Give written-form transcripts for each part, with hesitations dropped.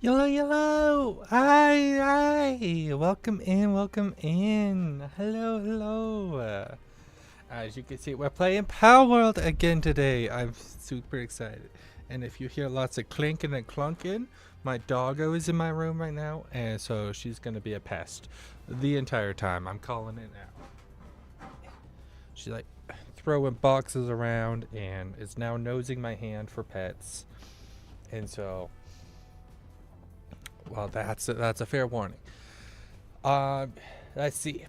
Hello, hello. Hi, hi. Welcome in, welcome in. Hello, hello. As you can see, we're playing Power World again today. I'm super excited. And if you hear lots of clinking and clunking, my doggo is in my room right now, and so she's gonna be a pest the entire time. I'm calling it now. She's like throwing boxes around and is now nosing my hand for pets. And so, well, that's a fair warning. Let's see.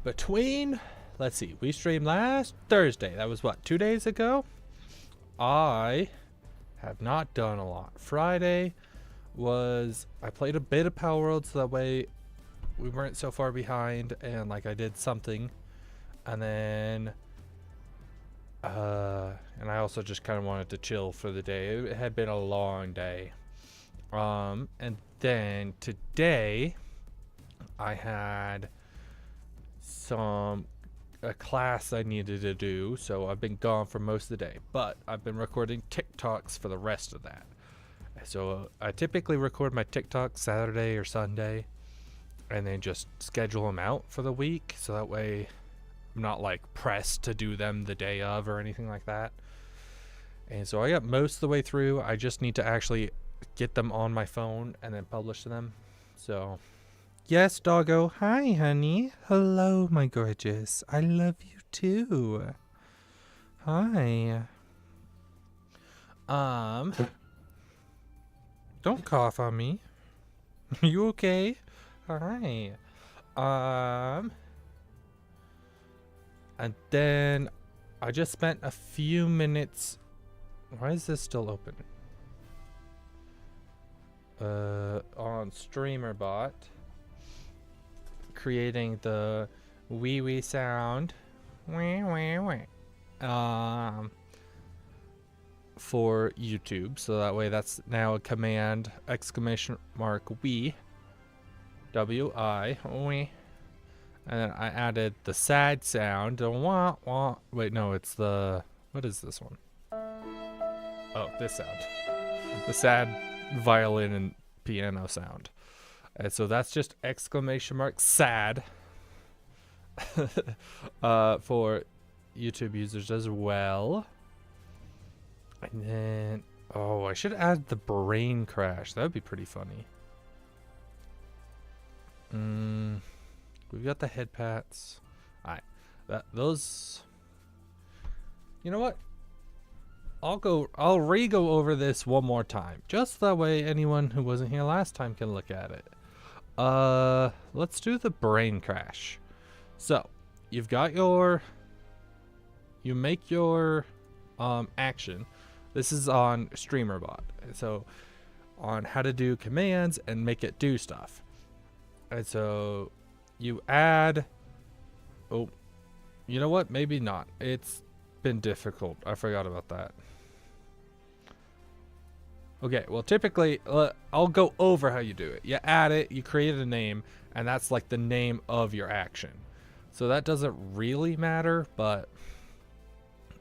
Between, let's see, we streamed last Thursday. That was what, 2 days ago? I have not done a lot. Friday was, I played a bit of Power World so that way we weren't so far behind and like I did something. And then, and I also just kind of wanted to chill for the day. It had been a long day. And then today I had a class I needed to do, so I've been gone for most of the day, but I've been recording TikToks for the rest of that. So I typically record my TikToks Saturday or Sunday and then just schedule them out for the week, so that way I'm not like pressed to do them the day of or anything like that. And so I got most of the way through. I just need to actually get them on my phone and then publish them. So yes, doggo. Hi, honey. Hello, my gorgeous. I love you too. Hi. Don't cough on me. You okay? Hi. And then I just spent a few minutes. Why is this still open? On StreamerBot, creating the wee wee sound, for YouTube. So that way, that's now a command !wee, W-I, wee. And then I added the sad sound, wah wah. Wait, no, it's the, what is this one? Oh, this sound, the sad violin and piano sound. And so that's just !sad for YouTube users as well. And then, oh, I should add the brain crash. That would be pretty funny. We've got the head pats. Alright. Those, you know what? I'll re-go over this one more time. Just that way anyone who wasn't here last time can look at it. Let's do the brain crash. So, you've got you make your action. This is on StreamerBot. So, on how to do commands and make it do stuff. And so, you add, oh, you know what? Maybe not. It's been difficult. I forgot about that. Okay, well, typically, I'll go over how you do it. You add it, you create a name, and that's like the name of your action. So that doesn't really matter, but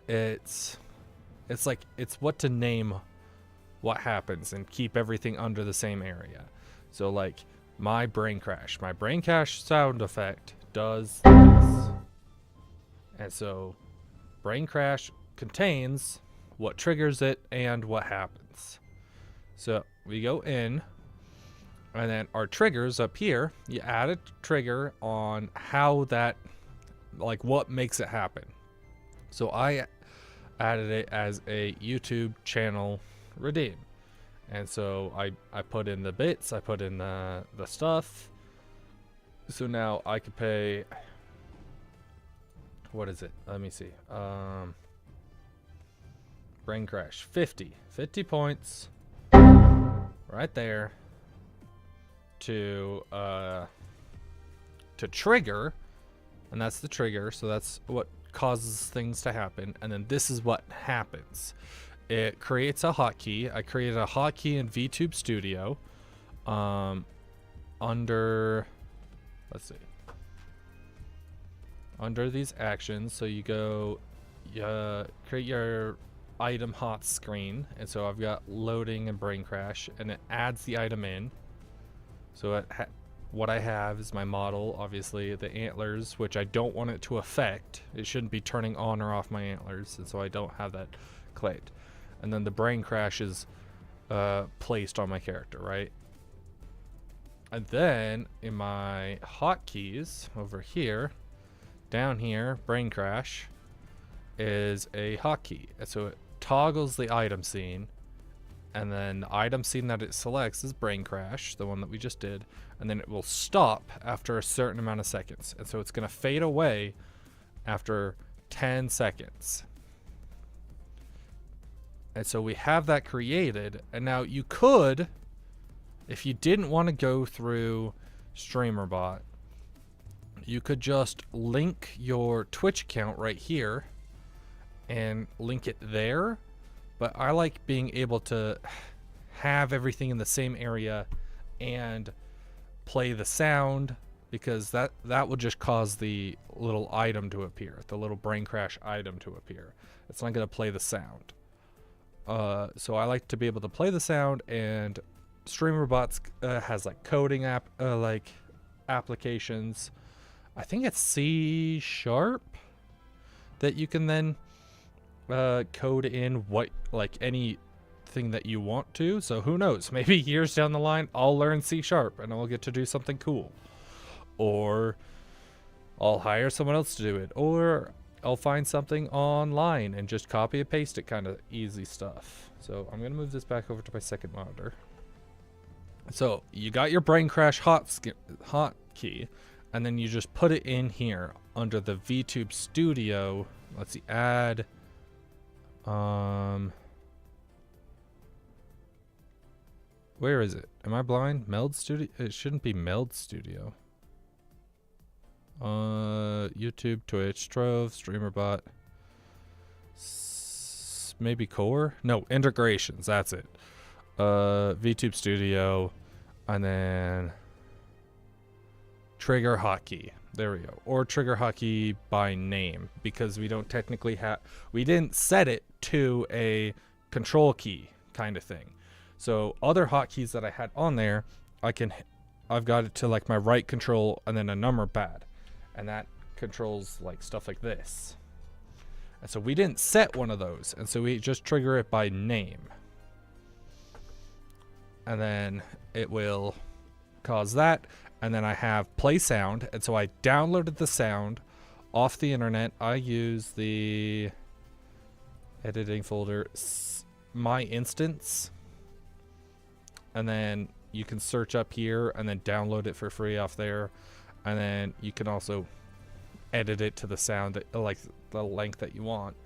it's what to name what happens and keep everything under the same area. So like my brain crash sound effect does this. And so brain crash contains what triggers it and what happens. So we go in, and then our triggers up here, you add a trigger on how that, like what makes it happen. So I added it as a YouTube channel redeem. And so I put in the bits, I put in the stuff. So now I could pay, what is it? Let me see. Brain crash, 50 points. Right there to trigger, and that's the trigger, so that's what causes things to happen. And then this is what happens. It creates a hotkey. I created a hotkey in VTube Studio under, let's see, under these actions. So you go create your item hot screen, and so I've got loading and brain crash, and it adds the item in. So what I have is my model, obviously the antlers, which I don't want it to affect. It shouldn't be turning on or off my antlers, and so I don't have that claimed. And then the brain crash is placed on my character, right? And then in my hotkeys over here, down here, brain crash is a hotkey, and so it toggles the item scene, and then the item scene that it selects is brain crash, the one that we just did, and then it will stop after a certain amount of seconds, and so it's going to fade away after 10 seconds. And so we have that created, and now you could, if you didn't want to go through StreamerBot, you could just link your Twitch account right here and link it there. But I like being able to have everything in the same area and play the sound, because that will just cause the little item to appear, the little brain crash item to appear. It's not going to play the sound. So I like to be able to play the sound, and StreamerBots has like coding applications. I think it's C# that you can then code in what, like, anything that you want to. So who knows, maybe years down the line I'll learn C# and I'll get to do something cool, or I'll hire someone else to do it, or I'll find something online and just copy and paste it, kind of easy stuff. So I'm gonna move this back over to my second monitor. So you got your brain crash hotkey, and then you just put it in here under the VTube Studio. Let's see, add where is it? Am I blind? Meld Studio? It shouldn't be Meld Studio. YouTube, Twitch, Trove, StreamerBot, maybe Core? No, integrations, that's it. VTube Studio, and then trigger hotkey. There we go. Or trigger hotkey by name, because we don't technically have, we didn't set it to a control key kind of thing. So other hotkeys that I had on there, I've got it to like my right control and then a number pad, and that controls like stuff like this. And so we didn't set one of those, and so we just trigger it by name, and then it will cause that. And then I have play sound, and so I downloaded the sound off the internet. I use the editing folder, my instance, and then you can search up here and then download it for free off there. And then you can also edit it to the sound that, like, the length that you want.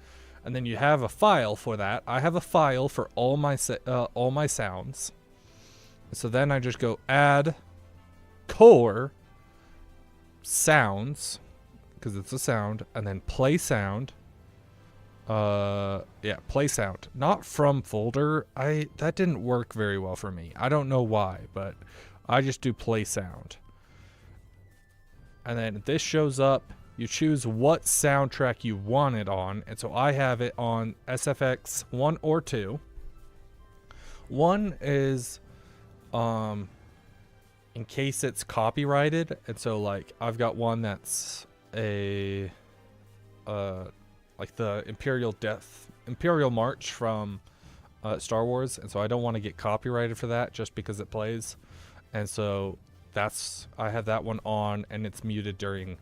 And then you have a file for that. I have a file for all my sounds. So then I just go add core sounds, because it's a sound, and then play sound. Yeah, play sound, not from folder. That didn't work very well for me. I don't know why, but I just do play sound. And then this shows up. You choose what soundtrack you want it on, and so I have it on SFX 1 or 2. 1 is in case it's copyrighted, and so like I've got one that's a like the Imperial March from Star Wars, and so I don't want to get copyrighted for that just because it plays. And so I have that one on, and it's muted during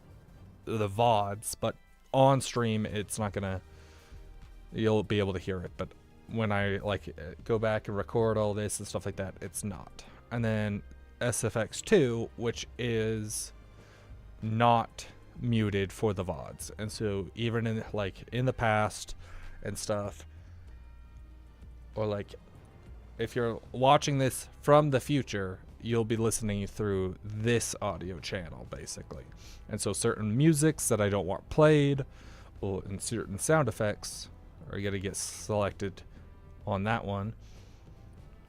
the VODs, but on stream it's not gonna, you'll be able to hear it, but when I like go back and record all this and stuff like that, it's not. And then SFX2, which is not muted for the VODs, and so even in like in the past and stuff, or like if you're watching this from the future, you'll be listening through this audio channel basically. And so certain musics that I don't want played, and certain sound effects are gonna get selected on that one.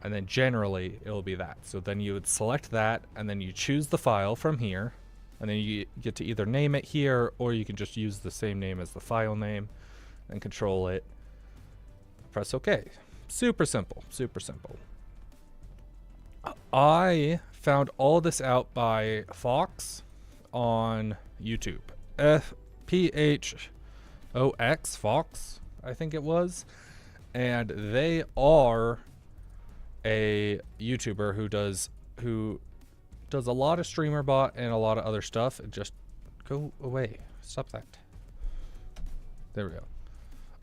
And then generally it'll be that. So then you would select that, and then you choose the file from here, and then you get to either name it here, or you can just use the same name as the file name and control it. press OK. Super simple, super simple. I found all this out by Fox on YouTube. FPHOX, Fox, I think it was. And they are a YouTuber who does a lot of streamer bot and a lot of other stuff. Just go away. Stop that. There we go.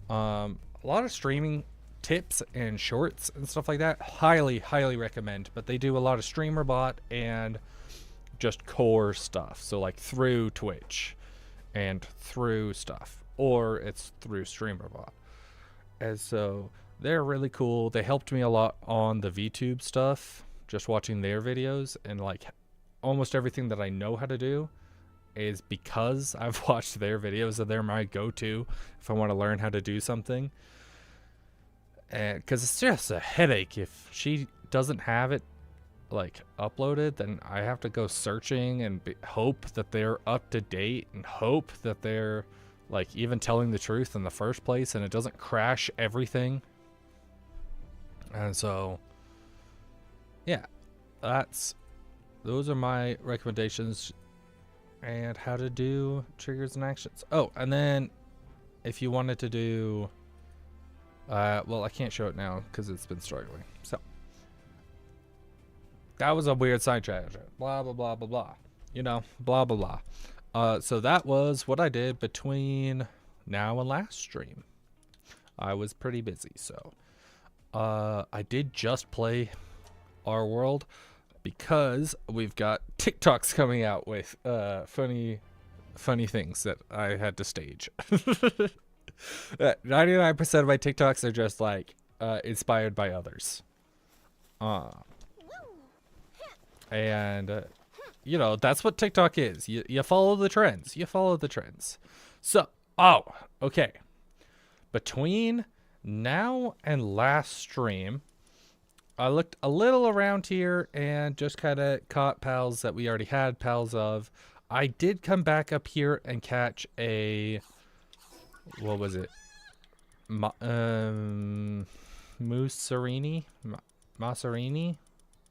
A lot of streaming tips and shorts and stuff like that. Highly recommend. But they do a lot of streamer bot and just core stuff. So like through Twitch and through stuff, or it's through streamer bot. And so they're really cool. They helped me a lot on the VTube stuff, just watching their videos, and like almost everything that I know how to do is because I've watched their videos, and they're my go-to if I want to learn how to do something. And because it's just a headache if she doesn't have it like uploaded, then I have to go searching and hope that they're up to date and hope that they're like even telling the truth in the first place and it doesn't crash everything. And so yeah, those are my recommendations and how to do triggers and actions. Oh, and then if you wanted to do well, I can't show it now because it's been struggling. So that was a weird side tangent. Blah blah blah blah blah. You know, blah blah blah. So that was what I did between now and last stream. I was pretty busy, so I did just play Our World because we've got TikToks coming out with funny things that I had to stage. 99% of my TikToks are just like inspired by others. And you know, that's what TikTok is. You follow the trends. You follow the trends. So, okay. Between now and last stream, I looked a little around here and just kind of caught pals that we already had pals of. I did come back up here and catch a, what was it? Musserini? Masserini?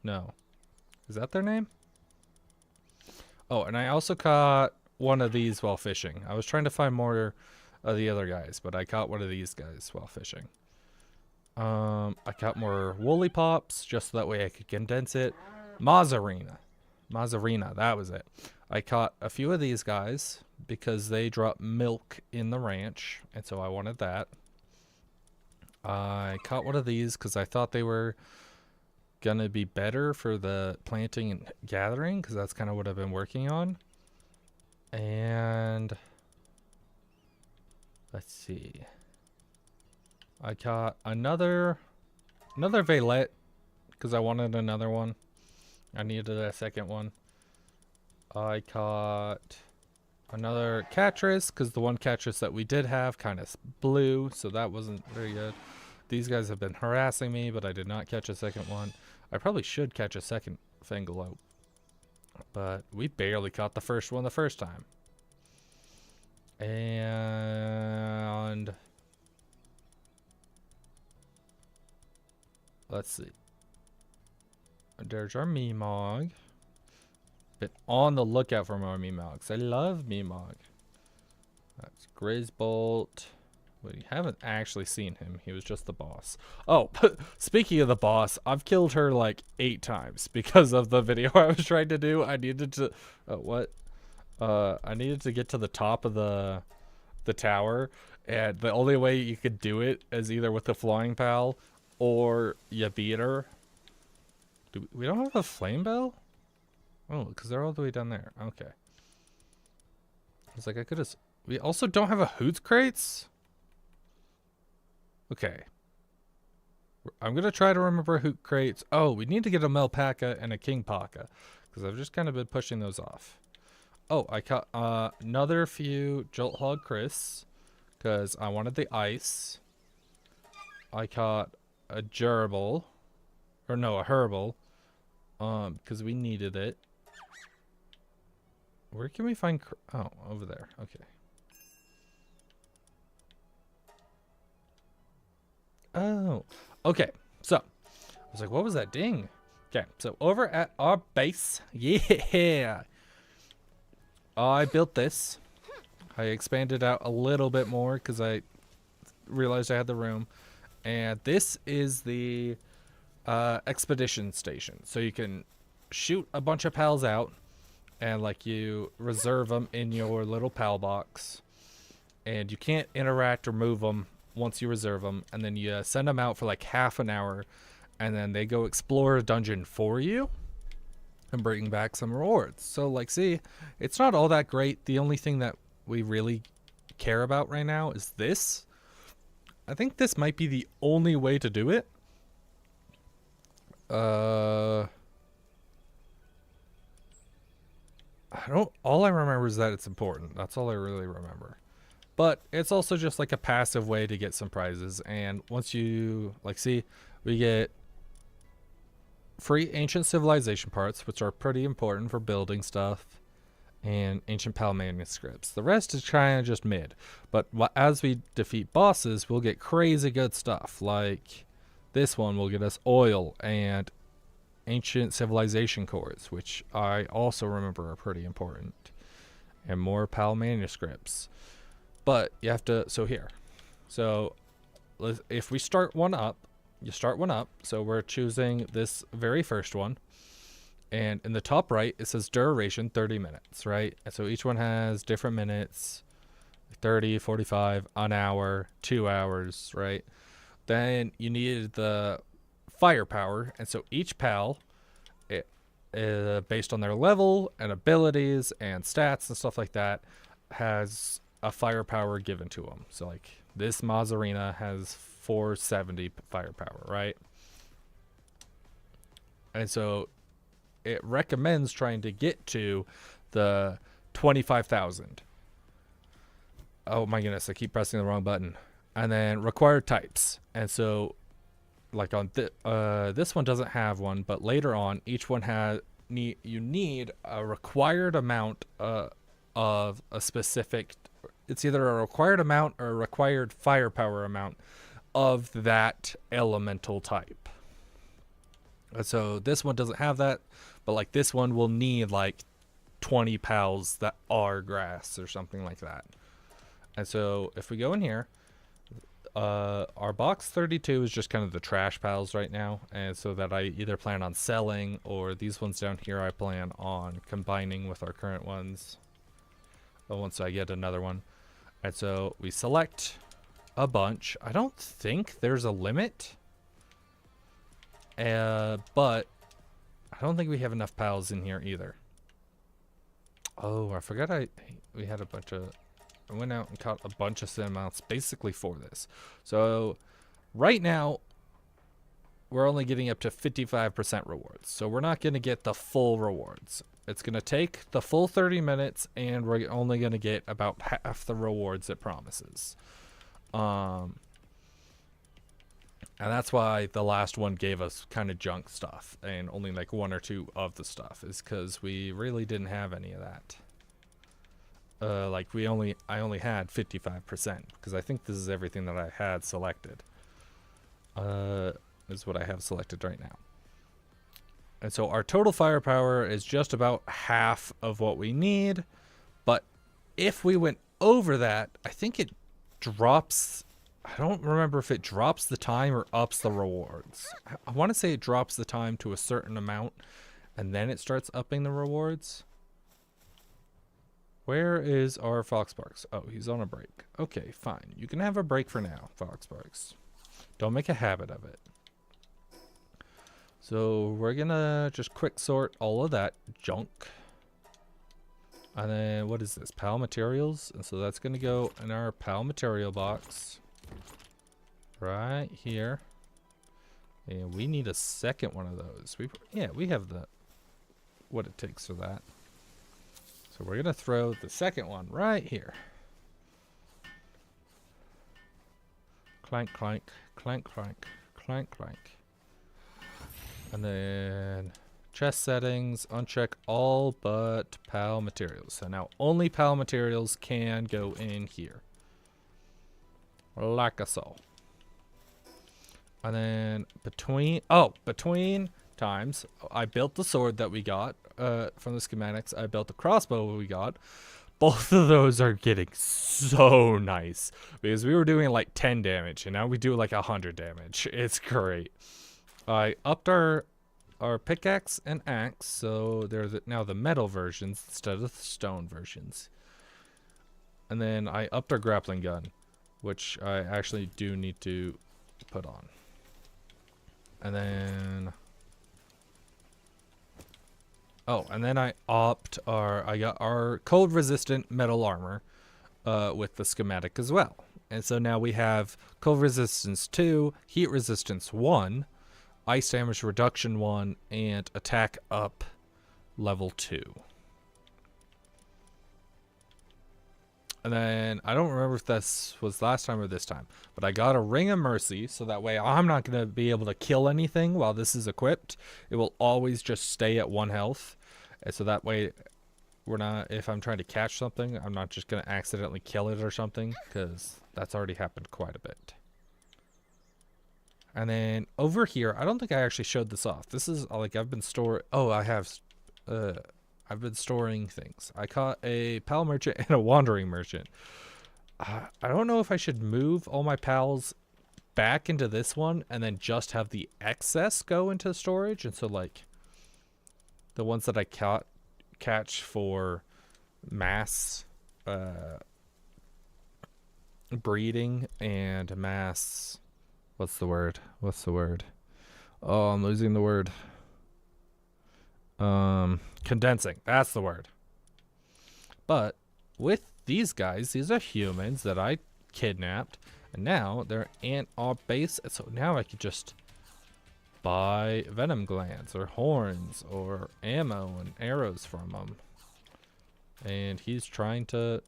No. Is that their name? Oh, and I also caught one of these while fishing. I was trying to find more of the other guys, but I caught one of these guys while fishing. I caught more woolly pops just so that way I could condense it. Mazzarina, that was it. I caught a few of these guys because they drop milk in the ranch, and so I wanted that. I caught one of these because I thought they were gonna be better for the planting and gathering, because that's kind of what I've been working on. And let's see, I caught another Valet because I wanted another one. I needed a second one. I caught another Catris because the one Catris that we did have kind of blew, so that wasn't very good. These guys have been harassing me, but I did not catch a second one. I probably should catch a second Fangalope, but we barely caught the first one the first time. And let's see. There's our Meemog. Been on the lookout for more Meemogs. I love Meemog. That's Grizzbolt. We haven't actually seen him. He was just the boss. Oh, speaking of the boss, I've killed her like 8 times because of the video I was trying to do. I needed to I needed to get to the top of the tower, and the only way you could do it is either with the flying pal or you beat her. We don't have a flame bell? Oh, because they're all the way down there. Okay. It's like I could have. We also don't have a Hoots Crates? Okay. I'm going to try to remember Hoot Crates. Oh, we need to get a Melpaca and a King Paca, because I've just kind of been pushing those off. Oh, I caught another few Jolt Hog Chris because I wanted the ice. I caught a gerbil. Or no, a herbal. Because we needed it. Where can we find... Oh, over there. Okay. Oh, okay. So, I was like, what was that ding? Okay, so over at our base, yeah, I built this. I expanded out a little bit more because I realized I had the room. And this is the expedition station. So you can shoot a bunch of pals out and like you reserve them in your little pal box. And you can't interact or move them once you reserve them. And then you send them out for like half an hour. And then they go explore a dungeon for you and bring back some rewards. So like, see, it's not all that great. The only thing that we really care about right now is this. I think this might be the only way to do it. All I remember is that it's important. That's all I really remember. But it's also just like a passive way to get some prizes. And once you, like, see, we get free ancient civilization parts, which are pretty important for building stuff, and ancient pal manuscripts. The rest is kind of just mid. But as we defeat bosses, we'll get crazy good stuff. Like this one will get us oil and ancient civilization cores, which I also remember are pretty important. And more pal manuscripts. But you have to, so here. So if we start one up, you start one up. So we're choosing this very first one. And in the top right, it says duration 30 minutes, right? And so each one has different minutes, 30, 45, an hour, 2 hours, right? Then you need the firepower. And so each pal, based on their level and abilities and stats and stuff like that, has a firepower given to them. So like this Mazarina has 470 firepower, right? And so it recommends trying to get to the 25,000. Oh my goodness, I keep pressing the wrong button. And then required types. And so like on this one doesn't have one, but later on each one has you need a required amount of a specific, it's either a required amount or a required firepower amount of that elemental type. And so this one doesn't have that, but like this one will need like 20 pals that are grass or something like that. And so if we go in here, our box 32 is just kind of the trash pals right now, and so that I either plan on selling, or these ones down here I plan on combining with our current ones once I get another one. And so we select a bunch. I don't think there's a limit, but I don't think we have enough pals in here either. Oh, I forgot we had a bunch of, I went out and caught a bunch of sim mounts basically for this. So right now we're only getting up to 55% rewards. So we're not going to get the full rewards. It's going to take the full 30 minutes and we're only going to get about half the rewards it promises. And that's why the last one gave us kind of junk stuff and only like 1 or 2 of the stuff, is because we really didn't have any of that. Like I only had 55% because I think this is everything that I had selected. Is what I have selected right now. And so our total firepower is just about half of what we need. But if we went over that, I think it drops. I don't remember if it drops the time or ups the rewards. I want to say it drops the time to a certain amount and then it starts upping the rewards. Where is our Foxparks? Oh, he's on a break. Okay, fine. You can have a break for now, Foxparks. Don't make a habit of it. So we're gonna just quick sort all of that junk. And then what is this? Pal materials. And so that's gonna go in our pal material box. Right here. And we need a second one of those. We have what it takes for that. So we're gonna throw the second one right here. Clank, clank, clank, clank, clank, clank. And then chest settings, uncheck all but pal materials. So now only pal materials can go in here. Like so. And then between times, I built the sword that we got from the schematics. I built the crossbow we got. Both of those are getting so nice because we were doing like 10 damage and now we do like 100 damage. It's great. I upped our pickaxe and axe, so they're now the metal versions instead of the stone versions. And then I upped our grappling gun, which I actually do need to put on. And then I got our cold resistant metal armor with the schematic as well. And so now we have cold resistance 2, heat resistance 1, ice damage reduction 1, and attack up level 2. And then I don't remember if this was last time or this time, but I got a Ring of Mercy, so that way I'm not going to be able to kill anything while this is equipped. It will always just stay at 1 health. And so that way if I'm trying to catch something, I'm not just going to accidentally kill it or something, because that's already happened quite a bit. And then over here, I don't think I actually showed this off. This is like I've been storing things. I caught a pal merchant and a wandering merchant. I don't know if I should move all my pals back into this one and then just have the excess go into storage. And so like the ones that I catch for mass breeding and mass, what's the word? Oh, I'm losing the word. Condensing, that's the word. But with these guys, these are humans that I kidnapped, and now they're in our base, so now I could just buy venom glands or horns or ammo and arrows from them. And he's trying to,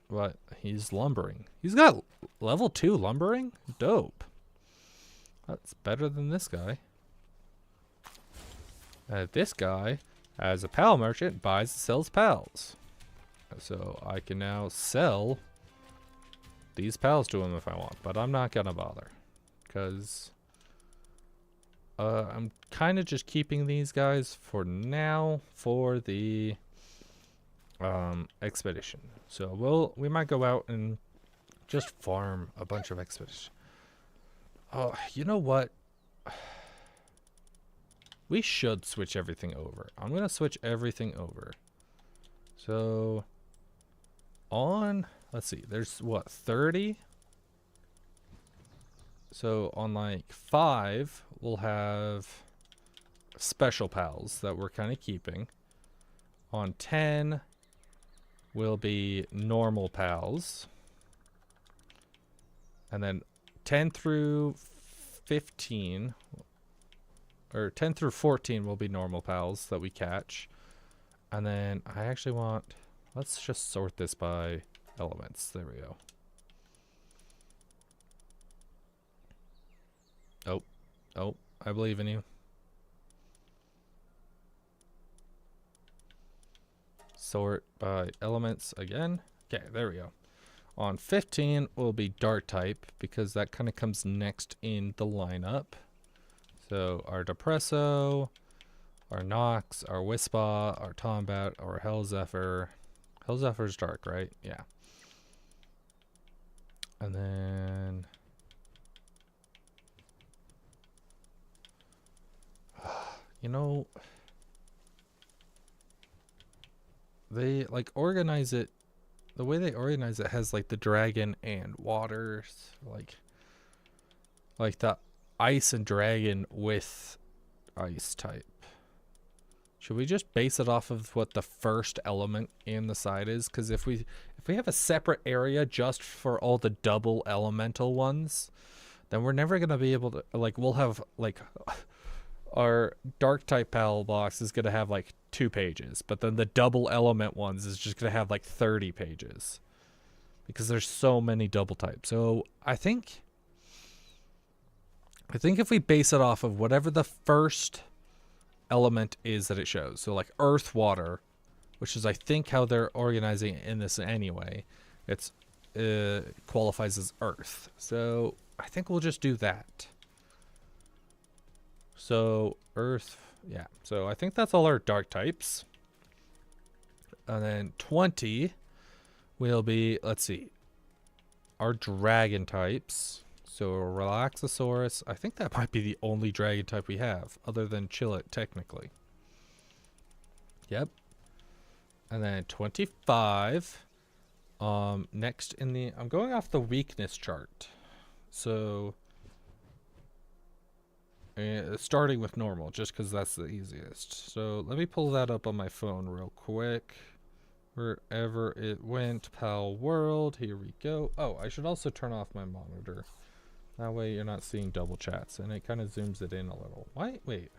what? He's lumbering. He's got level 2 lumbering? Dope. That's better than this guy. This guy, as a pal merchant, buys and sells pals. So I can now sell these pals to him if I want, but I'm not gonna bother, because I'm kind of just keeping these guys for now for the expedition. So we might go out and just farm a bunch of expedition. Oh, you know what? We should switch everything over. I'm gonna switch everything over. So let's see, there's what, 30? So on like 5, we'll have special pals that we're kind of keeping. On 10 will be normal pals. And then 10 through 15, or 10 through 14 will be normal pals that we catch. And then I actually want, let's just sort this by elements. There we go. Oh, I believe in you. Sort by elements again. Okay, there we go. On 15 will be dark type, because that kind of comes next in the lineup. So our Depresso, our Nox, our Wispa, our Tombat, our Hellzephyr. Hellzephyr's dark, right? Yeah. And then you know, they like organize it, the way they organize it has like the dragon and waters, like the ice and dragon with ice type. Should we just base it off of what the first element in the side is? Because if we have a separate area just for all the double elemental ones, then we're never gonna be able to, like, we'll have like our dark type pal box is gonna have like 2 pages, but then the double element ones is just gonna have like 30 pages because there's so many double types. So I think if we base it off of whatever the first element is that it shows, so like earth, water, which is I think how they're organizing it in this anyway, it's qualifies as earth. So I think we'll just do that. So earth, yeah. So I think that's all our dark types. And then 20 will be, let's see, our dragon types. So Relaxosaurus, I think that might be the only dragon type we have, other than Chillet, technically. Yep. And then 25. Next in the, I'm going off the weakness chart. So, starting with normal, just because that's the easiest. So let me pull that up on my phone real quick. Wherever it went, Pal World, here we go. Oh, I should also turn off my monitor. That way you're not seeing double chats, and it kind of zooms it in a little. Wait.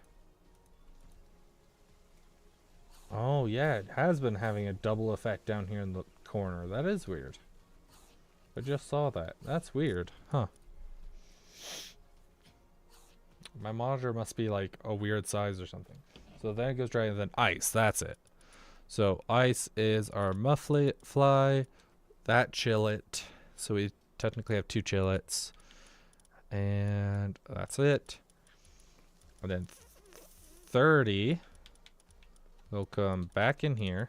Oh, yeah, it has been having a double effect down here in the corner. That is weird. I just saw that. That's weird. Huh. My monitor must be like a weird size or something. So then it goes dry, and then ice. That's it. So ice is our muffly fly. That chillet. So we technically have 2 chillets. And that's it. And then 30 will come back in here.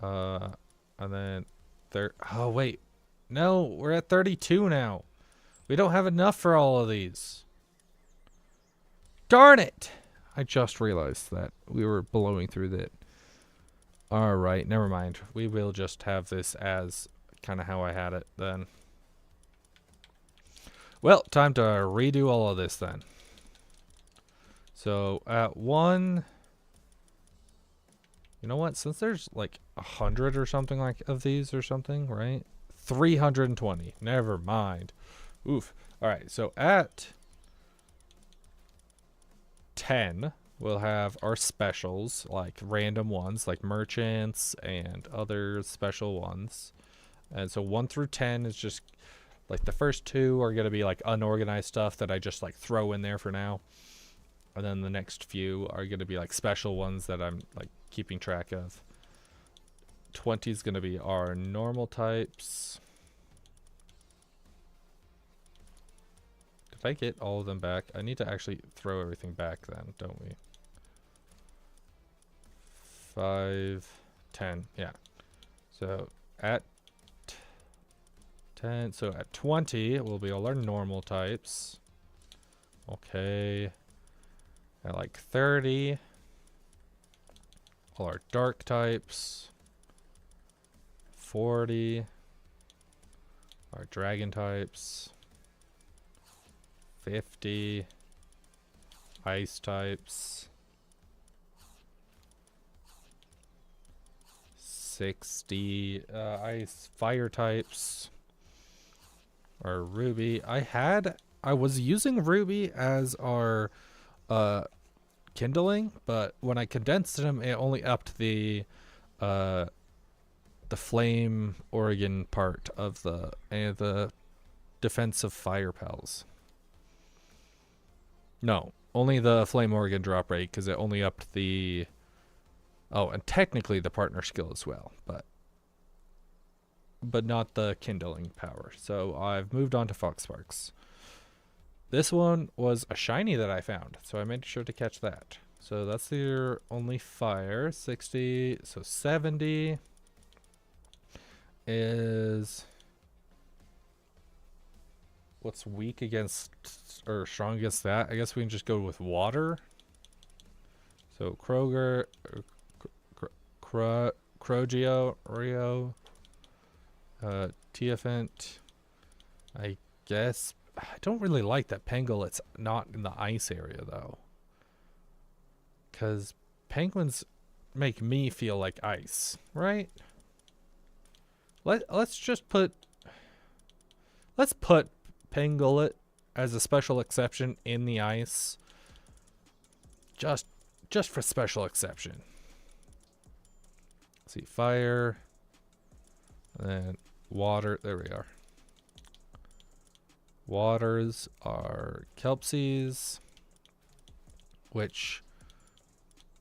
And then oh wait. No, we're at 32 now. We don't have enough for all of these. Darn it! I just realized that we were blowing through that. Alright, never mind. We will just have this as kind of how I had it then. Well, time to redo all of this then. So at 1, you know what? Since there's like 100 or something like of these or something, right? 320. Never mind. Oof. All right. So at 10, we'll have our specials, like random ones, like merchants and other special ones. And so 1 through 10 is just like the first 2 are going to be like unorganized stuff that I just like throw in there for now. And then the next few are going to be like special ones that I'm like keeping track of. 20 is going to be our normal types. Did I get all of them back? I need to actually throw everything back then, don't we? 5, 10, yeah. So at 10, so at 20 will be all our normal types. Okay. At like 30, all our dark types. 40, our dragon types. 50, ice types. 60, ice fire types. Or ruby. I was using ruby as our kindling, but when I condensed them, it only upped the flame organ part of the defensive fire pals. No, only the flame organ drop rate, because it only upped the and technically the partner skill as well, but not the kindling power. So I've moved on to Foxsparks. This one was a shiny that I found, so I made sure to catch that. So that's your only fire. 60, so 70 is what's weak against or strong against that. I guess we can just go with water. So Kroger, Krogio, Rio, Teofant. I guess I don't really like that Pengulet's not in the ice area though, because penguins make me feel like ice, right? Let's put Pengulet as a special exception in the ice, just for special exception. Let's see, fire, and then water. There we are. Waters are Kelpsies, which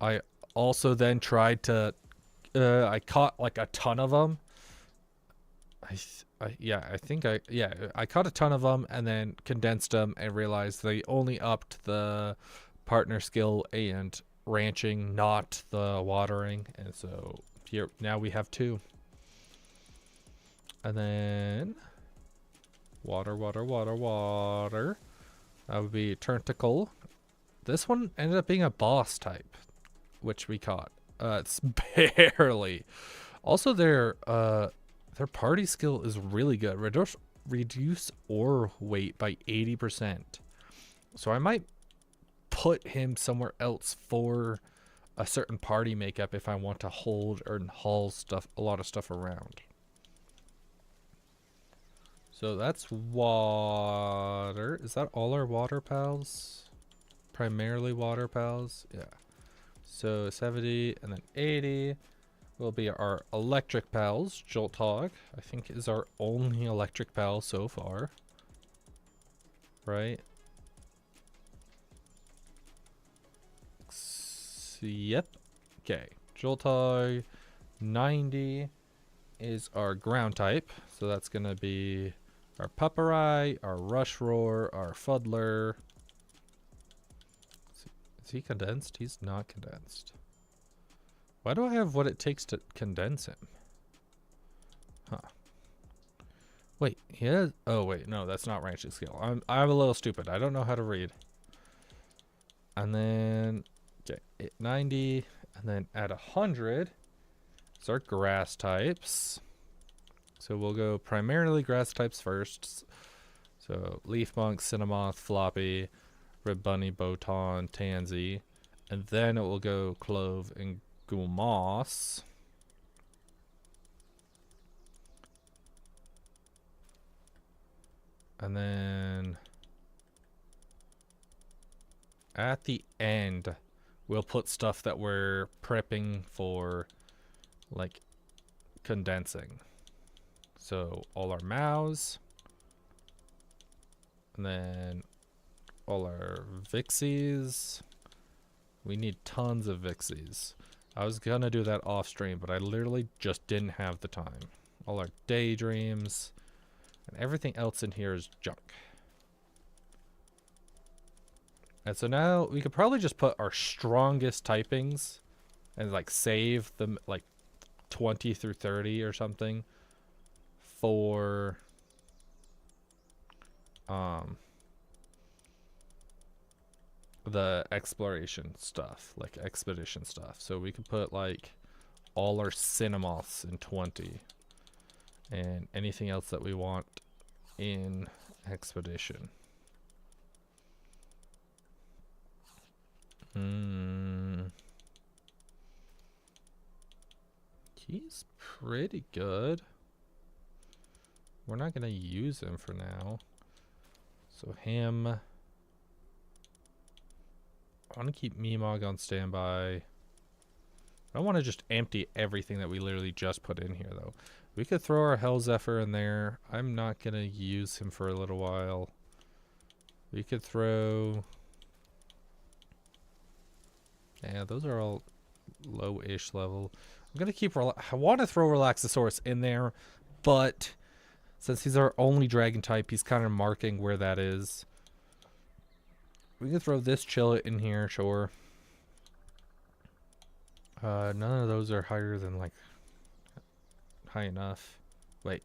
I also then tried to I caught like a ton of them. I caught a ton of them and then condensed them and realized they only upped the partner skill and ranching, not the watering. And so here now we have 2. And then water. That would be Tentacle. This one ended up being a boss type, which we caught. It's barely. Also, their party skill is really good. Reduce ore weight by 80%. So I might put him somewhere else for a certain party makeup if I want to hold or haul a lot of stuff around. So that's water. Is that all our water pals? Primarily water pals? Yeah. So 70 and then 80 will be our electric pals. Jolthog, I think, is our only electric pal so far. Right? Yep. Okay. Jolthog, 90 is our ground type. So that's going to be our Pupperai, our Rush Roar, our Fuddler. Is he condensed? He's not condensed. Why do I have what it takes to condense him? Huh. Wait, he has... Oh, wait. No, that's not ranching skill. I'm a little stupid. I don't know how to read. And then... Okay, 90. And then at 100... It's our grass types. So we'll go primarily grass types first. So Leaf Monk, Cinnamoth, Floppy, Rib Bunny, Botan, Tansy. And then it will go Clove and Moss. And then at the end, we'll put stuff that we're prepping for, like, condensing. So all our Mows. And then all our Vixies. We need tons of Vixies. I was gonna do that off stream, but I literally just didn't have the time. All our Daydreams. And everything else in here is junk. And so now we could probably just put our strongest typings and like save them like 20 through 30 or something for the exploration stuff, like expedition stuff. So we could put like all our Cinnamoths in 20 and anything else that we want in expedition. He's pretty good. We're not gonna use him for now. So him. I want to keep Meemog on standby. I don't want to just empty everything that we literally just put in here, though. We could throw our Hell Zephyr in there. I'm not going to use him for a little while. We could throw... Yeah, those are all low-ish level. I'm going to keep... I want to throw Relaxosaurus in there, but since he's our only dragon type, he's kind of marking where that is. We can throw this Chillet in here, sure. None of those are higher than, like, high enough. Wait,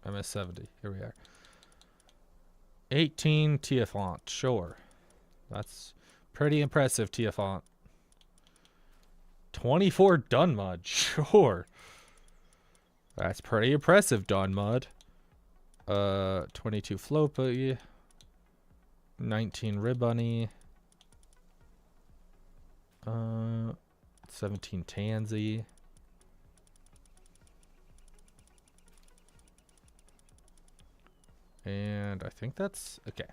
I'm at 70. Here we are. 18 Tiafont, sure. That's pretty impressive, Tiafont. 24 Dunmud, sure. That's pretty impressive, Dunmud. 22 Floppy. 19 Ribbunny. 17 Tansy. And I think that's okay.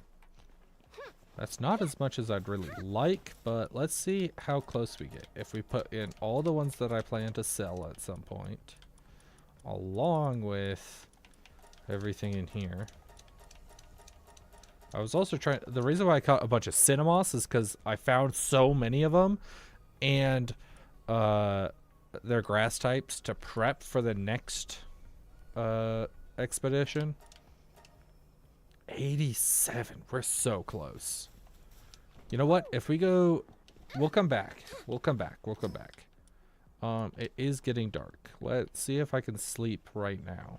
That's not as much as I'd really like, but let's see how close we get. If we put in all the ones that I plan to sell at some point, along with everything in here. I was also trying... The reason why I caught a bunch of Cinnamoths is because I found so many of them, and they're grass types to prep for the next expedition. 87. We're so close. You know what? If we go, we'll come back. We'll come back. We'll come back. It is getting dark. Let's see if I can sleep right now.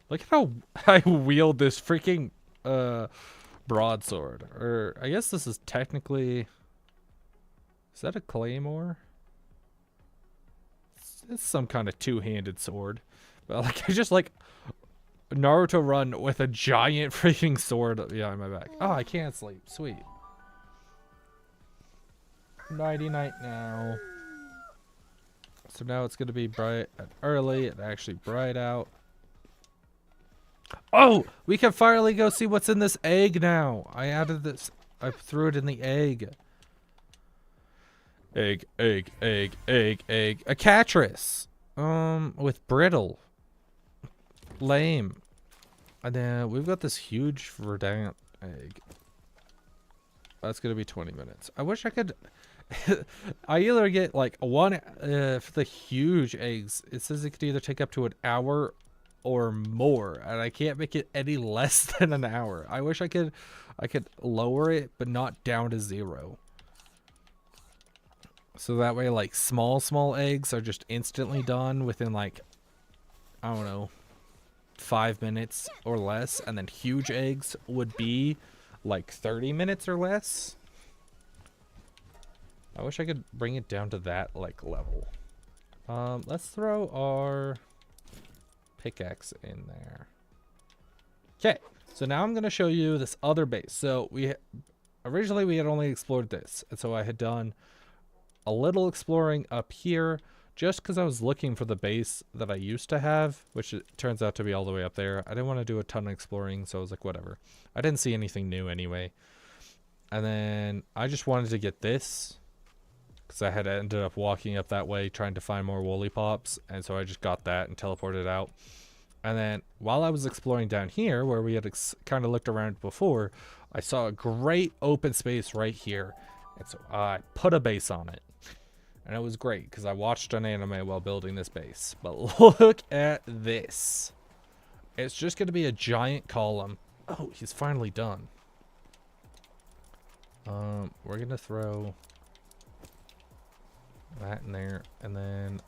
Look at how I wield this freaking broadsword. Or I guess this is technically, is that a claymore? It's some kind of two-handed sword. But like I just like Naruto run with a giant freaking sword behind my back. Oh, I can't sleep. Sweet. Nighty night now. So now it's gonna be bright and early and actually bright out. Oh, we can finally go see what's in this egg now. I added this. I threw it in the egg. Egg, egg, egg, egg, egg. A catris. With brittle. Lame. And then we've got this huge verdant egg. That's gonna be 20 minutes. I wish I could. I either get like one for the huge eggs. It says it could either take up to an hour or more, and I can't make it any less than an hour. I wish I could lower it, but not down to 0. So that way, like small eggs are just instantly done within like, I don't know, 5 minutes or less, and then huge eggs would be like 30 minutes or less. I wish I could bring it down to that like level. Let's throw our pickaxe in there. Okay, so now I'm gonna show you this other base. So originally we had only explored this, and so I had done a little exploring up here just because I was looking for the base that I used to have, which it turns out to be all the way up there. I didn't want to do a ton of exploring, so I was like, whatever. I didn't see anything new anyway. And then I just wanted to get this because I had ended up walking up that way trying to find more woolly pops, and so I just got that and teleported out. And then while I was exploring down here where we had kind of looked around before, I saw a great open space right here, and so I put a base on it. And it was great because I watched an anime while building this base. But look at this. It's just going to be a giant column. Oh, he's finally done. We're going to throw that in there. And then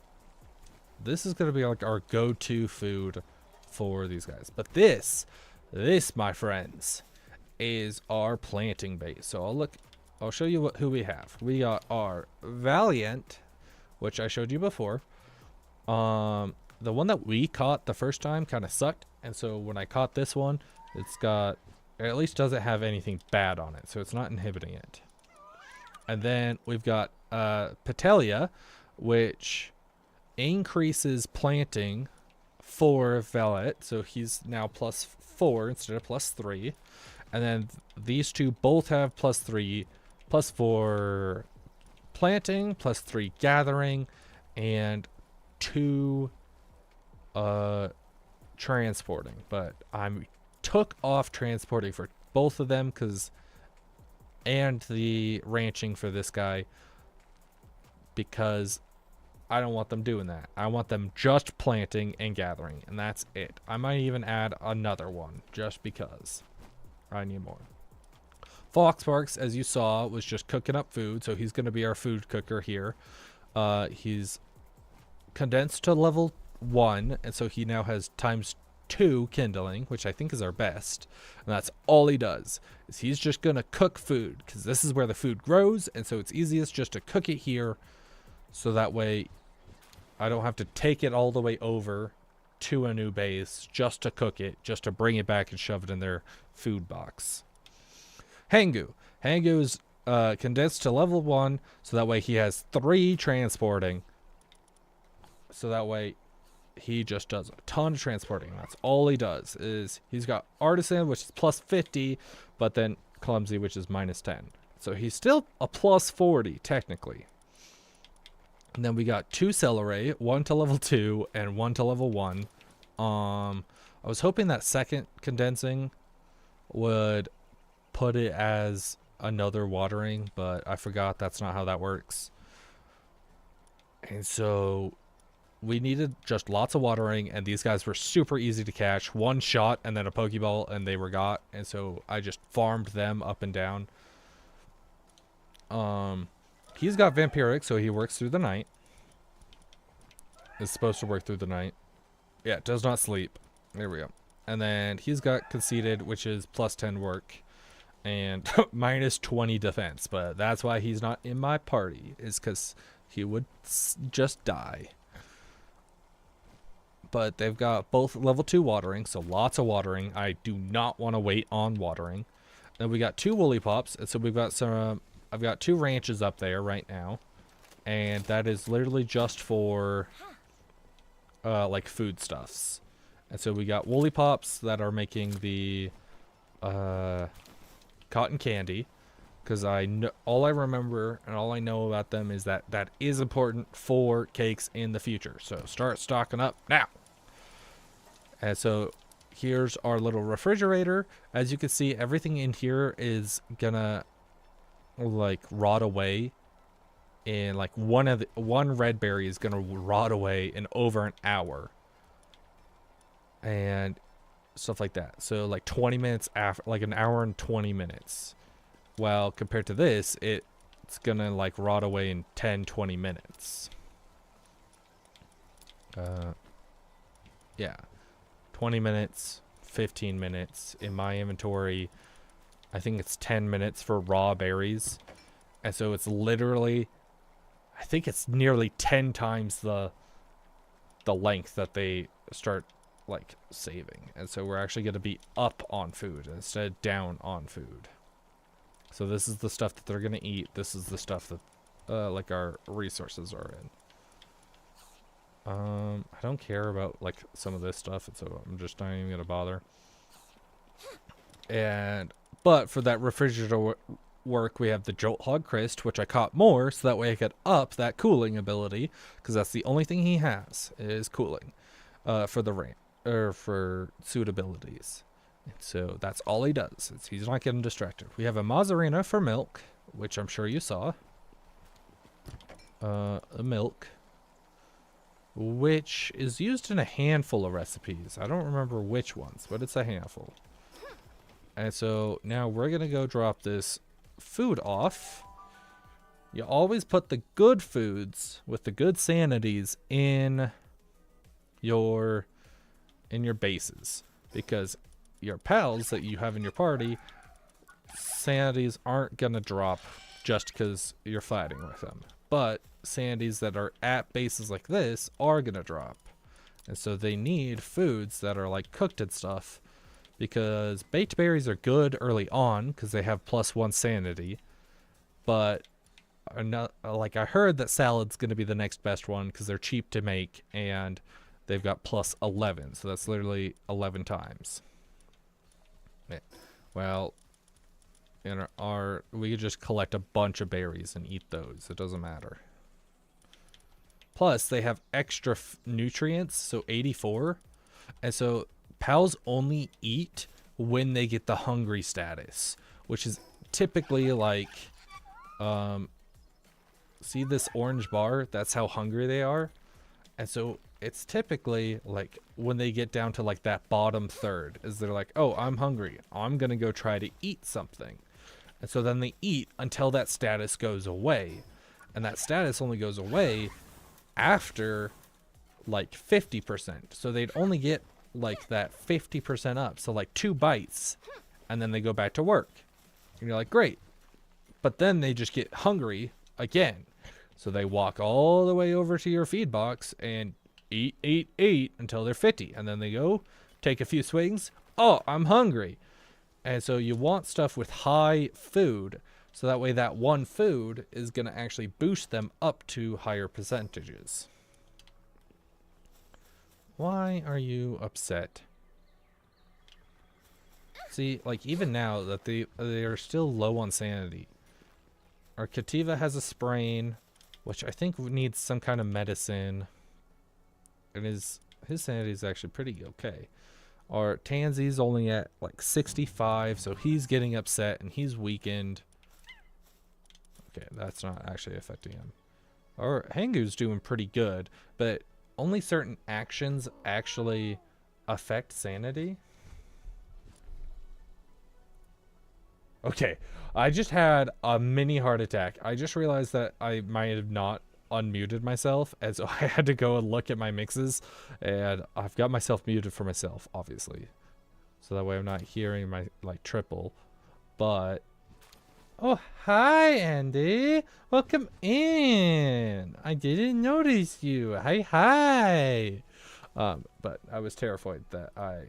this is going to be like our go-to food for these guys. But this, my friends, is our planting base. So I'll show you who we have. We got our Valiant, which I showed you before. The one that we caught the first time kind of sucked, and so when I caught this one, it at least doesn't have anything bad on it, so it's not inhibiting it. And then we've got Patelia, which increases planting for Valet, so he's now +4 instead of +3. And then these two both have +3, +4 planting, +3 gathering, and 2 transporting. But I took off transporting for both of them and the ranching for this guy, because I don't want them doing that. I want them just planting and gathering, and that's it. I might even add another one just because I need more. Foxparks, as you saw, was just cooking up food, so he's going to be our food cooker here. He's condensed to level 1, and so he now has ×2 kindling, which I think is our best. And that's all he does, is he's just going to cook food, because this is where the food grows, and so it's easiest just to cook it here, so that way I don't have to take it all the way over to a new base just to cook it, just to bring it back and shove it in their food box. Hangu is condensed to level 1, so that way he has 3 transporting. So that way he just does a ton of transporting. That's all he does. Is he's got Artisan, which is +50, but then Clumsy, which is -10. So he's still a +40 technically. And then we got 2 Celery, 1 to level 2 and 1 to level 1. I was hoping that second condensing would put it as another watering, but I forgot that's not how that works. And so we needed just lots of watering, and these guys were super easy to catch. One shot and then a Pokeball, and they were got. And so I just farmed them up and down. He's got Vampiric, so he works through the night. Is supposed to work through the night. Yeah, does not sleep. There we go. And then he's got Conceited, which is plus 10 work and minus 20 defense. But that's why he's not in my party, is because he would just die. But they've got both level 2 watering, so lots of watering. I do not want to wait on watering. Then we got 2 Woolly Pops, and so we've got some... I've got 2 ranches up there right now, and that is literally just for like foodstuffs. And so we got Woolly Pops that are making the cotton candy, because I know, all I remember and all I know about them is that that is important for cakes in the future. So start stocking up now. And so here's our little refrigerator. As you can see, everything in here is gonna like rot away in like one red berry is gonna rot away in over an hour and stuff like that. So like 20 minutes after, like an hour and 20 minutes. Well, compared to this, it's gonna like rot away in 10-20 minutes. Yeah, 20 minutes, 15 minutes in my inventory. I think it's 10 minutes for raw berries. And so it's literally, I think it's nearly 10 times the length that they start like saving. And so we're actually going to be up on food instead of down on food. So this is the stuff that they're going to eat. This is the stuff that like our resources are in. I don't care about like some of this stuff, and so I'm just not even going to bother. But for that refrigerator work, we have the Jolt Hog Crest, which I caught more, so that way I could up that cooling ability, because that's the only thing he has is cooling for the rain or for suit abilities. And so that's all he does. He's not getting distracted. We have a Mazzarina for milk, which I'm sure you saw. A milk, which is used in a handful of recipes. I don't remember which ones, but it's a handful. And so now we're going to go drop this food off. You always put the good foods with the good sanities in your bases, because your pals that you have in your party, sanities aren't going to drop just because you're fighting with them. But sanities that are at bases like this are going to drop. And so they need foods that are like cooked and stuff, because baked berries are good early on because they have +1 sanity. But like I heard that salad's going to be the next best one because they're cheap to make and they've got +11. So that's literally 11 times. Yeah. Well, in we could just collect a bunch of berries and eat those. It doesn't matter. Plus, they have extra nutrients, so 84. And so pals only eat when they get the hungry status, which is typically like, see this orange bar? That's how hungry they are. And so it's typically like when they get down to like that bottom third, is they're like, oh, I'm hungry. I'm going to go try to eat something. And so then they eat until that status goes away. And that status only goes away after like 50%. So they'd only get like that 50% up. So like 2 bites and then they go back to work. And you're like, great. But then they just get hungry again. So they walk all the way over to your feed box and eat until they're 50. And then they go take a few swings. Oh, I'm hungry. And so you want stuff with high food, so that way that one food is going to actually boost them up to higher percentages. Why are you upset? See, like even now that they are still low on sanity. Our Cativa has a sprain, which I think needs some kind of medicine. And his sanity is actually pretty okay. Our Tansy's only at like 65, so he's getting upset and he's weakened. Okay, that's not actually affecting him. Our Hangu's doing pretty good, but only certain actions actually affect sanity. Okay, I just had a mini heart attack. I just realized that I might have not unmuted myself, and so I had to go and look at my mixes, and I've got myself muted for myself, obviously. So that way I'm not hearing my, like, triple. But, oh, hi, Andy. Welcome in. I didn't notice you. Hi. But I was terrified that I,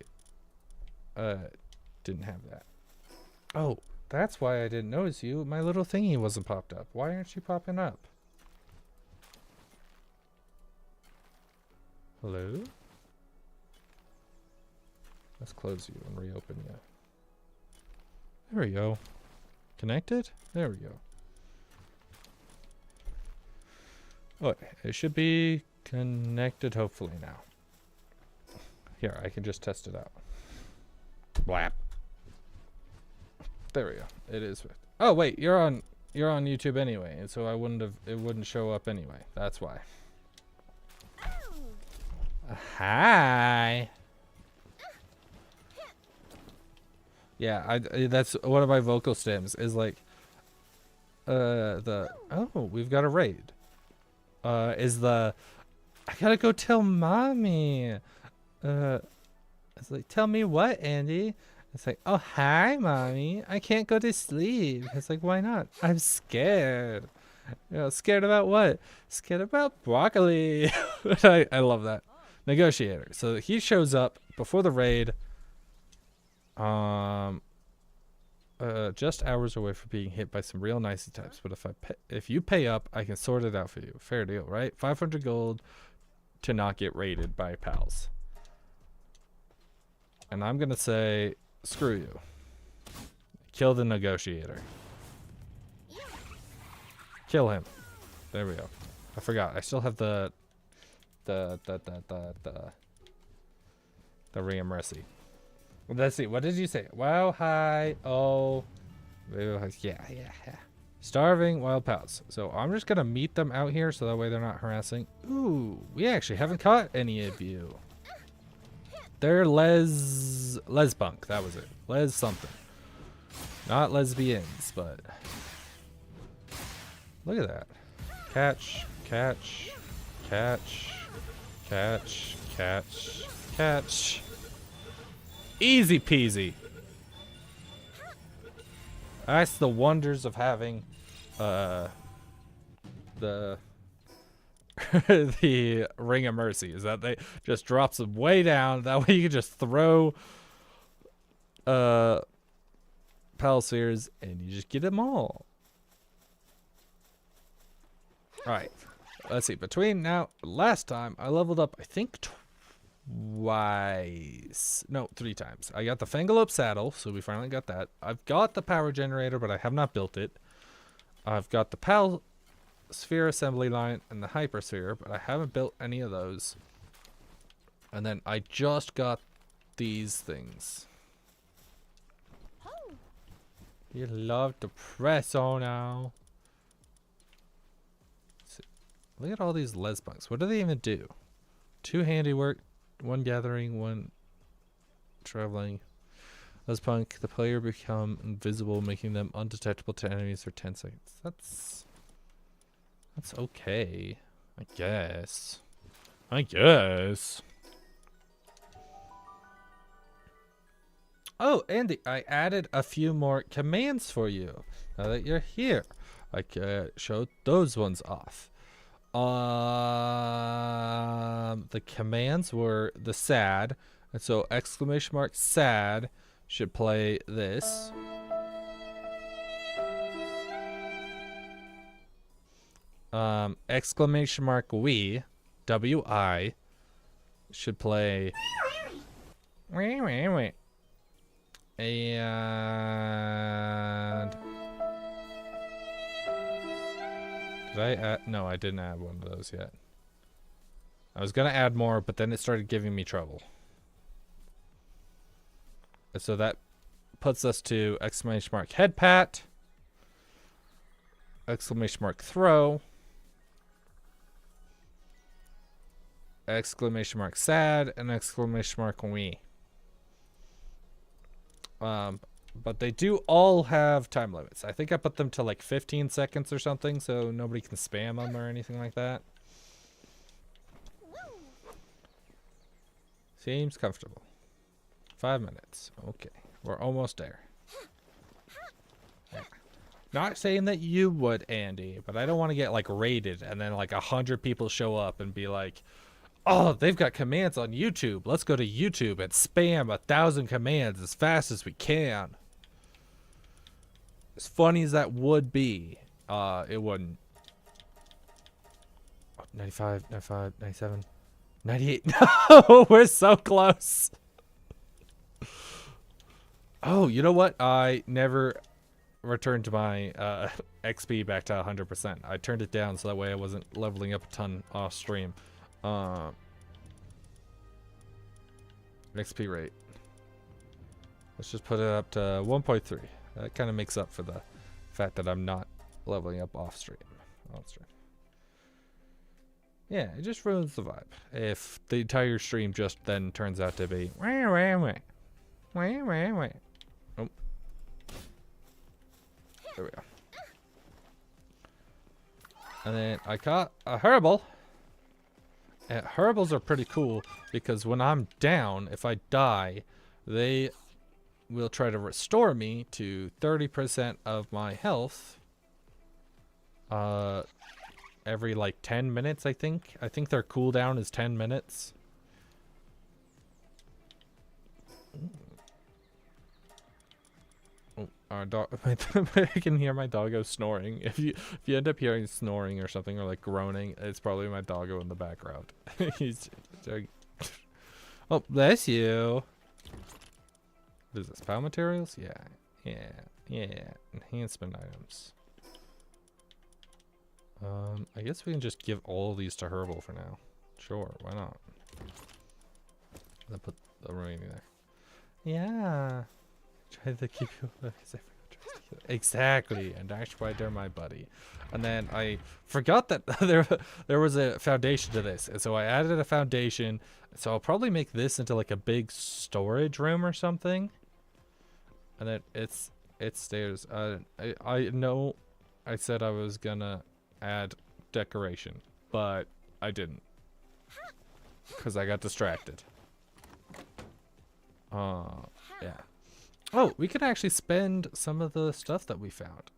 didn't have that. Oh, that's why I didn't notice you. My little thingy wasn't popped up. Why aren't you popping up? Hello? Let's close you and reopen you. There we go. Connected? There we go. Oh, it should be connected hopefully now. Here, I can just test it out. Blap. There we go. It is. Oh wait, you're on YouTube anyway, and so it wouldn't show up anyway. That's why. Hi. Yeah, that's one of my vocal stems is like we've got a raid. Is the I gotta go tell mommy. It's like, tell me what, Andy? It's like, oh, hi, mommy. I can't go to sleep. It's like, why not? I'm scared. You know, scared about what? Scared about broccoli. I love that. Negotiator. So he shows up before the raid. Just hours away from being hit by some real nicey types. But if you pay up, I can sort it out for you. Fair deal, right? 500 gold to not get raided by pals. And I'm gonna say, screw you. Kill the negotiator. Kill him. There we go. I forgot. I still have the ring of mercy. Let's see. What did you say? Wow, hi. Oh, yeah. Starving wild pals. So I'm just gonna meet them out here, so that way they're not harassing. Ooh, we actually haven't caught any of you. They're lesbunk. That was it. Les something. Not lesbians, but look at that. Catch. Easy peasy. That's the wonders of having the the ring of mercy, is that they just drops them way down. That way you can just throw pal spheres and you just get them all. Alright, let's see. Between now, last time I leveled up, I think twice. No, 3 times. I got the Fangalope saddle, so we finally got that. I've got the power generator, but I have not built it. I've got the pal sphere assembly line and the hypersphere, but I haven't built any of those. And then I just got these things. You love to press on now. Look at all these lesbunks. What do they even do? 2 handiwork, 1 gathering, 1 traveling. Lespunk, the player become invisible, making them undetectable to enemies for 10 seconds. That's okay, I guess. Oh, Andy, I added a few more commands for you. Now that you're here, I can show those ones off. The commands were the sad, and so ! sad should play this. ! WI should play. And did I add? No, I didn't add one of those yet. I was gonna add more, but then it started giving me trouble. And so that puts us to ! Head pat, ! Throw, exclamation mark sad, and exclamation mark we. But they do all have time limits. I think I put them to like 15 seconds or something, so nobody can spam them or anything like that. Seems comfortable. 5 minutes. Okay, we're almost there. Yeah. Not saying that you would, Andy, but I don't want to get like raided and then like 100 people show up and be like, oh, they've got commands on YouTube. Let's go to YouTube and spam 1,000 commands as fast as we can. As funny as that would be, it wouldn't. 95, 95, 97, 98. No, we're so close. Oh, you know what? I never returned to my XP back to 100%. I turned it down so that way I wasn't leveling up a ton off stream. XP rate. Let's just put it up to 1.3. That kind of makes up for the fact that I'm not leveling up off stream. Yeah, it just ruins the vibe. If the entire stream just then turns out to be oh. There we go. And then I caught a herbal. And herbals are pretty cool because when I'm down, if I die, they will try to restore me to 30% of my health. Every like 10 minutes, I think. I think their cooldown is 10 minutes. Oh, our dog. I can hear my doggo snoring. If you end up hearing snoring or something or like groaning, it's probably my doggo in the background. He's. Oh, bless you. What is this? Power materials? Yeah. Enhancement items. I guess we can just give all these to Herbal for now. Sure, why not? Then put the remaining there. Yeah. Try to keep you. Exactly, and that's why they're my buddy. And then I forgot that there was a foundation to this, and so I added a foundation. So I'll probably make this into like a big storage room or something. And then it's stairs. I know I said I was gonna add decoration, but I didn't because I got distracted. Yeah. Oh, we can actually spend some of the stuff that we found.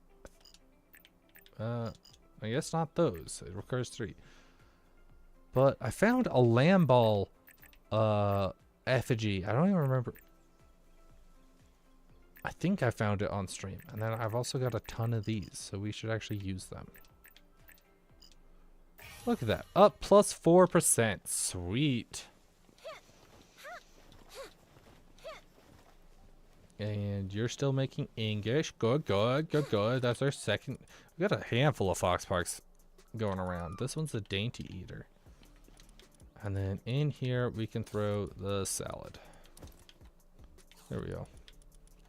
I guess not those. It requires 3. But I found a lamb ball effigy. I don't even remember. I think I found it on stream. And then I've also got a ton of these, so we should actually use them. Look at that. Up plus 4%. Sweet. And you're still making English. Good. That's our second. We got a handful of fox parks going around. This one's a dainty eater. And then in here we can throw the salad. There we go.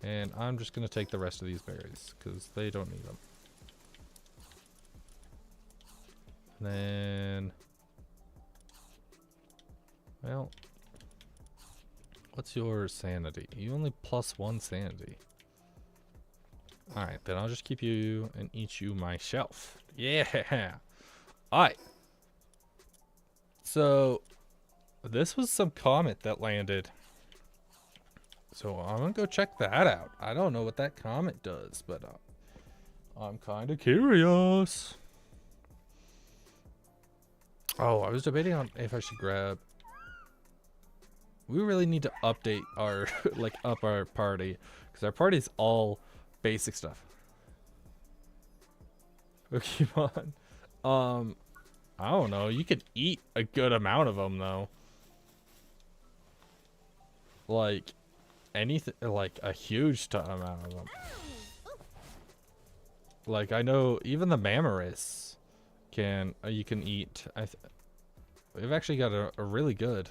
And I'm just going to take the rest of these berries because they don't need them. And then, well, what's your sanity? You only plus 1 sanity. Alright, then I'll just keep you and eat you myself. Yeah. Alright. So, this was some comet that landed. So I'm gonna go check that out. I don't know what that comet does, but I'm kind of curious. Oh, I was debating on if I should grab. We really need to update our up our party because our party's all basic stuff. Pokemon. I don't know. You could eat a good amount of them though. Like anything, like a huge amount of them. Like I know even the Mammoris can you can eat. We've actually got a really good.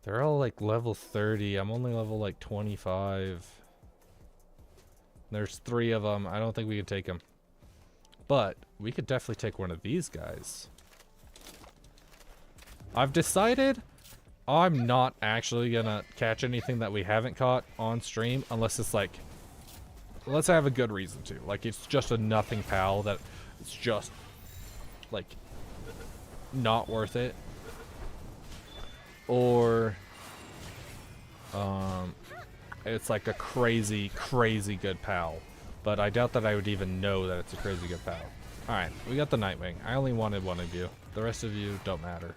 They're all like level 30. I'm only level like 25. There's 3 of them. I don't think we can take them. But we could definitely take one of these guys. I've decided I'm not actually gonna catch anything that we haven't caught on stream unless it's like, unless I have a good reason to. Like, it's just a nothing pal that it's just, like, not worth it. Or, it's like a crazy, crazy good pal. But I doubt that I would even know that it's a crazy good pal. Alright, we got the Nightwing. I only wanted one of you. The rest of you don't matter.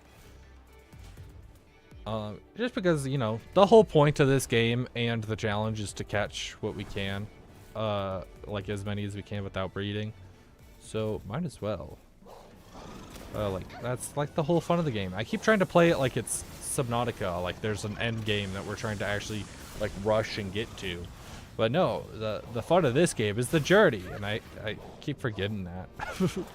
Just because, you know, the whole point of this game and the challenge is to catch what we can. Like as many as we can without breeding. So, might as well. Like, that's like the whole fun of the game. I keep trying to play it like it's Subnautica. Like there's an end game that we're trying to actually, like, rush and get to. But no, the fun of this game is the journey, and I keep forgetting that. I'm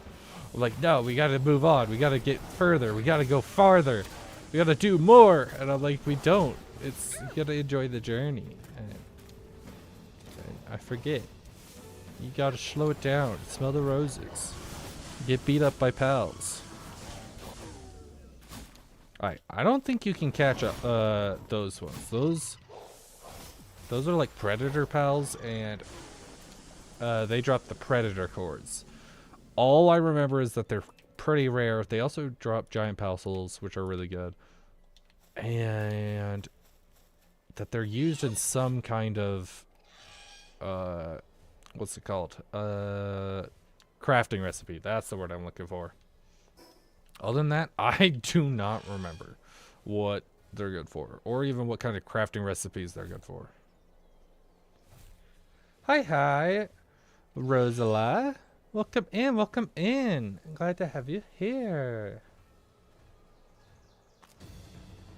like, no, we gotta move on. We gotta get further. We gotta go farther. We gotta do more. And I'm like, we don't. It's, you gotta enjoy the journey. And I forget. You gotta slow it down. Smell the roses. Get beat up by pals. Alright, I don't think you can catch up those ones. Those are like predator pals, and they drop the predator cords. All I remember is that they're pretty rare. They also drop giant pal souls, which are really good. And that they're used in some kind of what's it called? Crafting recipe. That's the word I'm looking for. Other than that, I do not remember what they're good for, or even what kind of crafting recipes they're good for. Hi, Rosala. Welcome in, welcome in. I'm glad to have you here.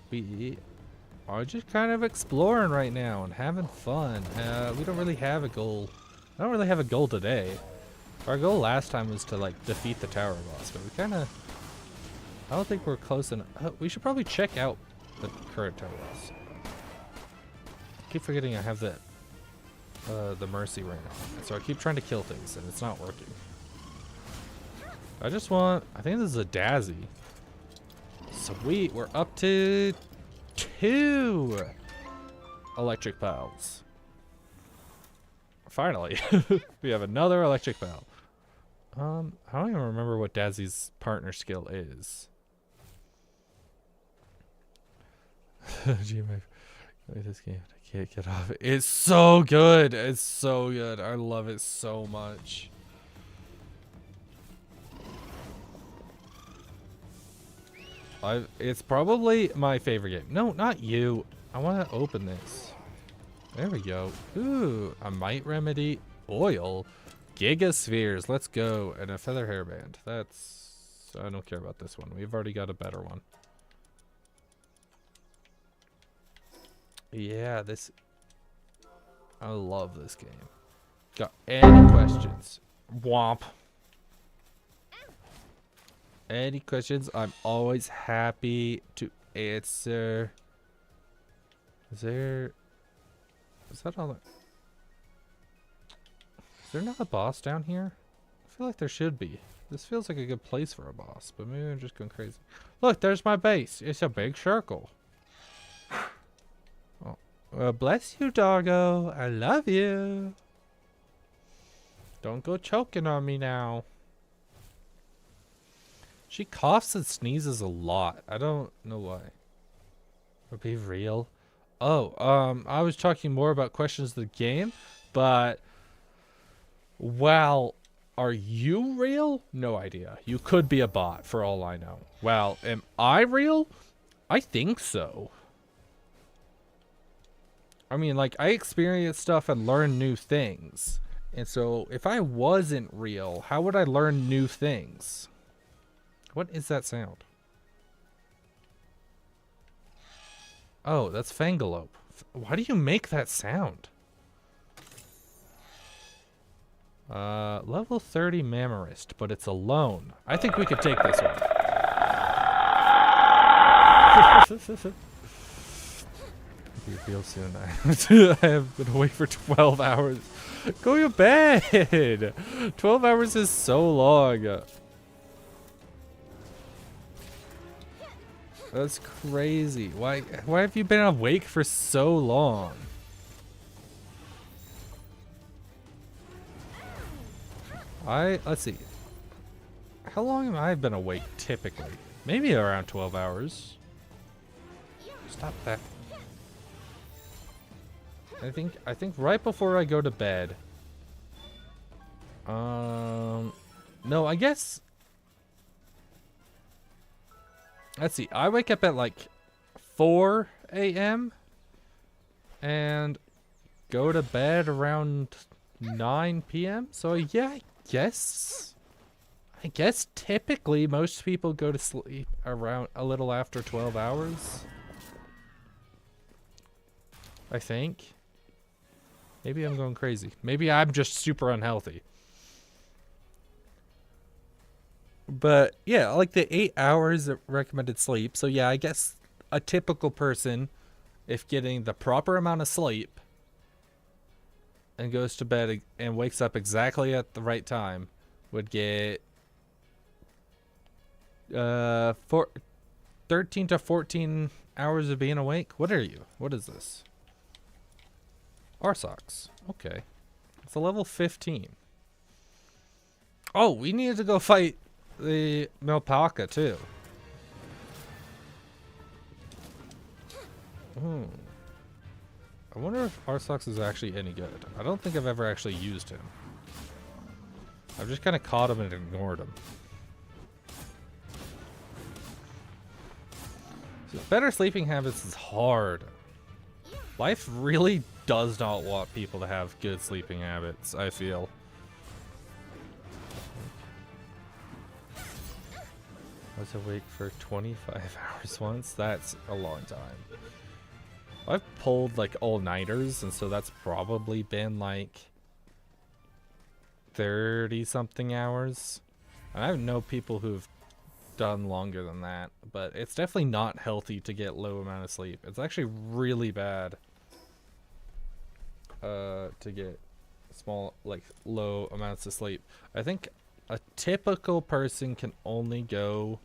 We are just kind of exploring right now and having fun. We don't really have a goal. I don't really have a goal today. Our goal last time was to, like, defeat the tower boss, but we kind of, I don't think we're close enough. We should probably check out the current tower boss. I keep forgetting I have the mercy right now, so I keep trying to kill things and it's not working. I just want, I think this is a Dazzy. Sweet, we're up to 2 electric pals. Finally, we have another electric pal. I don't even remember what Dazzy's partner skill is. Gee, this game, I can't get off it. It's so good. It's so good. I love it so much. It's probably my favorite game. No, not you. I want to open this. There we go. Ooh, a Might Remedy, oil, Gigaspheres. Let's go. And a feather hairband. That's, I don't care about this one. We've already got a better one. Yeah, this, I love this game. Got any questions? Womp. Any questions? I'm always happy to answer. Is that all? Is there not a boss down here? I feel like there should be. This feels like a good place for a boss, but maybe I'm just going crazy. Look, there's my base. It's a big circle. Oh, well, bless you, doggo. I love you. Don't go choking on me now. She coughs and sneezes a lot. I don't know why. Or be real. Oh, I was talking more about questions of the game, but well, are you real? No idea. You could be a bot for all I know. Well, am I real? I think so. I mean, like, I experience stuff and learn new things. And so if I wasn't real, how would I learn new things? What is that sound? Oh, that's Fangalope. Why do you make that sound? Level 30 Mammarist, but it's alone. I think we could take this one. Real soon. I have been awake for 12 hours. Go to bed! 12 hours is so long. That's crazy. Why have you been awake for so long? Let's see. How long have I been awake typically? Maybe around 12 hours. Stop that. I think right before I go to bed. No, I guess. Let's see. I wake up at like 4 a.m. and go to bed around 9 p.m. So yeah, I guess typically most people go to sleep around a little after 12 hours. I think. Maybe I'm going crazy. Maybe I'm just super unhealthy. But yeah, like the 8 hours of recommended sleep. So yeah, I guess a typical person, if getting the proper amount of sleep and goes to bed and wakes up exactly at the right time, would get 13 to 14 hours of being awake. What are you? What is this? Arsox. Okay. It's a level 15. Oh, we needed to go fight the Milpaka too. I wonder if Arsox is actually any good. I don't think I've ever actually used him. I've just kind of caught him and ignored him. So better sleeping habits is hard. Life really does not want people to have good sleeping habits, I feel. I was awake for 25 hours once. That's a long time. I've pulled like all-nighters, and so that's probably been like 30 something hours. And I know people who've done longer than that, but it's definitely not healthy to get low amount of sleep. It's actually really bad to get small, like low amounts of sleep. I think a typical person can only go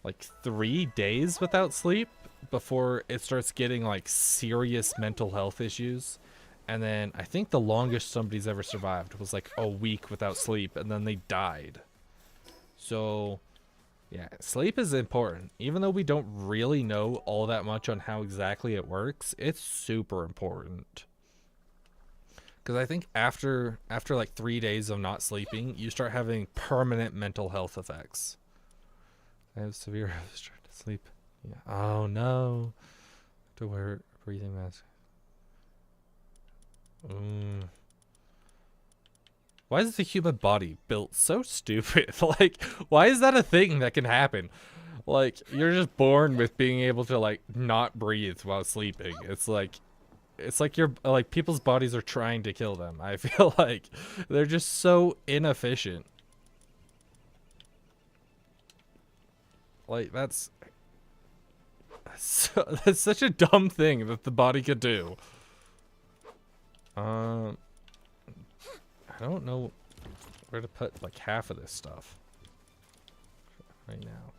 like 3 days without sleep before it starts getting like serious mental health issues. And then I think the longest somebody's ever survived was like a week without sleep, and then they died. So yeah, sleep is important. Even though we don't really know all that much on how exactly it works, it's super important. Because I think after like 3 days of not sleeping, you start having permanent mental health effects. I have severe trying to sleep. Yeah. Oh no. To wear a breathing mask. Why is the human body built so stupid? Like, why is that a thing that can happen? Like, you're just born with being able to like not breathe while sleeping. It's like you're like people's bodies are trying to kill them. I feel like they're just so inefficient. Like that's such a dumb thing that the body could do. I don't know where to put like half of this stuff right now.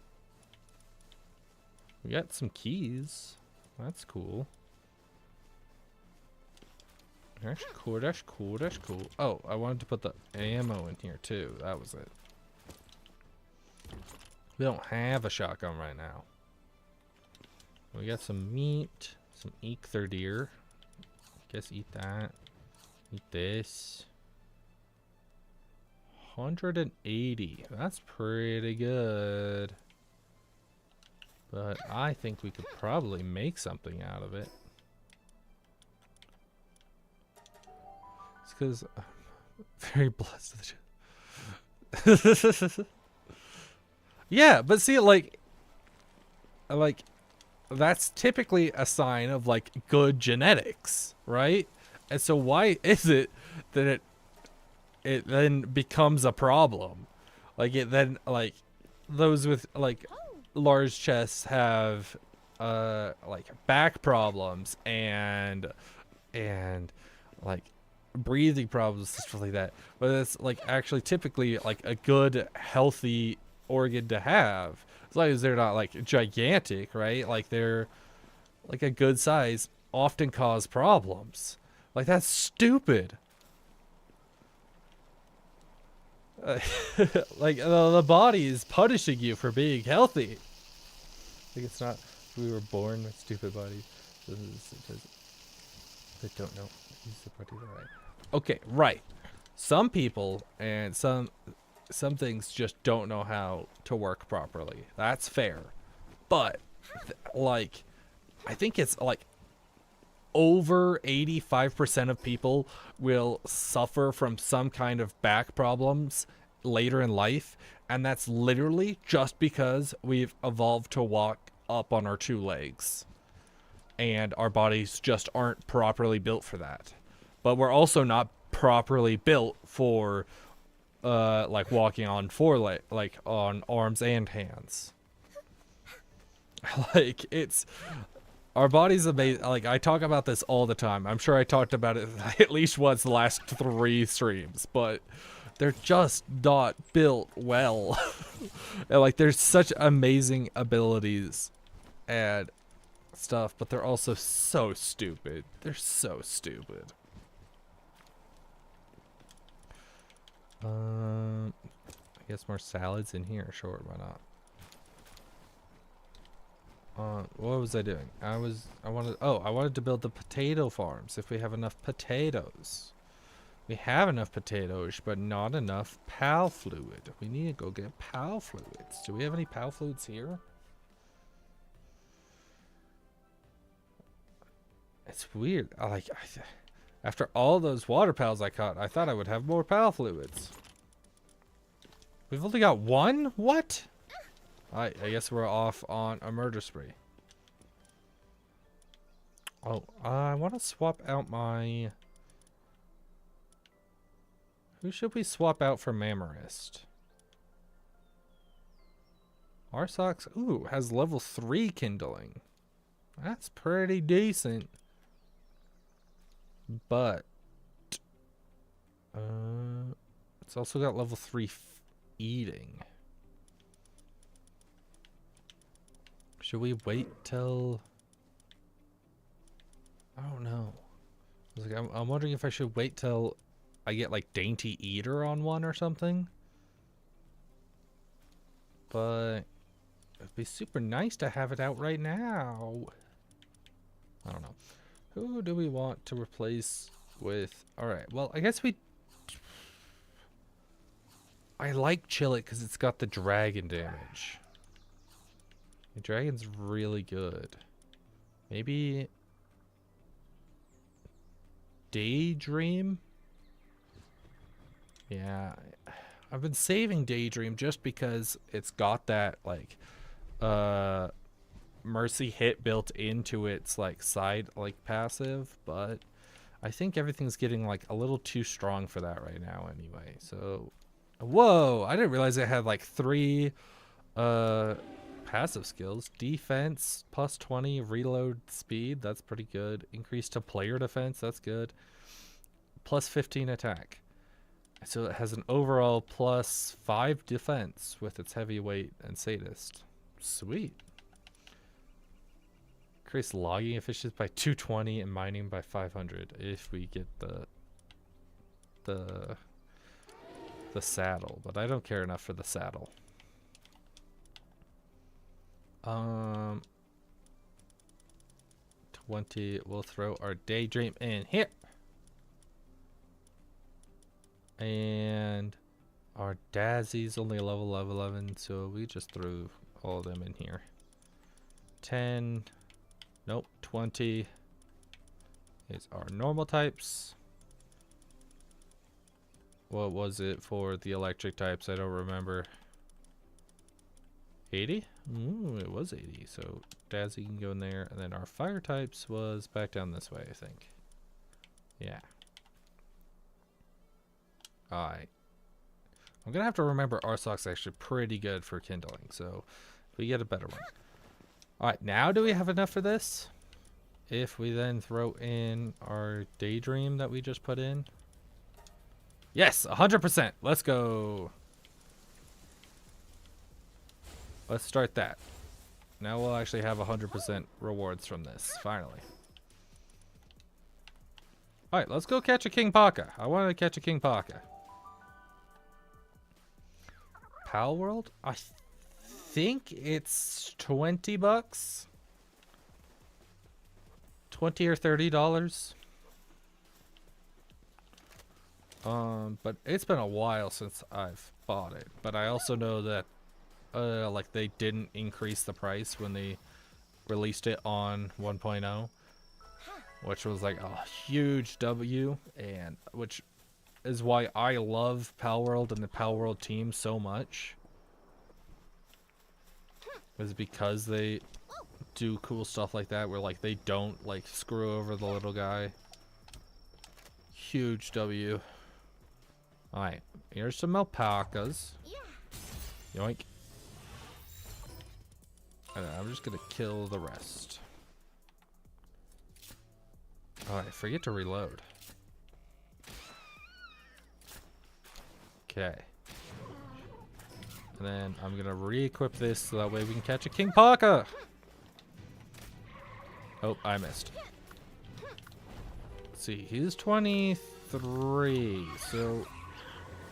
We got some keys. That's cool. That's cool, that's cool, that's cool. Oh, I wanted to put the ammo in here too. That was it. We don't have a shotgun right now. We got some meat, some ether deer. Guess eat that. Eat this. 180. That's pretty good. But I think we could probably make something out of it. It's because I'm very blessed. Yeah, but see, like that's typically a sign of like good genetics, right? And so why is it that it then becomes a problem? Like it then like those with like large chests have like back problems and like breathing problems and stuff like that. But it's like actually typically like a good healthy organ to have, as long as they're not like gigantic, right? Like they're like a good size, often cause problems. Like that's stupid. Uh, like the body is punishing you for being healthy. Like it's not. We were born with stupid bodies. They don't know. Use the body right. Okay, right. Some people and some things just don't know how to work properly. That's fair. But like I think it's like over 85% of people will suffer from some kind of back problems later in life, and that's literally just because we've evolved to walk up on our two legs and our bodies just aren't properly built for that. But we're also not properly built for like walking on four leg, like on arms and hands. Like it's our body's amazing. Like I talk about this all the time. I'm sure I talked about it at least once the last 3 streams, but they're just not built well. And like there's such amazing abilities and stuff, but they're also so stupid. They're so stupid. I guess more salads in here. Sure, why not? What was I doing? I wanted to build the potato farms if we have enough potatoes. We have enough potatoes, but not enough PAL fluid. We need to go get PAL fluids. Do we have any PAL fluids here? It's weird. After all those water pals I caught, I thought I would have more PAL fluids. We've only got one? What? I guess we're off on a murder spree. Oh, I want to swap out my... Who should we swap out for Mammarist? Arsox, ooh, has level 3 kindling. That's pretty decent. But... it's also got level 3 eating. Should we wait till... I don't know. I'm wondering if I should wait till I get like Dainty Eater on one or something. But it'd be super nice to have it out right now. I don't know. Who do we want to replace with... Alright, well, I guess I like Chillet because it's got the dragon damage. The dragon's really good. Maybe... Daydream? Yeah. I've been saving Daydream just because it's got that, like, Mercy hit built into its, like, side, like, passive, but I think everything's getting, like, a little too strong for that right now anyway, so... Whoa! I didn't realize it had, like, 3, passive skills. Defense, plus 20, reload speed, that's pretty good. Increase to player defense, that's good. Plus 15 attack. So it has an overall plus 5 defense with its heavyweight and sadist. Sweet. Increase logging efficiency by 220 and mining by 500 if we get the saddle, but I don't care enough for the saddle. 20, we'll throw our Daydream in here. And our Dazzy's only level 11, so we just threw all of them in here. 10, nope, 20 is our normal types. What was it for the electric types? I don't remember. 80? Ooh, it was 80. So Dazzy can go in there. And then our fire types was back down this way, I think. Yeah. Alright. I'm going to have to remember Arsock's actually pretty good for kindling. So if we get a better one. Alright, now do we have enough for this? If we then throw in our Daydream that we just put in. Yes, 100%. Let's go. Let's start that. Now we'll actually have 100% rewards from this, finally. Alright, let's go catch a King Paka. I wanted to catch a King Paka. Pal World? I think it's 20 bucks. 20 or $30. But it's been a while since I've bought it. But I also know that like they didn't increase the price when they released it on 1.0, which was like a huge W, and which is why I love Pal World and the Pal World team so much. Is because they do cool stuff like that where like they don't like screw over the little guy. Huge W. Alright, here's some alpacas. Yoink. I'm just gonna kill the rest. Alright, forget to reload. Okay. And then I'm gonna re-equip this so that way we can catch a King Paka! Oh, I missed. Let's see, he's 23, so...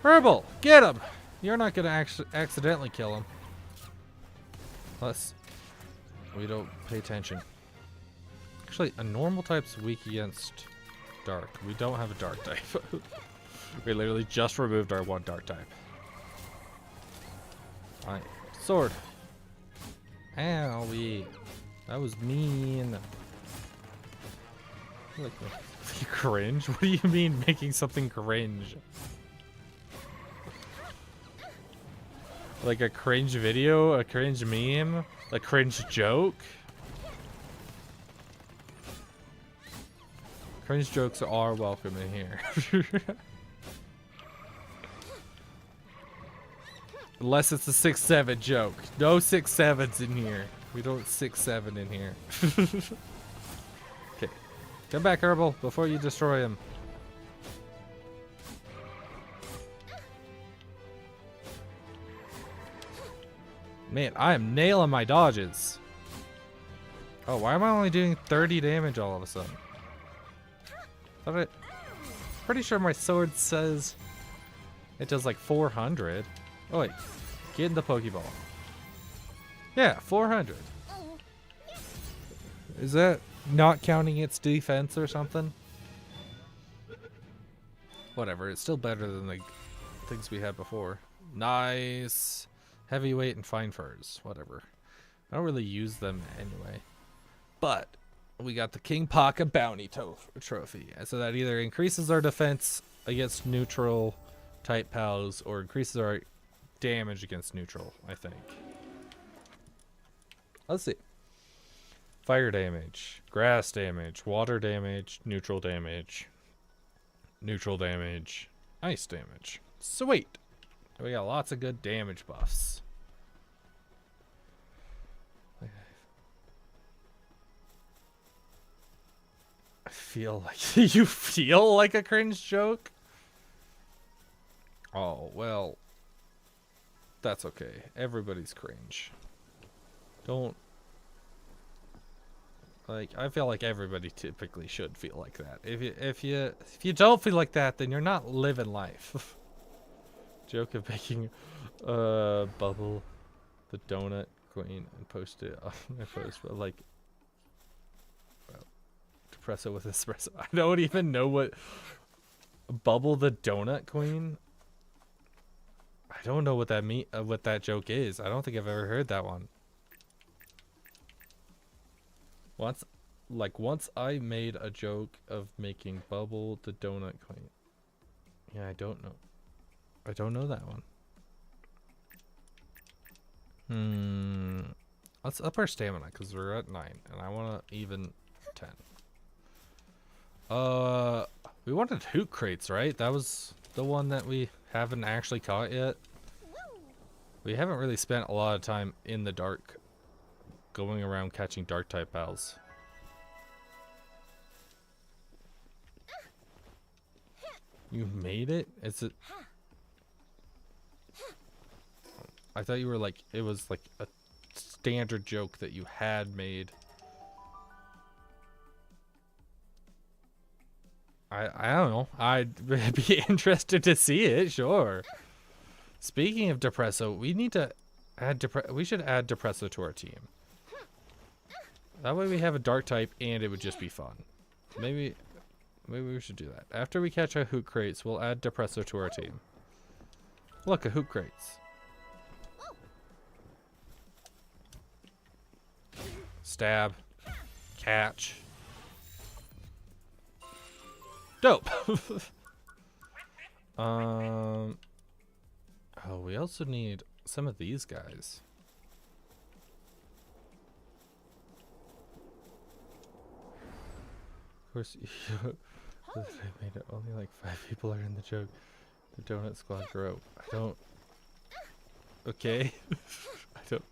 Herbal, get him! You're not gonna accidentally kill him. Unless we don't pay attention. Actually, a normal type's weak against dark. We don't have a dark type. We literally just removed our one dark type. Alright, sword. Owie. That was mean. Like, you cringe? What do you mean making something cringe? Like a cringe video? A cringe meme? A cringe joke? Cringe jokes are welcome in here. Unless it's a 6-7 joke. No 6-7s in here. We don't 6-7 in here. Okay. Come back, Herbal, before you destroy him. Man, I am nailing my dodges. Oh, why am I only doing 30 damage all of a sudden? Pretty sure my sword says it does like 400. Oh wait, get in the Pokeball. Yeah, 400. Is that not counting its defense or something? Whatever, it's still better than the things we had before. Nice. Heavyweight and fine furs, whatever. I don't really use them anyway. But we got the King Paka bounty trophy. So that either increases our defense against neutral type pals or increases our damage against neutral, I think. Let's see. Fire damage, grass damage, water damage, neutral damage, ice damage. Sweet. We got lots of good damage buffs. I feel like you feel like a cringe joke? Oh, well, that's okay. Everybody's cringe. Don't, like, I feel like everybody typically should feel like that. If you don't feel like that, then you're not living life. Joke of making Bubble the donut queen and post it on my post, but like, well, depresso with espresso. I don't even know what Bubble the donut queen. I don't know what that what that joke is. I don't think I've ever heard that one. Once I made a joke of making Bubble the donut queen. Yeah, I don't know. I don't know that one. Let's up our stamina because we're at 9 and I want to even 10. We wanted hoot crates, right? That was the one that we haven't actually caught yet. We haven't really spent a lot of time in the dark going around catching dark type pals. You made it? Is it? I thought you were like, it was like a standard joke that you had made. I don't know. I'd be interested to see it, sure. Speaking of Depresso, we need to add we should add Depresso to our team. That way we have a dark type and it would just be fun. Maybe we should do that. After we catch our Hoot Crates, we'll add Depresso to our team. Look, a Hoot Crates. Stab. Catch. Dope. Oh, we also need some of these guys. Of course, I made it. Only like 5 people are in the joke. The donut squad grow. I don't. Okay. I don't.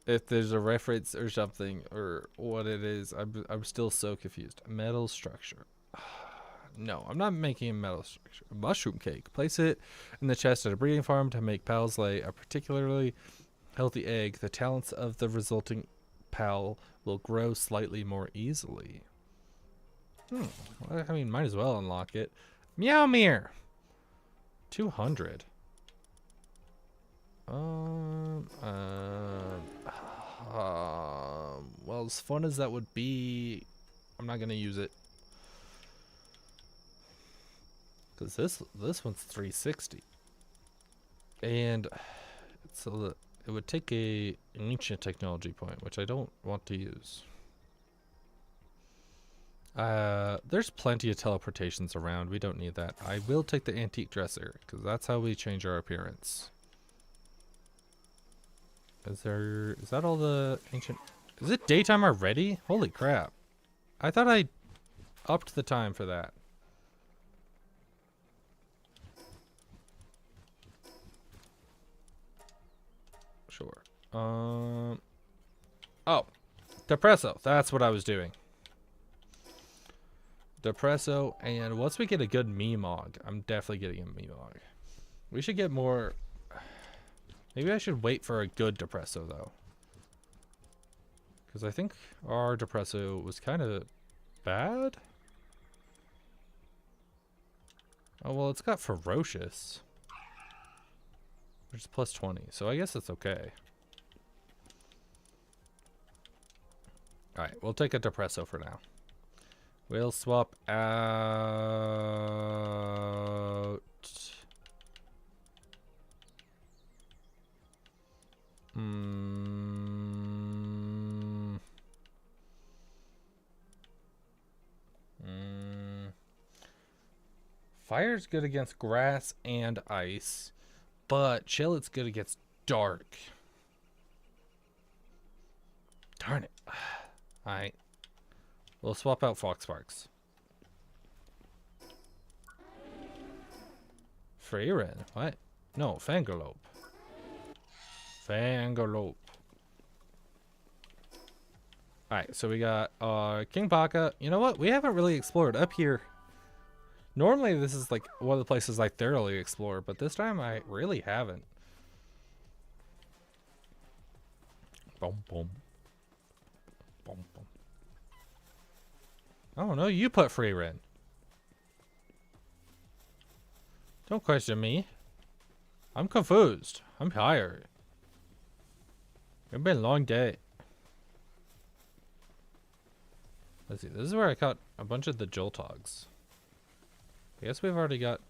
If there's a reference or something or what it is, I'm still so confused. Metal structure. No, I'm not making a metal structure. A mushroom cake. Place it in the chest at a breeding farm to make pals lay a particularly healthy egg. The talents of the resulting pal will grow slightly more easily. Well, I mean, might as well unlock it. Meowmere. 200. Well, as fun as that would be, I'm not gonna use it. Cause this one's 360, and it would take an ancient technology point, which I don't want to use. There's plenty of teleportations around. We don't need that. I will take the antique dresser because that's how we change our appearance. Is that all the ancient? Is it daytime already? Holy crap. I thought I upped the time for that. Sure. Oh, Depresso. That's what I was doing. Depresso, and once we get a good Meemog, I'm definitely getting a Meemog. We should get more. Maybe I should wait for a good Depresso though, because I think our Depresso was kind of bad. Oh well, it's got ferocious, which is plus 20, so I guess it's okay. All right, we'll take a Depresso for now. We'll swap out. Fire's good against grass and ice, but chill it's good against dark. Darn it. Alright. We'll swap out Foxsparks. Freerin? What? No, Fangalope. Fangalope. Alright, so we got King Baka. You know what? We haven't really explored up here. Normally this is like one of the places I thoroughly explore, but this time I really haven't. Boom, boom. Boom, boom. Oh no, you put Freerin. Don't question me. I'm confused. I'm tired. It's been a long day. Let's see. This is where I caught a bunch of the Joltogs. I guess we've already got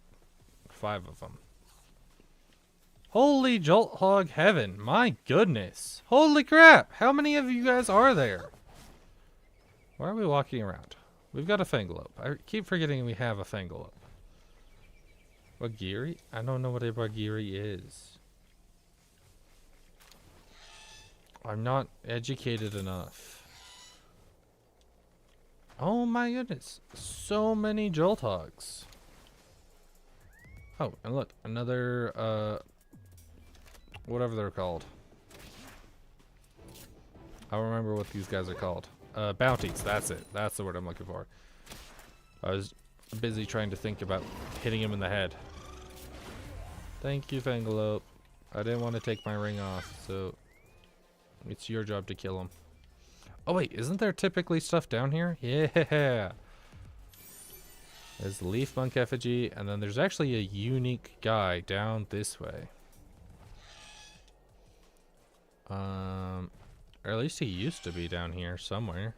5 of them. Holy Jolthog heaven. My goodness. Holy crap. How many of you guys are there? Why are we walking around? We've got a Fangalope. I keep forgetting we have a Fangalope. Wagiri? I don't know what a Wagiri is. I'm not educated enough. Oh my goodness. So many Jolthogs. Oh, and look. Another, whatever they're called. I don't remember what these guys are called. Bounties. That's it. That's the word I'm looking for. I was busy trying to think about hitting him in the head. Thank you, Fangalope. I didn't want to take my ring off, so it's your job to kill him. Oh wait, isn't there typically stuff down here? Yeah. There's the leaf monk effigy, and then there's actually a unique guy down this way. Or at least he used to be down here somewhere.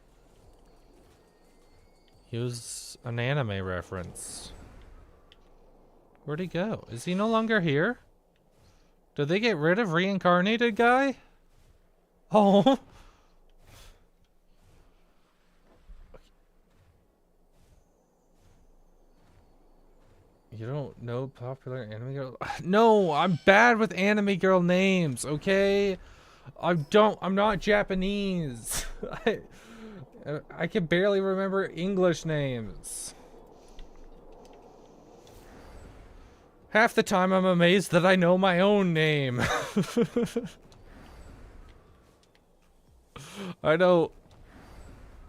He was an anime reference. Where'd he go? Is he no longer here? Did they get rid of reincarnated guy? Oh. You don't know popular anime girl? No, I'm bad with anime girl names, okay? I'm not Japanese. I can barely remember English names. Half the time I'm amazed that I know my own name. I know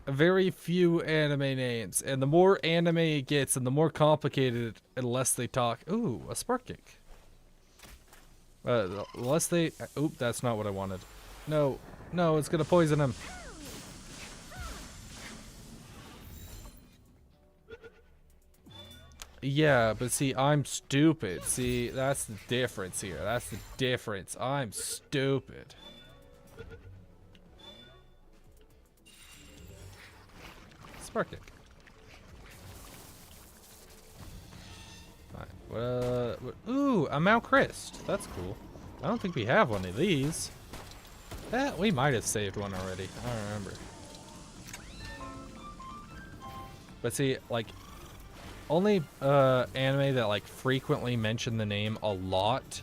very few anime names, and the more anime it gets and the more complicated and less they talk. Ooh, a spark kick. Less they... Oop, that's not what I wanted. No, no, it's gonna poison him. Yeah, but see, I'm stupid. See, that's the difference here. That's the difference. I'm stupid. Spark kick. Alright, ooh, a Mount Christ. That's cool. I don't think we have one of these. We might have saved one already. I don't remember. But see, like, only anime that like frequently mention the name a lot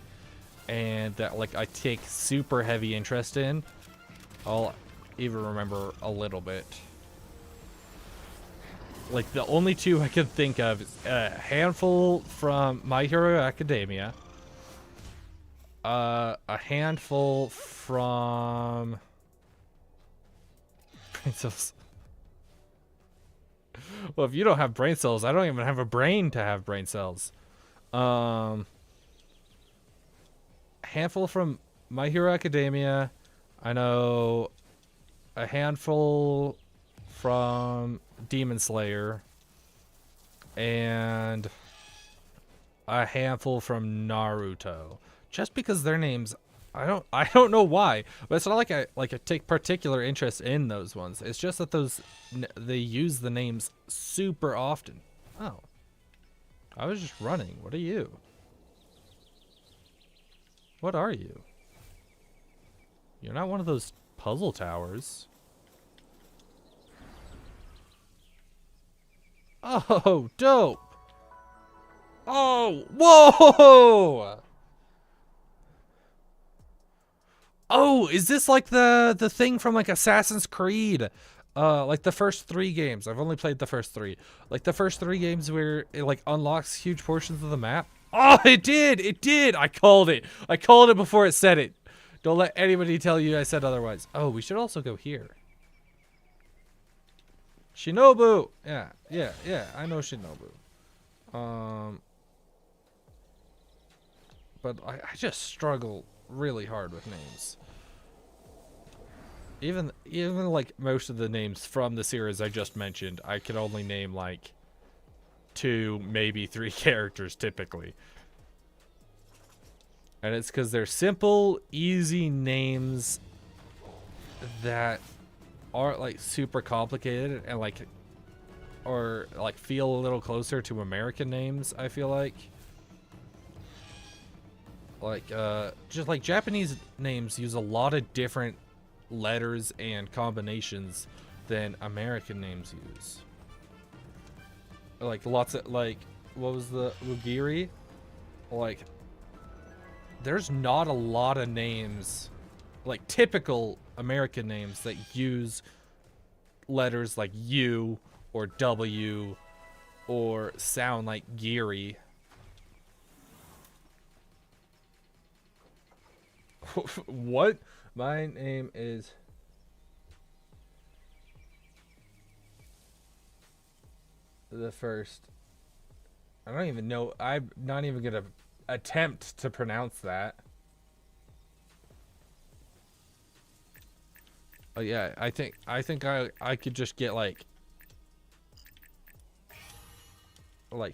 and that like I take super heavy interest in, I'll even remember a little bit. Like the only two I can think of is a handful from My Hero Academia, a handful from Princess. Well, if you don't have brain cells, I don't even have a brain to have brain cells. Handful from My Hero Academia. I know a handful from Demon Slayer. And a handful from Naruto. Just because their names, I don't know why, but it's not like I take particular interest in those ones. It's just that they use the names super often. Oh, I was just running. What are you? What are you? You're not one of those puzzle towers. Oh, dope. Oh, whoa. Oh, is this like the thing from like Assassin's Creed? Like the first 3 games. I've only played the first 3. Like the first 3 games where it like unlocks huge portions of the map. Oh, it did. It did. I called it. I called it before it said it. Don't let anybody tell you I said otherwise. Oh, we should also go here. Shinobu. Yeah. I know Shinobu. But I just struggle really hard with names. Even like most of the names from the series I just mentioned, I can only name like 2, maybe 3 characters typically. And it's because they're simple, easy names that aren't like super complicated and like, or like feel a little closer to American names, I feel like. Like, just like Japanese names use a lot of different letters and combinations than American names use. Like lots of, like, what was the Ugiri? Like, there's not a lot of names, like typical American names that use letters like U or W or sound like Giri. What? My name is the first. I don't even know. I'm not even gonna attempt to pronounce that. Yeah, I think I could just get like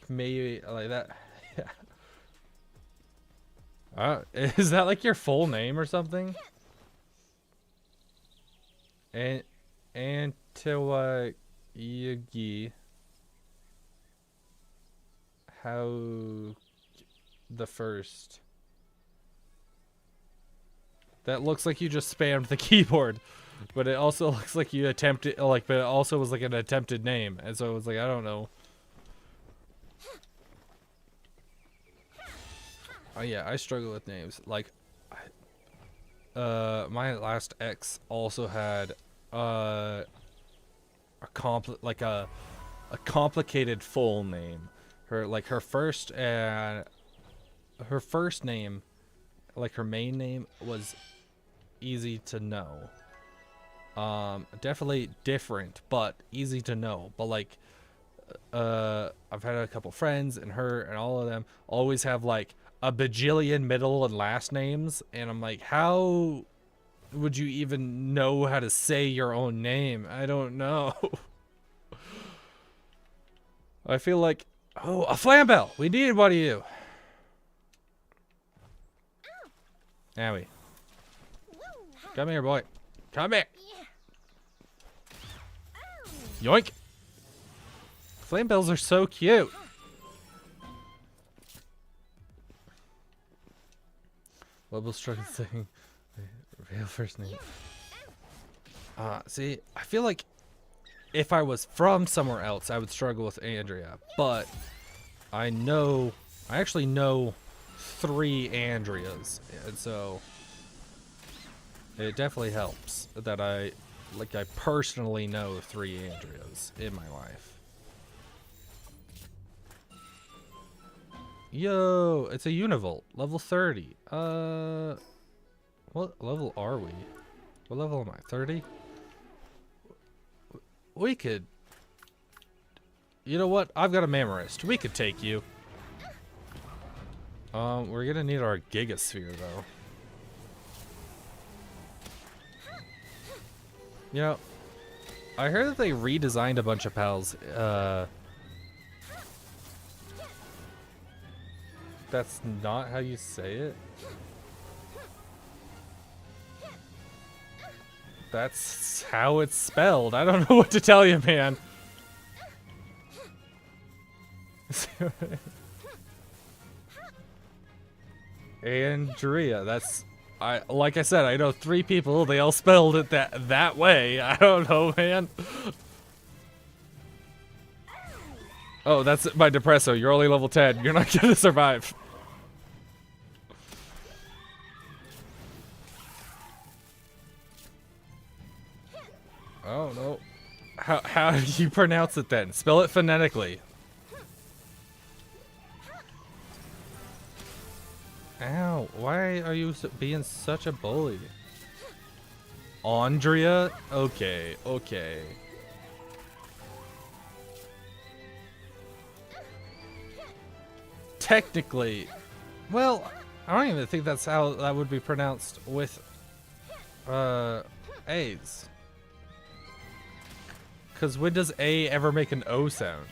maybe like that. Is that like your full name or something? And Yugi, how the first. That looks like you just spammed the keyboard, but it also looks like you attempted like, but it also was like an attempted name, and so it was like I don't know. Oh yeah, I struggle with names. Like, my last ex also had a complicated full name. Her first name, like her main name, was easy to know. Definitely different, but easy to know. But like, I've had a couple friends, and her and all of them always have like a bajillion middle and last names, and I'm like, how would you even know how to say your own name? I don't know. I feel like, oh, a Flambell! We need one of you. Owie. Come here, boy. Come here. Yoink. Flambells are so cute. Level struggle saying real first name. See, I feel like if I was from somewhere else, I would struggle with Andrea, but I actually know 3 Andreas, and so it definitely helps that I personally know 3 Andreas in my life. Yo, it's a Univolt, level 30. What level are we? What level am I? 30? We could... You know what? I've got a Mamorist. We could take you. We're gonna need our Gigasphere, though. You know, I heard that they redesigned a bunch of pals. That's not how you say it. That's how it's spelled. I don't know what to tell you, man. Andrea, that's... like I said, I know 3 people. They all spelled it that way. I don't know, man. Oh, that's my Depresso. You're only level 10. You're not gonna survive. Oh no. How do you pronounce it then? Spell it phonetically. Ow, why are you being such a bully? Andrea? Okay, okay. Technically, well, I don't even think that's how that would be pronounced with A's. Because when does A ever make an O sound?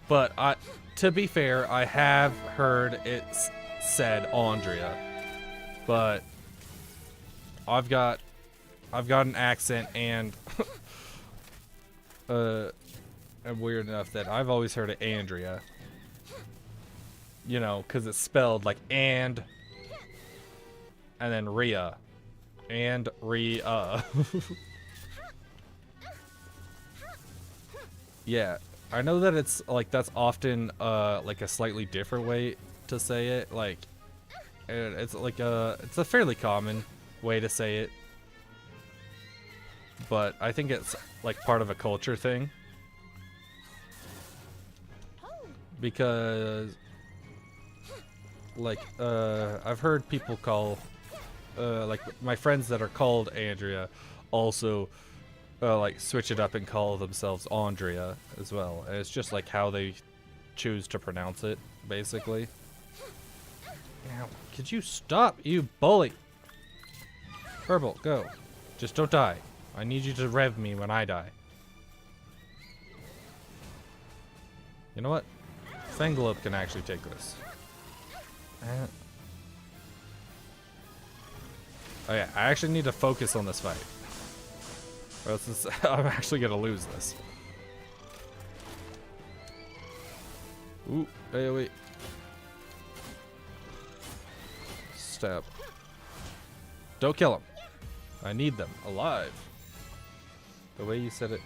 But to be fair, I have heard it said Andrea. But I've got an accent, and I'm weird enough that I've always heard it Andrea. You know, because it's spelled like and then Rhea. And Rhea. Yeah, I know that it's like that's often like a slightly different way to say it. Like, it's like it's a fairly common way to say it. But I think it's like part of a culture thing. Because like I've heard people call like my friends that are called Andrea also like switch it up and call themselves Andrea as well. And it's just like how they choose to pronounce it, basically. Now, could you stop, you bully? Purple, go. Just don't die. I need you to rev me when I die. You know what? Fangalope can actually take this. Oh yeah, I actually need to focus on this fight. Or else I'm actually gonna lose this. Ooh, AoE. Stab. Don't kill him. I need them alive. The way you said it.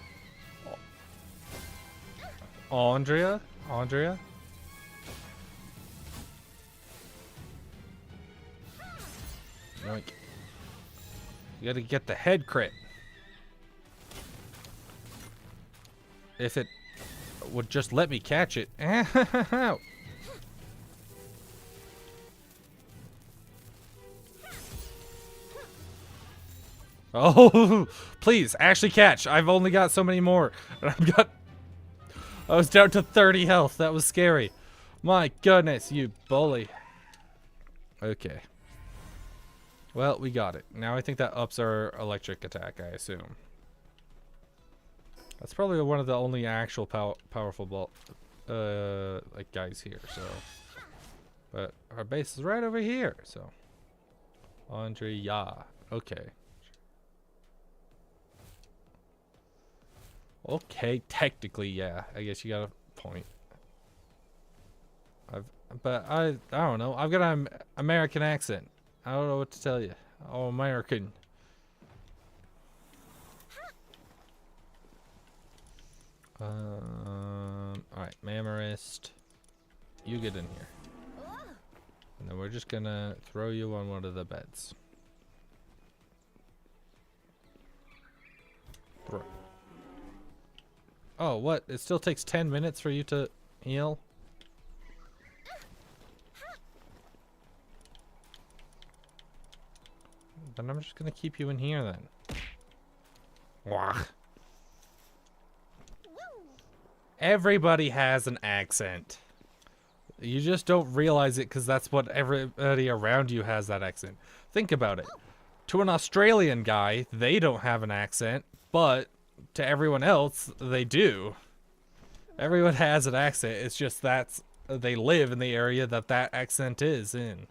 Andrea? Andrea? Yoink. You gotta get the head crit. If it would just let me catch it. Oh, please, actually catch. I've only got so many more. And I was down to 30 health. That was scary. My goodness, you bully. Okay. Well, we got it. Now I think that ups our electric attack, I assume. That's probably one of the only actual powerful like guys here, so. But our base is right over here, so. Andrea. Okay. Okay, technically, yeah. I guess you got a point. But I don't know. I've got an American accent. I don't know what to tell you. Oh, American. Alright, Mammarist. You get in here. And then we're just gonna throw you on one of the beds. Throw. Oh, what? It still takes 10 minutes for you to heal? Then I'm just gonna keep you in here then. Wah. Everybody has an accent. You just don't realize it because that's what everybody around you has, that accent. Think about it. To an Australian guy, they don't have an accent, but to everyone else, they do. Everyone has an accent. It's just they live in the area that accent is in.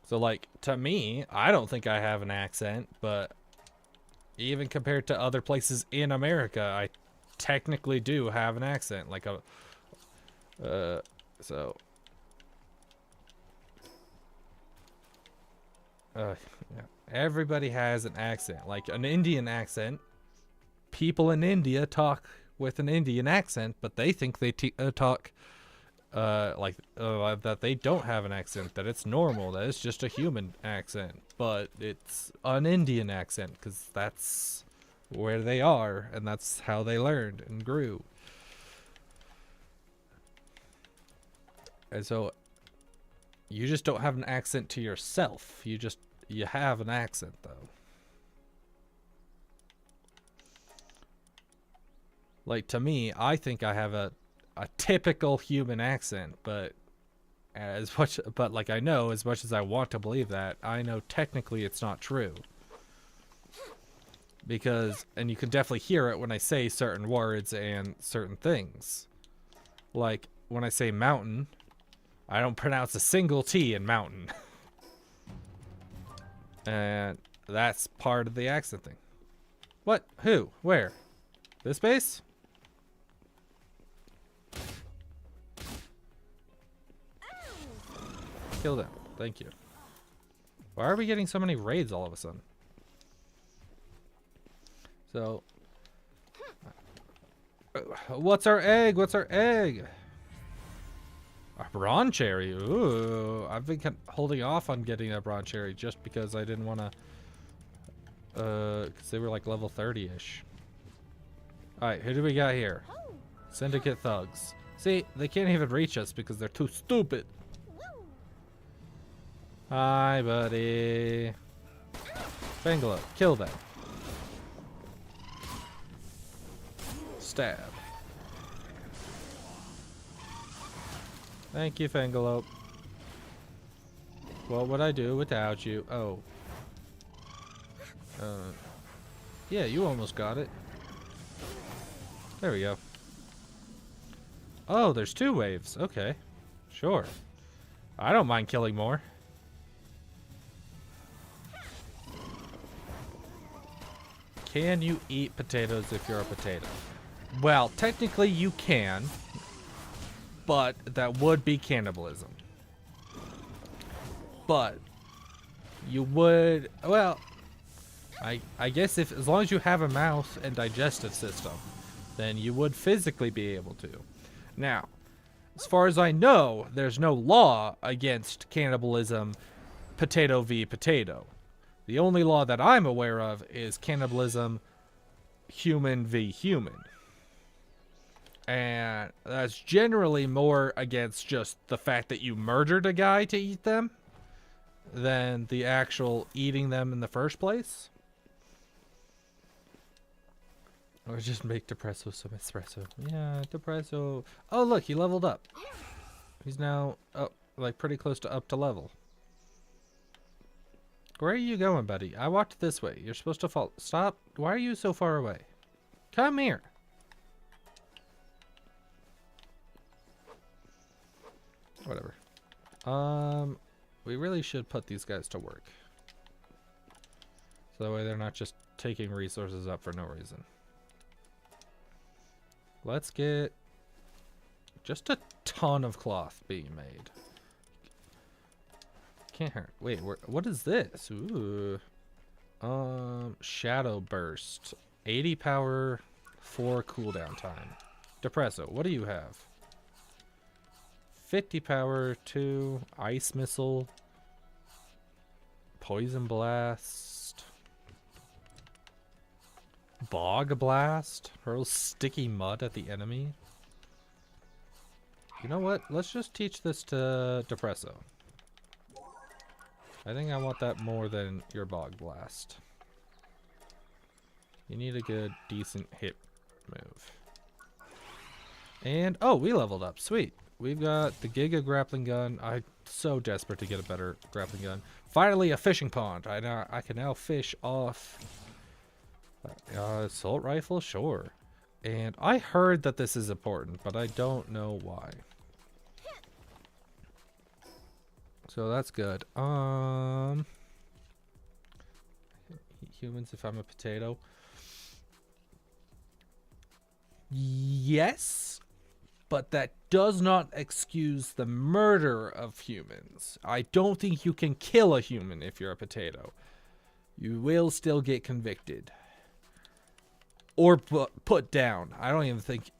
So, like, to me, I don't think I have an accent, but even compared to other places in America, I technically do have an accent. Like so. Yeah. Everybody has an accent. Like an Indian accent. People in India talk with an Indian accent, but they think they talk that they don't have an accent, that it's normal, that it's just a human accent, but it's an Indian accent because that's where they are and that's how they learned and grew. And so you just don't have an accent to yourself. You have an accent though. Like, to me, I think I have a typical human accent, but like, I know as much as I want to believe that, I know technically it's not true. Because, and you can definitely hear it when I say certain words and certain things. Like, when I say mountain, I don't pronounce a single T in mountain. And that's part of the accent thing. What? Who? Where? This base? Kill them. Thank you. Why are we getting so many raids all of a sudden? So, what's our egg? What's our egg? A bronze cherry. Ooh, I've been holding off on getting a bronze cherry just because I didn't want to. Because they were like level 30-ish. All right, who do we got here? Syndicate thugs. See, they can't even reach us because they're too stupid. Hi, buddy. Fangalope, kill them. Stab. Thank you, Fangalope. What would I do without you? Oh. Yeah, you almost got it. There we go. Oh, there's 2 waves. Okay. Sure. I don't mind killing more. Can you eat potatoes if you're a potato? Well, technically you can, but that would be cannibalism. But you would, well, I guess if as long as you have a mouth and digestive system, then you would physically be able to. Now, as far as I know, there's no law against cannibalism potato v potato. The only law that I'm aware of is cannibalism human v human. And that's generally more against just the fact that you murdered a guy to eat them than the actual eating them in the first place. Or just make Depresso some espresso. Yeah, Depresso. Oh, look, he leveled up. He's now up, like pretty close to up to level. Where are you going, buddy? I walked this way. You're supposed to fall. Stop. Why are you so far away? Come here. Whatever. We really should put these guys to work. So that way they're not just taking resources up for no reason. Let's get just a ton of cloth being made. Can't hurt. Wait, what is this? Ooh. Shadow Burst. 80 power, 4 cooldown time. Depresso, what do you have? 50 power, 2 Ice Missile. Poison Blast. Bog Blast. Hurls sticky mud at the enemy. You know what? Let's just teach this to Depresso. I think I want that more than your Bog Blast. You need a good, decent hit move. And, oh, we leveled up. Sweet. We've got the Giga Grappling Gun. I'm so desperate to get a better grappling gun. Finally, a fishing pond. I can now fish off... assault rifle? Sure. And I heard that this is important, but I don't know why. So that's good. Humans if I'm a potato. Yes, but that does not excuse the murder of humans. I don't think you can kill a human if you're a potato. You will still get convicted. Or put down. I don't even think...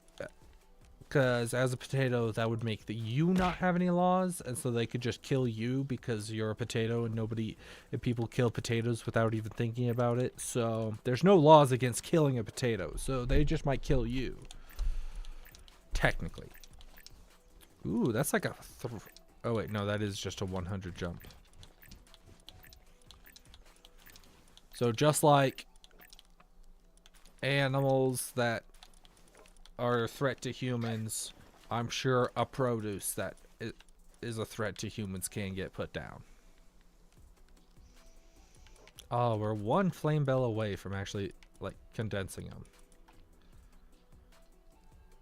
Because as a potato, that would make you not have any laws, and so they could just kill you because you're a potato and people kill potatoes without even thinking about it. So there's no laws against killing a potato, so they just might kill you. Technically. Ooh, that's like a... oh wait, no, that is just a 100 jump. So just like animals that are a threat to humans, I'm sure a produce that is a threat to humans can get put down. Oh, we're one flame bell away from actually like condensing them.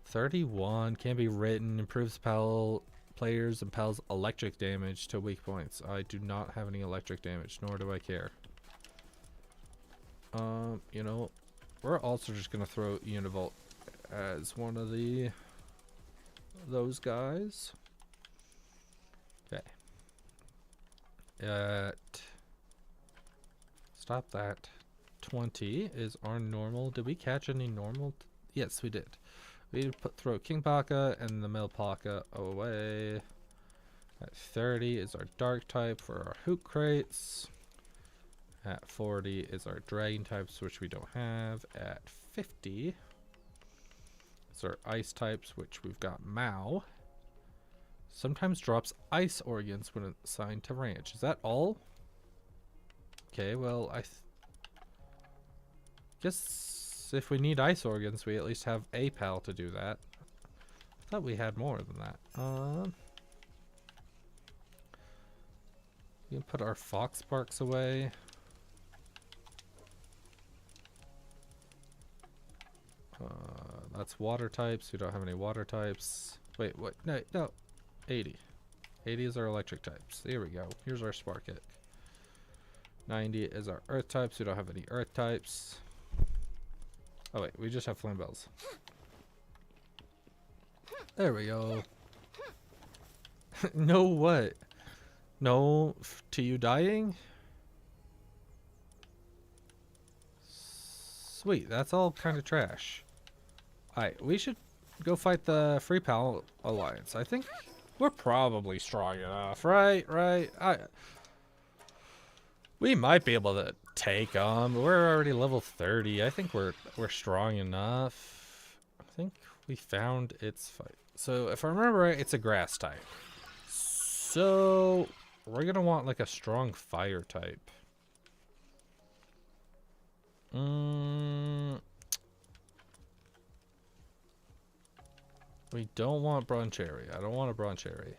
31 can be written, improves players and pals electric damage to weak points. I do not have any electric damage, nor do I care. You know, we're also just gonna throw Univolt as one of those guys. Okay. Stop that. 20 is our normal. Did we catch any normal? Yes, we did. We throw King Paka and the Mil Paka away. At 30 is our dark type for our hoot crates. At 40 is our dragon types, which we don't have. At 50 is our ice types, which we've got Mao. Sometimes drops ice organs when assigned to ranch. Is that all? Okay, well, I guess if we need ice organs, we at least have a pal to do that. I thought we had more than that. We can put our fox sparks away. That's water types. We don't have any water types. Wait, what? No, no. 80. 80 is our electric types. Here we go. Here's our Sparkit. 90 is our earth types. We don't have any earth types. Oh wait, we just have flame bells. There we go. No what? No to you dying? Sweet, that's all kind of trash. Alright, we should go fight the Free Pal Alliance. I think we're probably strong enough, right? We might be able to take them. We're already level 30. I think we're strong enough. I think we found its fight. So if I remember right, it's a grass type. So we're gonna want like a strong fire type. We don't want Broncherry. I don't want a Broncherry.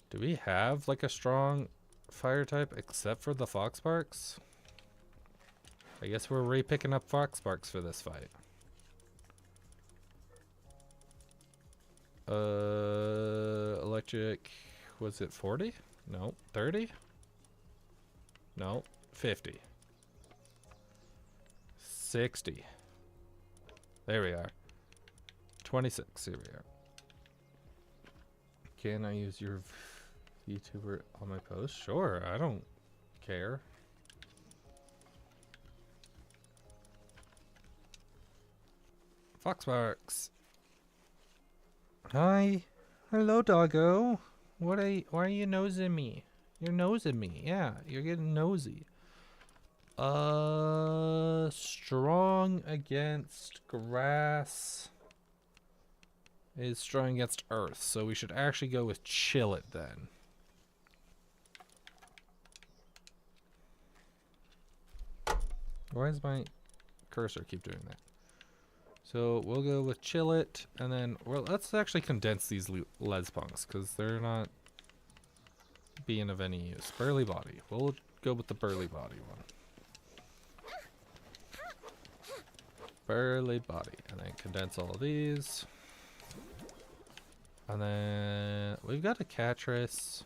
Do we have like a strong fire type except for the Foxparks? I guess we're re-picking up Foxparks for this fight. Electric, was it 40? No, 30? No, 50. 60. There we are. 26, here we are. Can I use your YouTuber on my post? Sure, I don't care. Foxparks. Hi. Hello, doggo. Why are you nosing me? You're nosing me. Yeah, you're getting nosy. Strong against grass is strong against earth, so we should actually go with chill it then. Why does my cursor keep doing that? So we'll go with chill it, and then let's actually condense these lespunks because they're not being of any use. Burly body. We'll go with the burly body one. Burly body, and then condense all of these. And then we've got a Catris.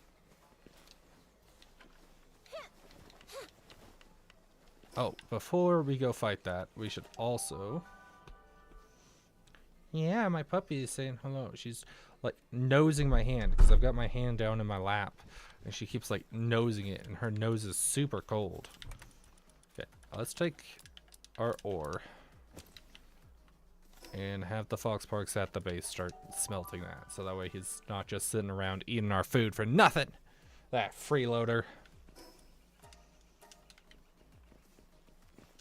Oh, before we go fight that, we should also... Yeah, my puppy is saying hello. She's like nosing my hand because I've got my hand down in my lap. And she keeps like nosing it, and her nose is super cold. Okay, let's take our ore. And have the Foxparks at the base start smelting that. So that way he's not just sitting around eating our food for nothing. That freeloader.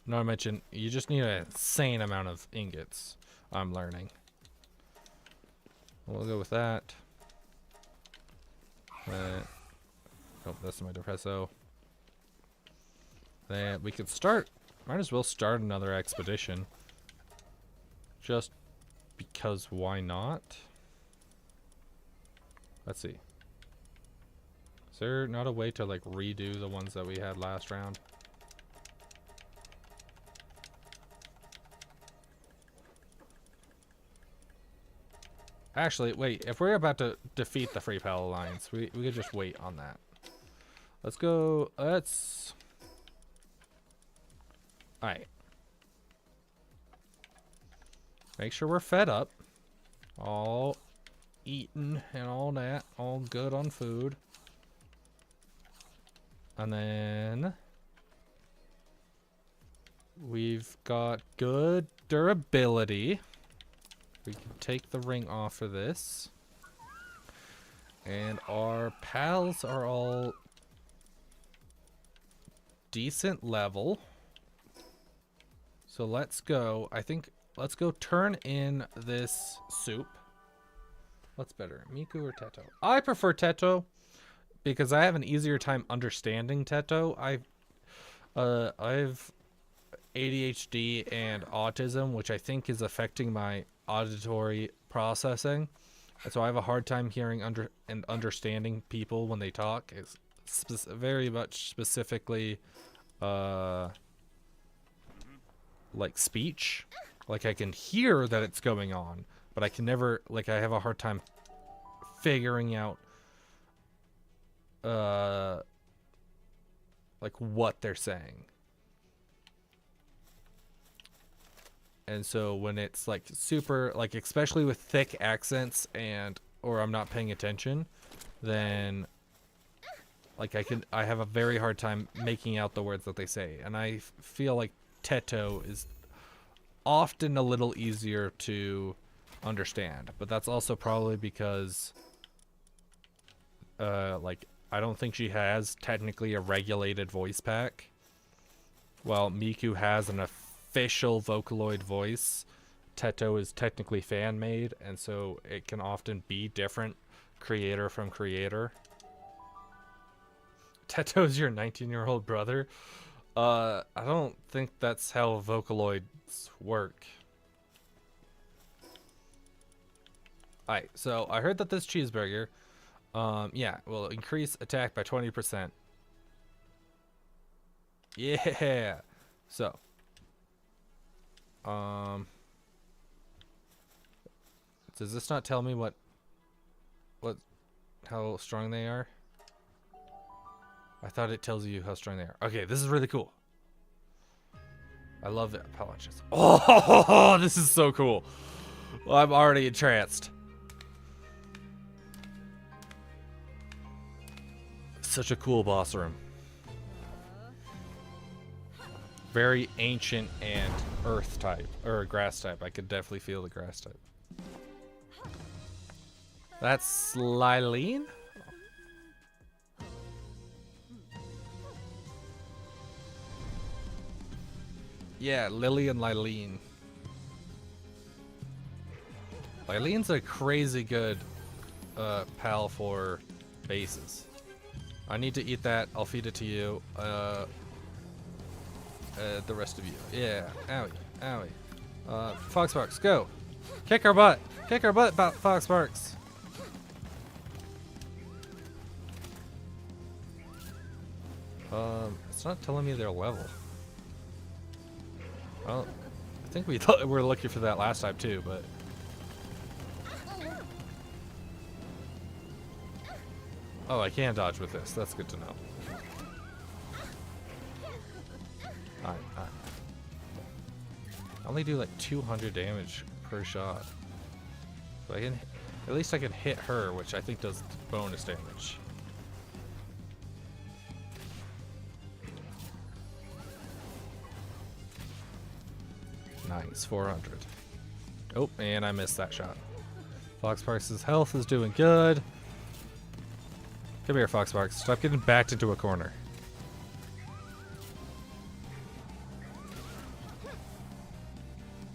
Not to mention, you just need an insane amount of ingots. I'm learning. We'll go with that. Oh, that's my depresso. Then we could start. Might as well start another expedition. Just because why not? Let's see. Is there not a way to like redo the ones that we had last round? Actually, wait, if we're about to defeat the Free Pal Alliance, we could just wait on that. Let's go, alright. Make sure we're fed up. All eaten and all that. All good on food. And then we've got good durability. We can take the ring off of this. And our pals are all decent level. So let's go. I think let's go turn in this soup. What's better, Miku or Teto? I prefer Teto because I have an easier time understanding Teto. I've ADHD and autism, which I think is affecting my auditory processing. So I have a hard time hearing and understanding people when they talk. It's very much specifically like speech. Like I can hear that it's going on, but I can never, like, I have a hard time figuring out like what they're saying. And so when it's like super, like especially with thick accents or I'm not paying attention, then like I have a very hard time making out the words that they say. And I feel like Teto is often a little easier to understand, but that's also probably because like I don't think she has technically a regulated voice pack. Well, Miku has an official Vocaloid voice. Teto is technically fan made, and so it can often be different creator from creator. Teto's your 19-year-old brother? I don't think that's how Vocaloids work. Alright, so I heard that this cheeseburger, yeah, will increase attack by 20%. Yeah! So, does this not tell me how strong they are? I thought it tells you how strong they are. Okay, this is really cool. I love it. Apologies. Oh, this is so cool. Well, I'm already entranced. Such a cool boss room. Very ancient and earth type, or grass type. I could definitely feel the grass type. That's Lylene? Yeah, Lily and Lylene. Lylene's a crazy good pal for bases. I need to eat that. I'll feed it to you. The rest of you. Yeah. Owie. Owie. Foxparks, go. Kick our butt. Kick our butt, Foxparks. It's not telling me their level. Well, I think we were looking for that last time too, but... Oh, I can dodge with this. That's good to know. Alright. I only do like 200 damage per shot. So I can, at least I can hit her, which I think does bonus damage. Nice, 400. Oh, and I missed that shot. Foxparks' health is doing good. Come here, Foxparks. Stop getting backed into a corner.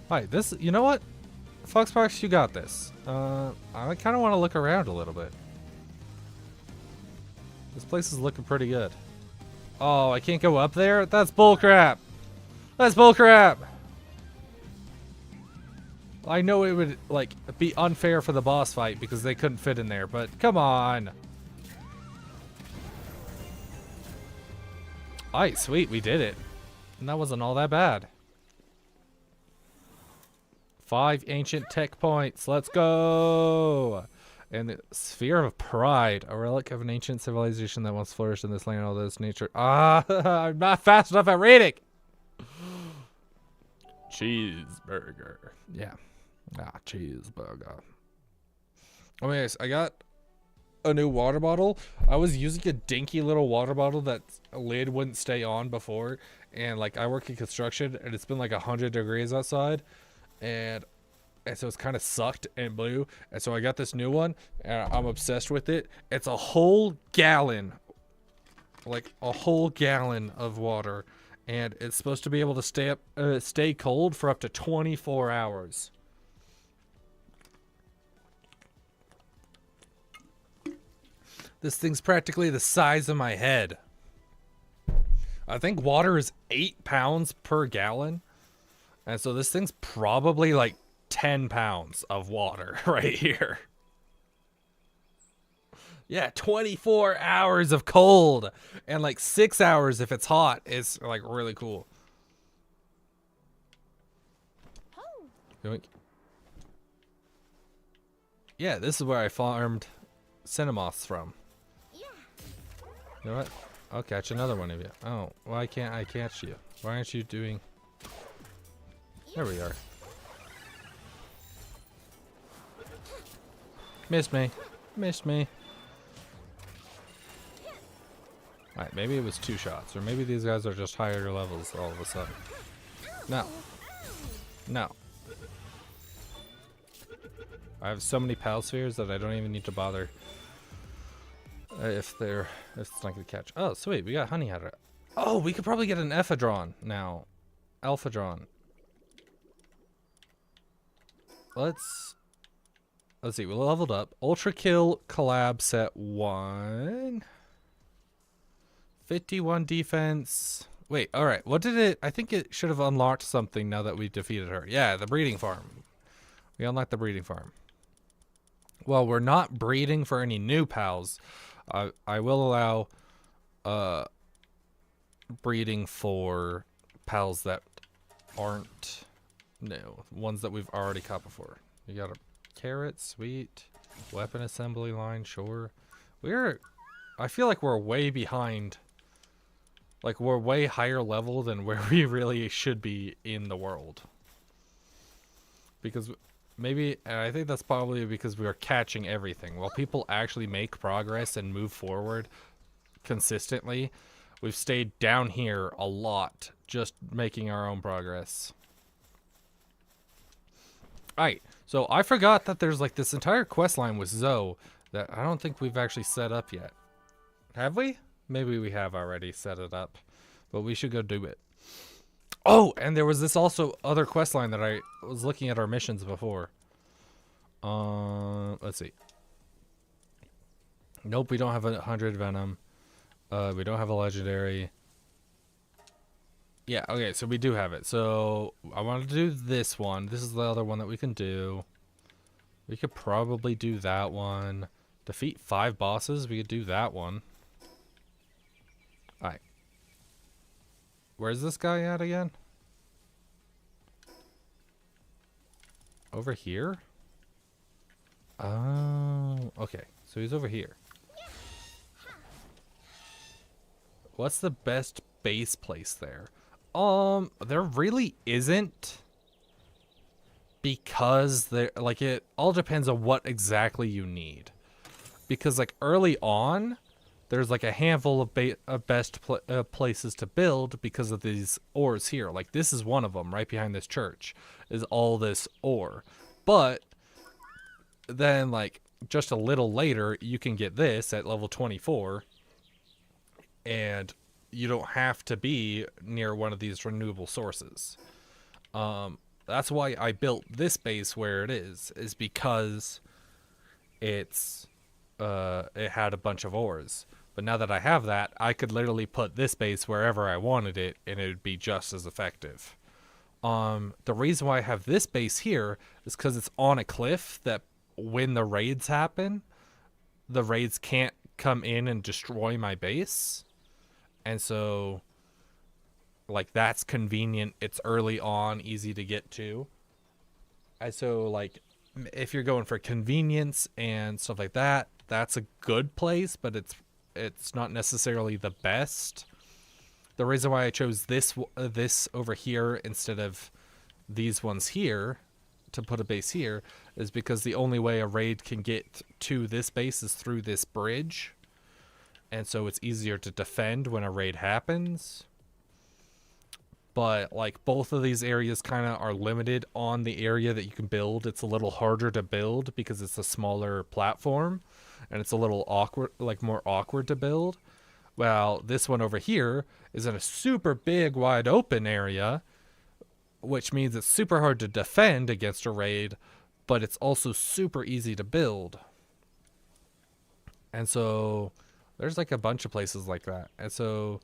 Alright, this, you know what? Foxparks, you got this. I kind of want to look around a little bit. This place is looking pretty good. Oh, I can't go up there? That's bullcrap! That's bullcrap! I know it would, like, be unfair for the boss fight because they couldn't fit in there, but come on! Alright, sweet, we did it. And that wasn't all that bad. 5 ancient tech points, let's go! And the Sphere of Pride, a relic of an ancient civilization that once flourished in this land, although its nature... Ah, I'm not fast enough at reading! Cheeseburger. Yeah. Cheeseburger. Oh, yes, I got a new water bottle. I was using a dinky little water bottle that lid wouldn't stay on before, and like I work in construction and it's been like 100 degrees outside, and so it's kind of sucked and blew, and so I got this new one and I'm obsessed with it. It's a whole gallon, like a whole gallon of water, and it's supposed to be able to stay cold for up to 24 hours. This thing's practically the size of my head. I think water is 8 pounds per gallon. And so this thing's probably like 10 pounds of water right here. Yeah, 24 hours of cold and like 6 hours if it's hot. It's like really cool. Yoink. Yeah, this is where I farmed Cinemoths from. You know what? I'll catch another one of you. Oh, why can't I catch you? Why aren't you doing... There we are. Missed me. Missed me. Alright, maybe it was 2 shots. Or maybe these guys are just higher levels all of a sudden. No. No. I have so many pal spheres that I don't even need to bother if it's not gonna catch. Oh, sweet, we got honey out of it. Oh, we could probably get an Ephedron now. Alphadron. Let's see, we leveled up. Ultra Kill Collab set 1. 51 defense. Wait, alright, what did it... I think it should have unlocked something now that we defeated her. Yeah, the breeding farm. We unlocked the breeding farm. Well, we're not breeding for any new pals. I will allow breeding for pals that aren't new. Ones that we've already caught before. You got a carrot, sweet. Weapon assembly line, sure. I feel like we're way behind. Like, we're way higher level than where we really should be in the world. Because maybe, and I think that's probably because we are catching everything. While people actually make progress and move forward consistently, we've stayed down here a lot, just making our own progress. Alright, so I forgot that there's like this entire quest line with Zoe that I don't think we've actually set up yet. Have we? Maybe we have already set it up, but we should go do it. Oh, and there was this also other quest line that I was looking at our missions before. Let's see. Nope, we don't have 100 venom. We don't have a legendary. Yeah, okay, so we do have it. So I wanted to do this one. This is the other one that we can do. We could probably do that one. Defeat 5 bosses. We could do that one. Alright. Where's this guy at again? Over here? Oh, okay. So he's over here. What's the best base place there? There really isn't. Because there, like, it all depends on what exactly you need. Because, like, early on, there's like a handful of best places to build because of these ores here. Like, this is one of them right behind this church, is all this ore. But then, like, just a little later, you can get this at level 24. And you don't have to be near one of these renewable sources. That's why I built this base where it is because it's it had a bunch of ores. But now that I have that, I could literally put this base wherever I wanted it, and it would be just as effective. The reason why I have this base here is because it's on a cliff that when the raids happen, the raids can't come in and destroy my base. And so, like, that's convenient. It's early on, easy to get to. And so, like, if you're going for convenience and stuff like that, that's a good place, but it's not necessarily the best. The reason why I chose this over here instead of these ones here to put a base here is because the only way a raid can get to this base is through this bridge. And so it's easier to defend when a raid happens. But, like, both of these areas kind of are limited on the area that you can build. It's a little harder to build because it's a smaller platform. And it's a little awkward, like, more awkward to build. Well, this one over here is in a super big, wide open area, which means it's super hard to defend against a raid, but it's also super easy to build. And so there's like a bunch of places like that. And so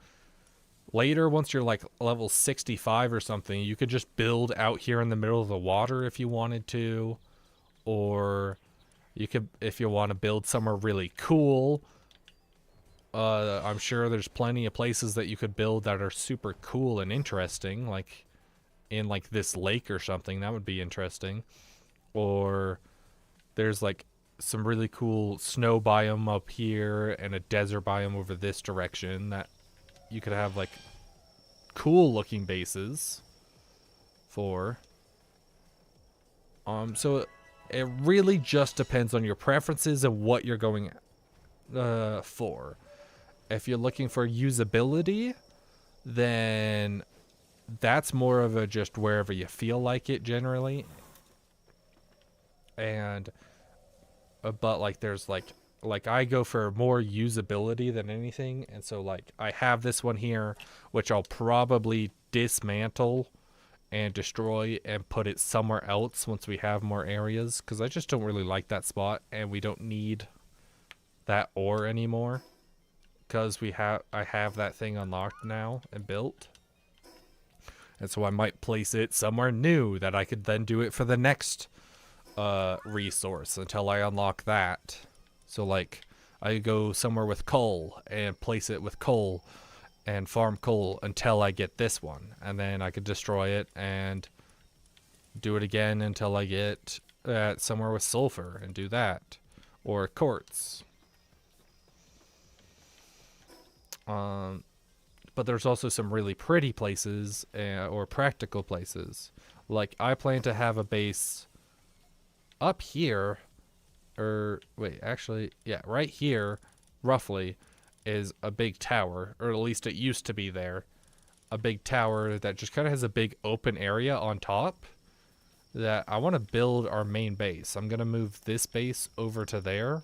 later, once you're like level 65 or something, you could just build out here in the middle of the water if you wanted to. Or You could, if you want to build somewhere really cool, I'm sure there's plenty of places that you could build that are super cool and interesting, like in like this lake or something. That would be interesting. Or there's like some really cool snow biome up here and a desert biome over this direction that you could have like cool looking bases for. So it really just depends on your preferences and what you're going for. If you're looking for usability, then that's more of a just wherever you feel like it generally. And but like there's like I go for more usability than anything, and so like I have this one here which I'll probably dismantle and destroy and put it somewhere else once we have more areas, because I just don't really like that spot and we don't need that ore anymore, because I have that thing unlocked now and built. And so I might place it somewhere new that I could then do it for the next resource until I unlock that. So like I go somewhere with coal and place it with coal and farm coal until I get this one, and then I could destroy it and do it again until I get somewhere with sulfur and do that, or quartz. But there's also some really pretty places or practical places. Like I plan to have a base up here, or wait, actually, yeah, right here, roughly, is a big tower, or at least it used to be there. A big tower that just kind of has a big open area on top that I want to build our main base. I'm going to move this base over to there.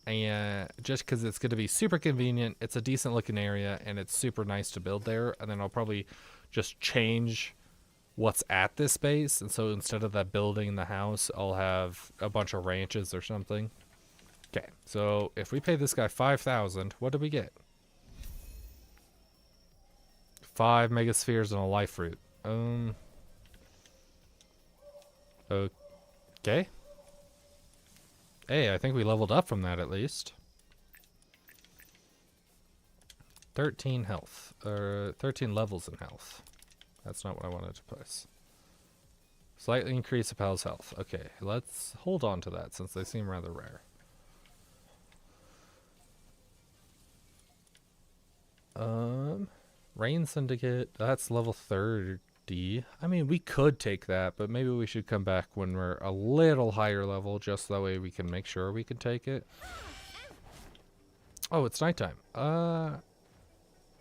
And just because it's going to be super convenient, it's a decent looking area, and it's super nice to build there. And then I'll probably just change what's at this base. And so instead of that building the house, I'll have a bunch of ranches or something. Okay, so if we pay this guy 5,000, what do we get? 5 megaspheres and a life fruit. Okay. Hey, I think we leveled up from that at least. 13 health, or 13 levels in health. That's not what I wanted to place. Slightly increase a pal's health. Okay, let's hold on to that since they seem rather rare. Rain Syndicate, that's level 30. I mean, we could take that, but maybe we should come back when we're a little higher level, just that way we can make sure we can take it. Oh, it's nighttime.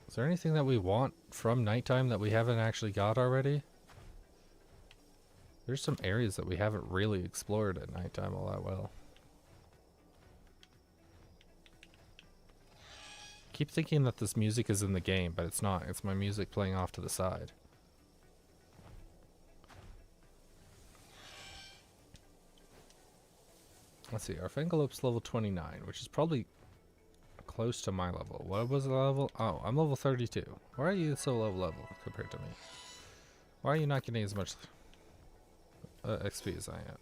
Is there anything that we want from nighttime that we haven't actually got already? There's some areas that we haven't really explored at nighttime all that well. Keep thinking that this music is in the game, but it's not. It's my music playing off to the side. Let's see. Our Fangalope's level 29, which is probably close to my level. What was the level? Oh, I'm level 32. Why are you so low level compared to me? Why are you not getting as much XP as I am?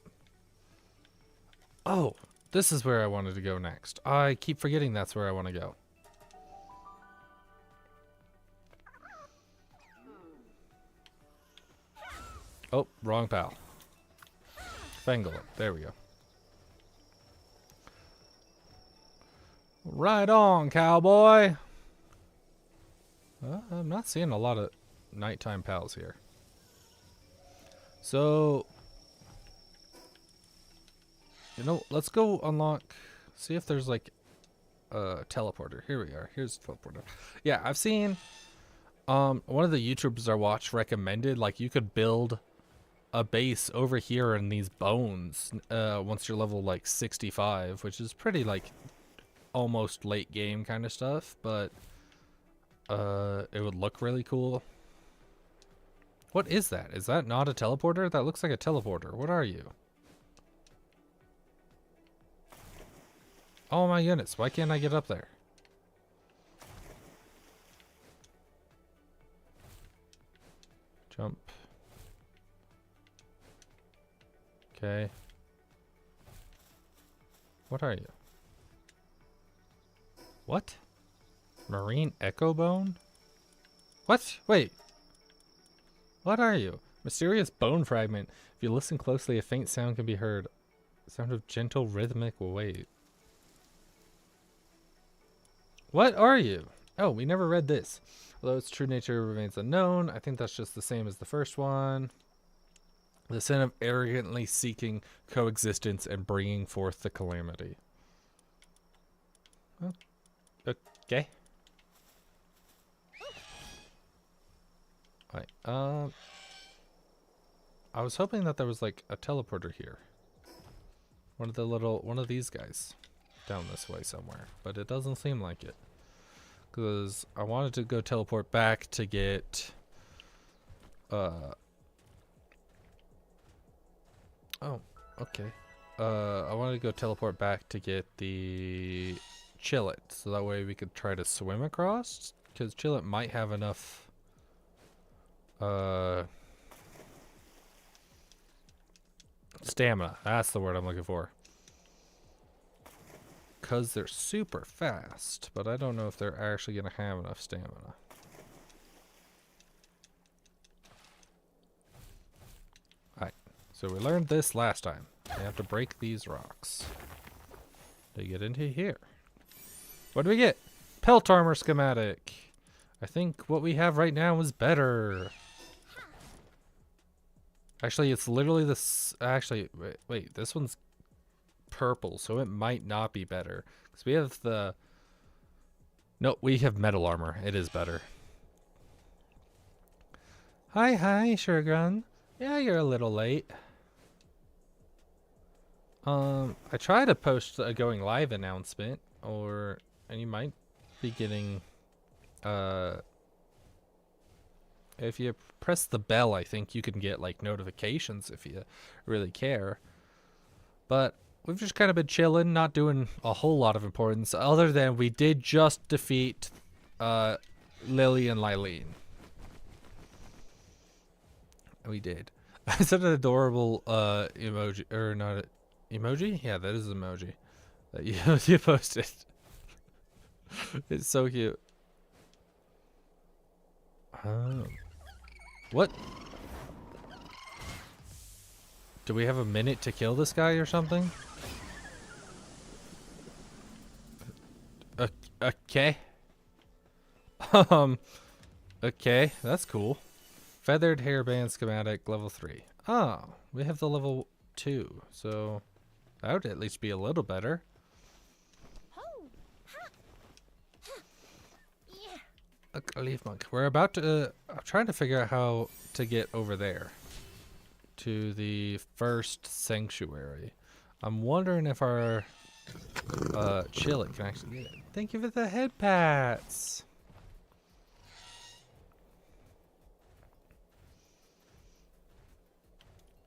Oh, this is where I wanted to go next. I keep forgetting that's where I want to go. Oh, wrong pal. Fangalope. There we go. Right on, cowboy. I'm not seeing a lot of nighttime pals here. So, you know, let's go unlock, see if there's like a teleporter. Here we are. Here's the teleporter. Yeah, I've seen one of the YouTubers I watch recommended like you could build a base over here in these bones once you're level like 65, which is pretty like almost late game kind of stuff, but it would look really cool. What is that? Is that not a teleporter? That looks like a teleporter. What are you? Oh my goodness, why can't I get up there? Jump. Okay. What are you? What? Marine echo bone? What? Wait. What are you? Mysterious bone fragment. If you listen closely, a faint sound can be heard. Sound of gentle rhythmic weight. What are you? Oh, we never read this. Although its true nature remains unknown, I think that's just the same as the first one. The sin of arrogantly seeking coexistence and bringing forth the calamity. Oh, okay. Alright, I was hoping that there was like a teleporter here. One of these guys down this way somewhere, but it doesn't seem like it. Because I wanted to go teleport back to get oh, okay. I wanted to go teleport back to get the Chillet, so that way we could try to swim across, because Chillet might have enough stamina. That's the word I'm looking for. Because they're super fast, but I don't know if they're actually going to have enough stamina. Alright, so we learned this last time. We have to break these rocks to get into here. What do we get? Pelt armor schematic. I think what we have right now is better. Actually, it's literally this. Actually, wait, this one's purple, so it might not be better. Because we have the. No, we have metal armor. It is better. Hi, Sugargun. Yeah, you're a little late. I tried to post a going live announcement, and you might be getting, if you press the bell, I think you can get like notifications if you really care. But we've just kind of been chilling, not doing a whole lot of importance, other than we did just defeat, Lily and Lylene. We did. I sent an adorable, emoji, or not emoji? Yeah, that is an emoji that you posted. It's so cute. What? Do we have a minute to kill this guy or something? Okay. Okay, that's cool. Feathered hairband schematic, level 3. Oh, we have the level 2, so that would at least be a little better. Look, a leaf monk. We're about to, I'm trying to figure out how to get over there to the first sanctuary. I'm wondering if our Chillet can actually get it. Thank you for the head pats.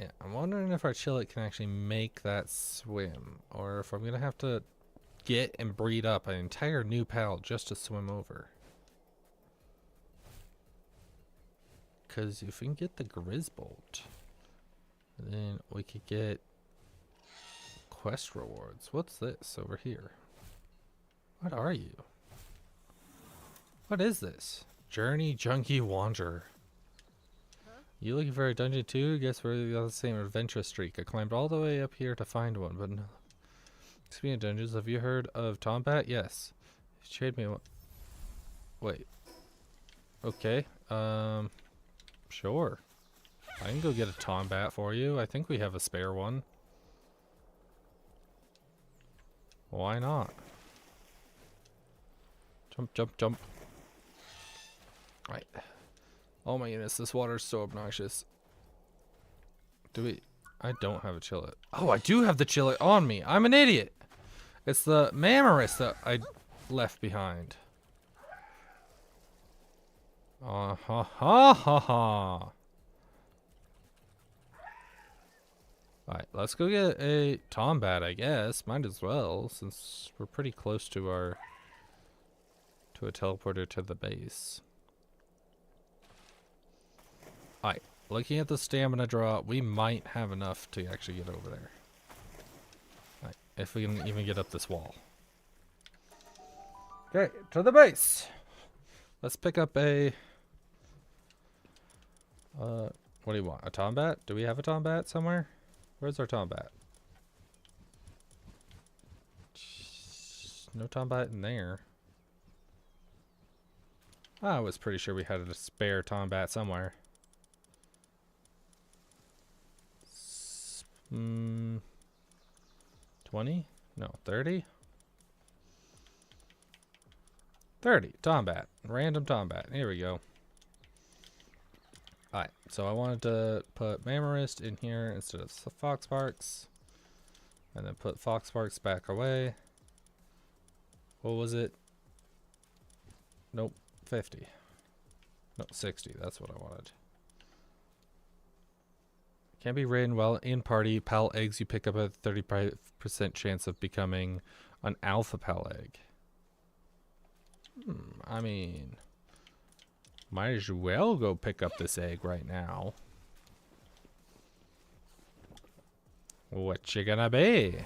Yeah, I'm wondering if our Chillet can actually make that swim, or if I'm gonna have to get and breed up an entire new pal just to swim over. Because if we can get the Grizzbolt, then we could get quest rewards. What's this over here? What are you? What is this? Journey Junkie Wanderer. You looking for a dungeon too? Guess we're on the same adventure streak. I climbed all the way up here to find one, but no. Speaking of dungeons, have you heard of Tombat? Yes. Trade me one. Wait. Okay. Sure. I can go get a Tombat for you. I think we have a spare one. Why not? Jump, jump, jump. Right. Oh my goodness, this water is so obnoxious. I don't have a Chillet. Oh, I do have the Chillet on me. I'm an idiot. It's the Mammoris that I left behind. Ha ha ha ha. Alright, let's go get a Tombat, I guess. Might as well, since we're pretty close to a teleporter to the base. Alright, looking at the stamina draw, we might have enough to actually get over there. Alright, if we can even get up this wall. Okay, to the base. Let's pick up a... what do you want? A tombat? Do we have a tombat somewhere? Where's our tombat? No tombat in there. I was pretty sure we had a spare tombat somewhere. 20? No, 30? 30. Tombat. Random tombat. Here we go. Alright, so I wanted to put Mammarist in here instead of Foxparks. And then put Foxparks back away. What was it? Nope. 50. No, 60. That's what I wanted. Can be ridden while in party. Pal eggs you pick up a 35% chance of becoming an alpha pal egg. I mean, might as well go pick up this egg right now. What you gonna be?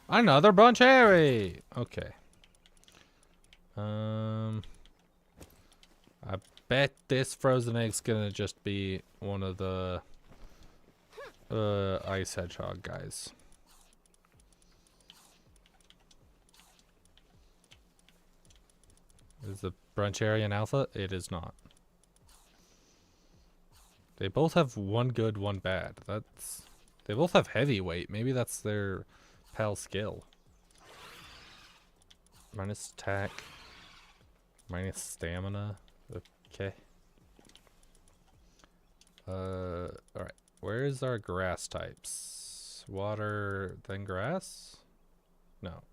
Another Buncherry! Okay. I bet this frozen egg's gonna just be one of the ice hedgehog guys. Is the Bruncharian an alpha? It is not. They both have one good, one bad. They both have heavyweight. Maybe that's their pal skill. Minus attack. Minus stamina. Okay. Alright. Where's our grass types? Water, then grass? No.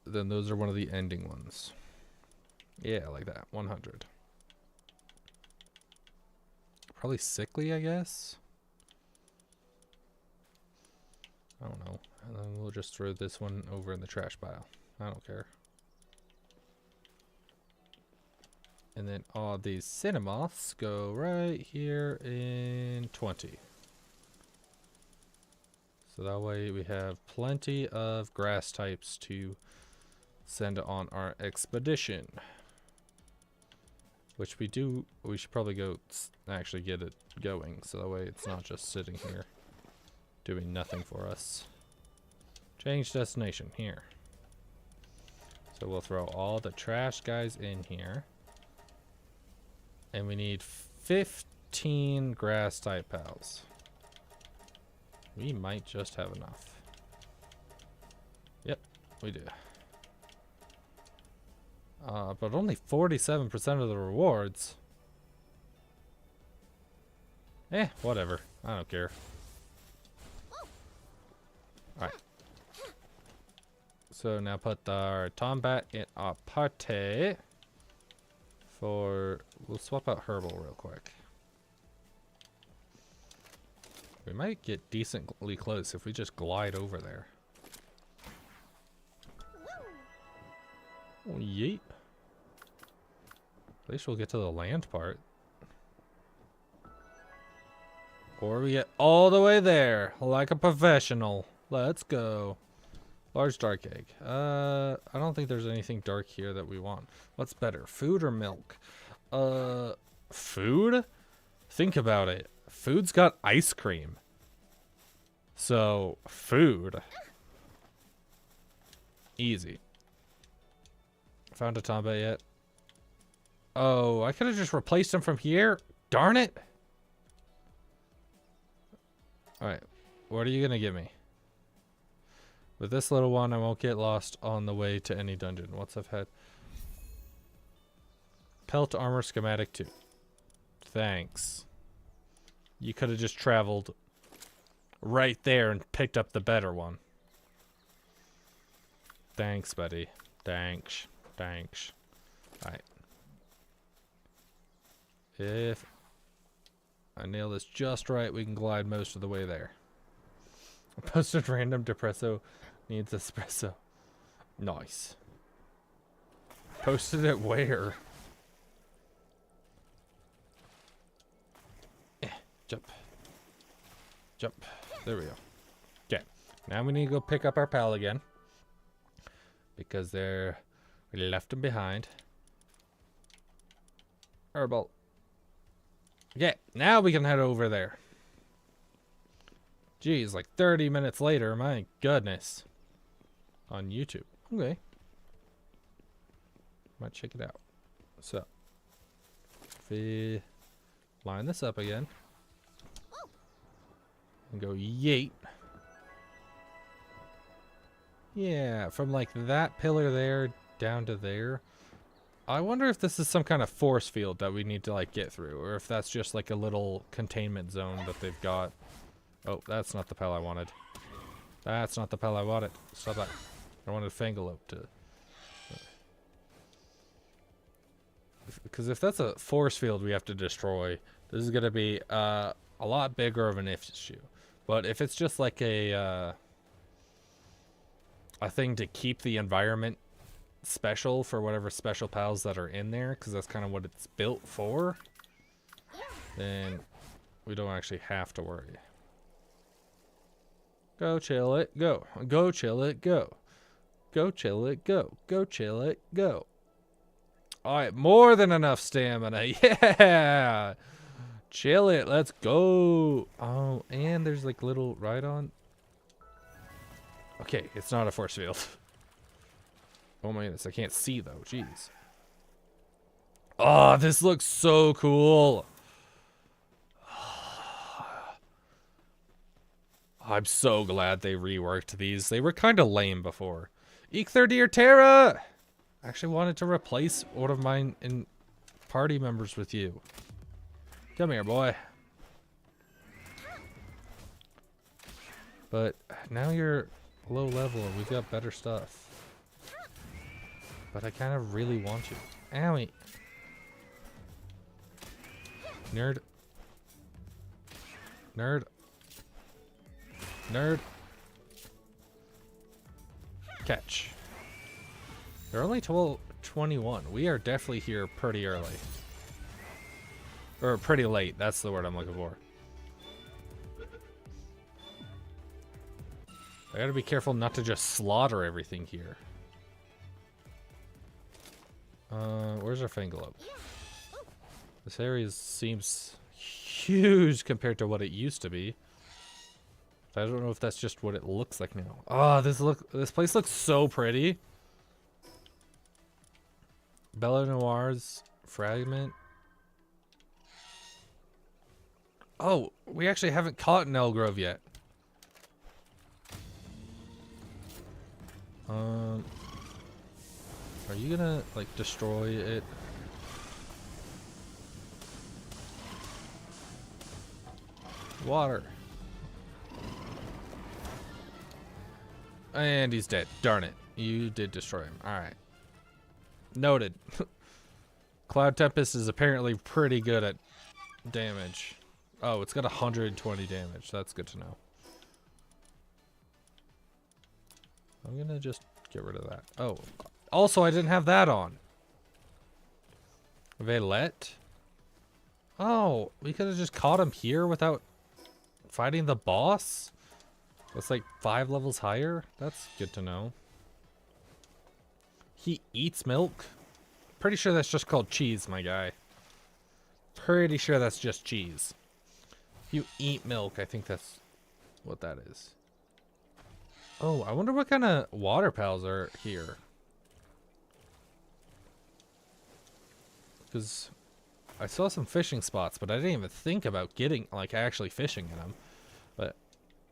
Then those are one of the ending ones. Yeah, like that. 100. Probably sickly, I guess? I don't know. And then we'll just throw this one over in the trash pile. I don't care. And then all these Cinnamoths go right here in 20. So that way we have plenty of grass types to send on our expedition. Which we do, we should probably go actually get it going. So that way it's not just sitting here doing nothing for us. Change destination here. So we'll throw all the trash guys in here. And we need 15 grass type pals. We might just have enough. Yep, we do. But only 47% of the rewards. Whatever. I don't care. Alright. So now put our Tombat in our party. We'll swap out Herbal real quick. We might get decently close if we just glide over there. Oh, yeet. At least we'll get to the land part. Or we get all the way there, like a professional. Let's go. Large dark egg. I don't think there's anything dark here that we want. What's better, food or milk? Food? Think about it. Food's got ice cream. So, food. Easy. Found a Tombat yet? Oh, I could have just replaced him from here? Darn it! Alright, what are you gonna give me? With this little one, I won't get lost on the way to any dungeon. What's I've had? Pelt armor schematic 2. Thanks. You could have just traveled right there and picked up the better one. Thanks, buddy. Thanks. Thanks. Alright. If I nail this just right, we can glide most of the way there. Posted random depresso needs espresso. Nice. Posted it where? Jump. Jump. There we go. Okay. Now we need to go pick up our pal again. Because we left him behind. Herbal. Okay, now we can head over there. Geez, like 30 minutes later, my goodness. On YouTube. Okay. Might check it out. So, if we line this up again. And go yeet. Yeah, from like that pillar there down to there. I wonder if this is some kind of force field that we need to like get through, or if that's just like a little containment zone that they've got. Oh, that's not the pal I wanted. That's not the pal I wanted. Stop that. I wanted Fangalope to... Because if that's a force field we have to destroy, this is going to be a lot bigger of an issue. But if it's just like a thing to keep the environment special for whatever special pals that are in there, because that's kind of what it's built for, then we don't actually have to worry. Go chill it, go. Go chill it, go. Go chill it, go. Go chill it, go. Alright, more than enough stamina. Yeah! Chill it, let's go. Oh, and there's like little ride-on. Okay, it's not a force field. Oh my goodness, I can't see though. Jeez. Oh, this looks so cool. I'm so glad they reworked these. They were kind of lame before. Eek 30 or Terra! I actually wanted to replace one of mine in party members with you. Come here, boy. But now you're low level and we've got better stuff. But I kind of really want you. Owie. Nerd. Nerd. Nerd. Catch. They're only 21. We are definitely here pretty early. Or pretty late. That's the word I'm looking for. I gotta be careful not to just slaughter everything here. Where's our Fangalope? This area seems huge compared to what it used to be. I don't know if that's just what it looks like now. Oh, this place looks so pretty. Bella Noir's fragment. Oh, we actually haven't caught an Elgrove yet. Are you gonna like destroy it? Water. And he's dead. Darn it. You did destroy him. Alright. Noted. Cloud Tempest is apparently pretty good at damage. Oh, it's got 120 damage. That's good to know. I'm gonna just get rid of that. Oh. Also, I didn't have that on. Veilette? Oh, we could have just caught him here without fighting the boss? That's like 5 levels higher? That's good to know. He eats milk? Pretty sure that's just called cheese, my guy. Pretty sure that's just cheese. You eat milk, I think that's what that is. Oh, I wonder what kind of water pals are here. Because I saw some fishing spots, but I didn't even think about getting, like, actually fishing in them. But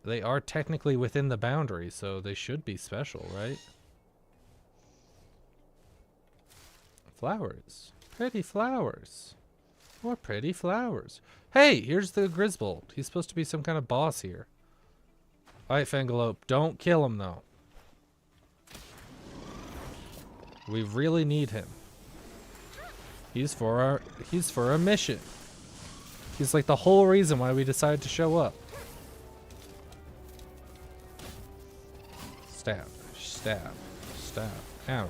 they are technically within the boundary, so they should be special, right? Flowers. Pretty flowers. More pretty flowers. Hey, here's the Grisbold. He's supposed to be some kind of boss here. Alright, Fangalope. Don't kill him, though. We really need him. He's for a mission. He's like the whole reason why we decided to show up. Stab. Stab. Stab. Owie.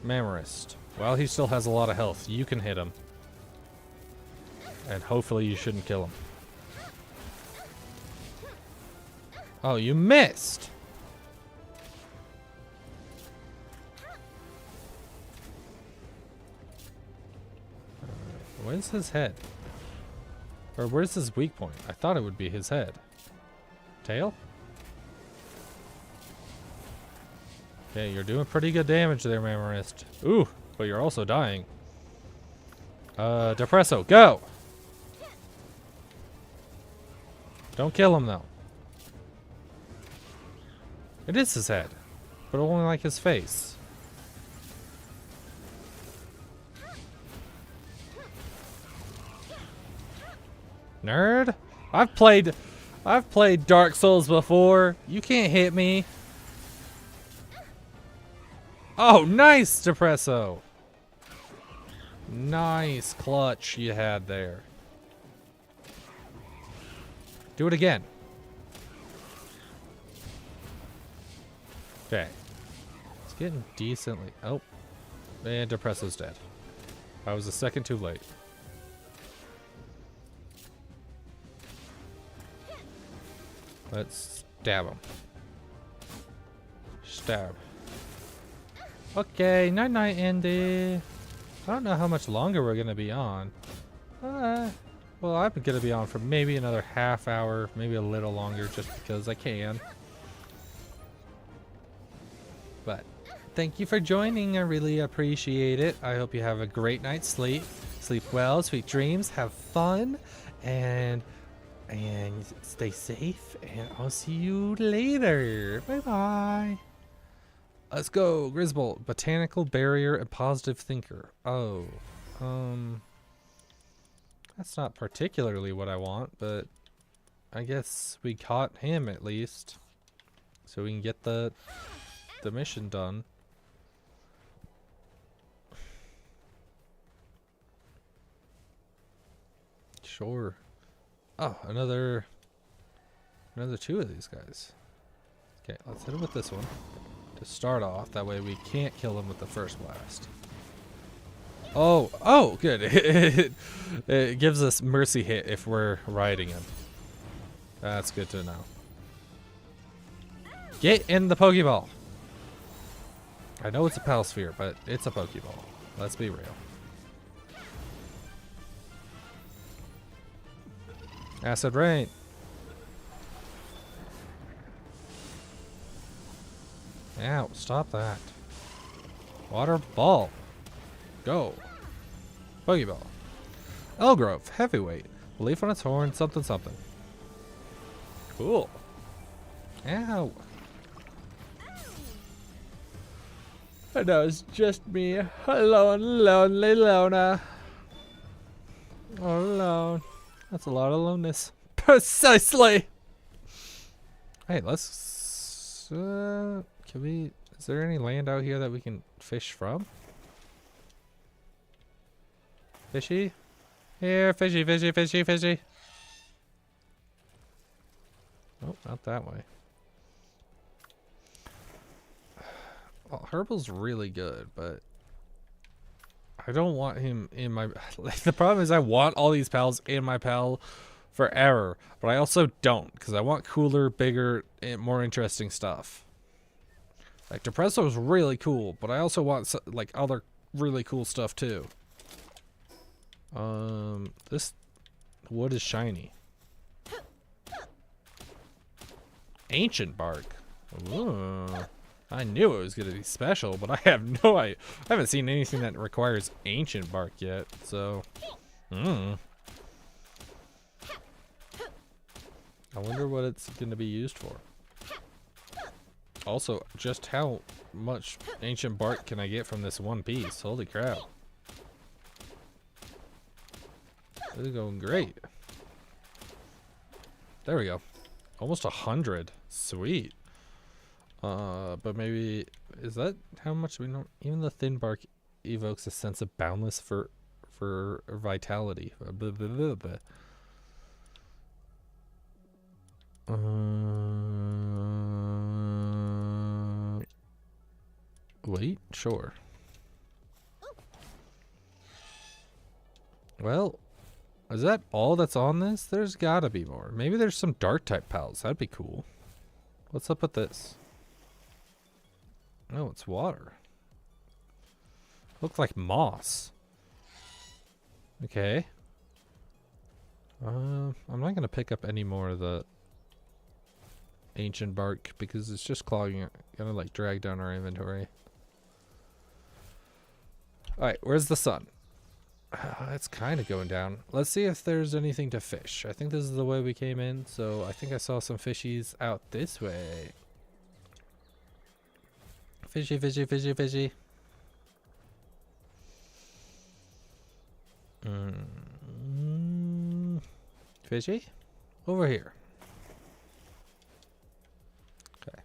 Mamorist. Well, he still has a lot of health. You can hit him. And hopefully you shouldn't kill him. Oh, you missed. Where's his head? Or where's his weak point? I thought it would be his head. Tail? Okay, you're doing pretty good damage there, Mamorist. Ooh, but you're also dying. Depresso, go! Don't kill him, though. It is his head, but only like his face. Nerd? I've played Dark Souls before. You can't hit me. Oh, nice, Depresso. Nice clutch you had there. Do it again. Okay. It's getting decently. Oh. And Depresso's dead. I was a second too late. Let's stab him. Stab. Okay, night night, Andy. I don't know how much longer we're gonna be on. Well, I'm gonna be on for maybe another half hour, maybe a little longer, just because I can. But thank you for joining. I really appreciate it. I hope you have a great night's sleep. Sleep well, sweet dreams, have fun, and stay safe. And I'll see you later. Bye bye. Let's go, Grisbold. Botanical barrier and positive thinker. Oh, that's not particularly what I want, but I guess we caught him at least, so we can get the mission done. Sure. Oh, another two of these guys. Okay, let's hit him with this one to start off. That way we can't kill him with the first blast. Oh, good. It gives us mercy hit if we're riding him. That's good to know. Get in the Pokeball. I know it's a Pal Sphere, but it's a Pokeball. Let's be real. Acid Rain. Ow, stop that. Water Ball. Go. Pokeball. Elgrove, heavyweight. Leaf on its horn, something something. Cool. Ow. I know, it's just me. Alone, lonely loner. All alone. That's a lot of aloneness. Precisely. Hey, let's... can we... Is there any land out here that we can fish from? Fishy? Here, fishy, fishy, fishy, fishy. Oh, not that way. Well, Herbal's really good, but I don't want him in my... Like, the problem is I want all these pals in my pal forever, but I also don't, because I want cooler, bigger, and more interesting stuff. Like, Depresso is really cool, but I also want, like, other really cool stuff, too. This wood is shiny. Ancient bark. Ooh. I knew it was going to be special, but I have no idea. I haven't seen anything that requires ancient bark yet, so... I wonder what it's going to be used for. Also, just how much ancient bark can I get from this one piece? Holy crap. This is going great. There we go. Almost 100. Sweet. But maybe... Is that how much we know? Even the thin bark evokes a sense of boundless for vitality. Blah, blah, blah, blah. Wait, sure. Well, is that all that's on this? There's gotta be more. Maybe there's some dark type pals. That'd be cool. What's up with this? Oh, it's water. Looks like moss. Okay. I'm not gonna pick up any more of the ancient bark because it's just clogging it. Gonna like drag down our inventory. Alright, where's the sun? It's kind of going down. Let's see if there's anything to fish. I think this is the way we came in, so I think I saw some fishies out this way. Fishy, fishy, fishy, fishy. Fishy? Over here. Okay.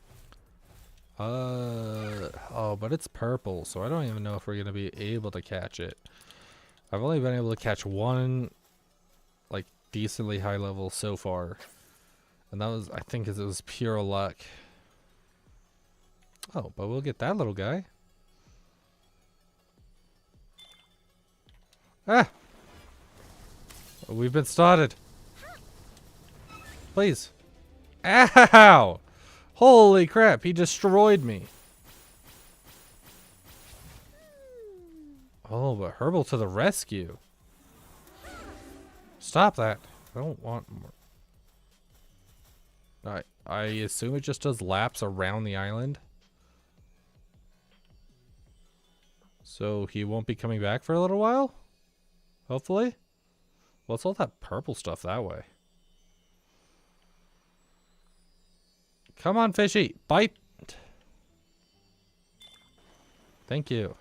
Oh, but it's purple, so I don't even know if we're gonna be able to catch it. I've only been able to catch one, like, decently high level so far. And that was, I think, it was pure luck. Oh, but we'll get that little guy. Ah! We've been spotted. Please. Ow! Holy crap, he destroyed me. Oh, but Herbal to the rescue. Stop that. I don't want more. I assume it just does laps around the island. So he won't be coming back for a little while? Hopefully? What's all that purple stuff that way? Come on, fishy. Bite. Thank you.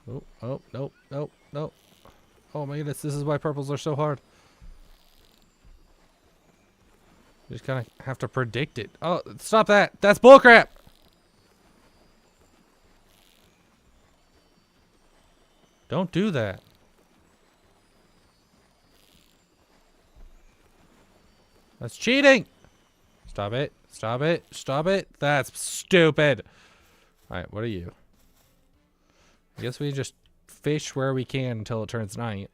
Oh, oh, nope, nope, nope. Oh my goodness, this is why purples are so hard. You just kind of have to predict it. Oh, stop that. That's bullcrap. Don't do that. That's cheating. Stop it. Stop it. Stop it. That's stupid. Alright, what are you? I guess we just fish where we can until it turns night.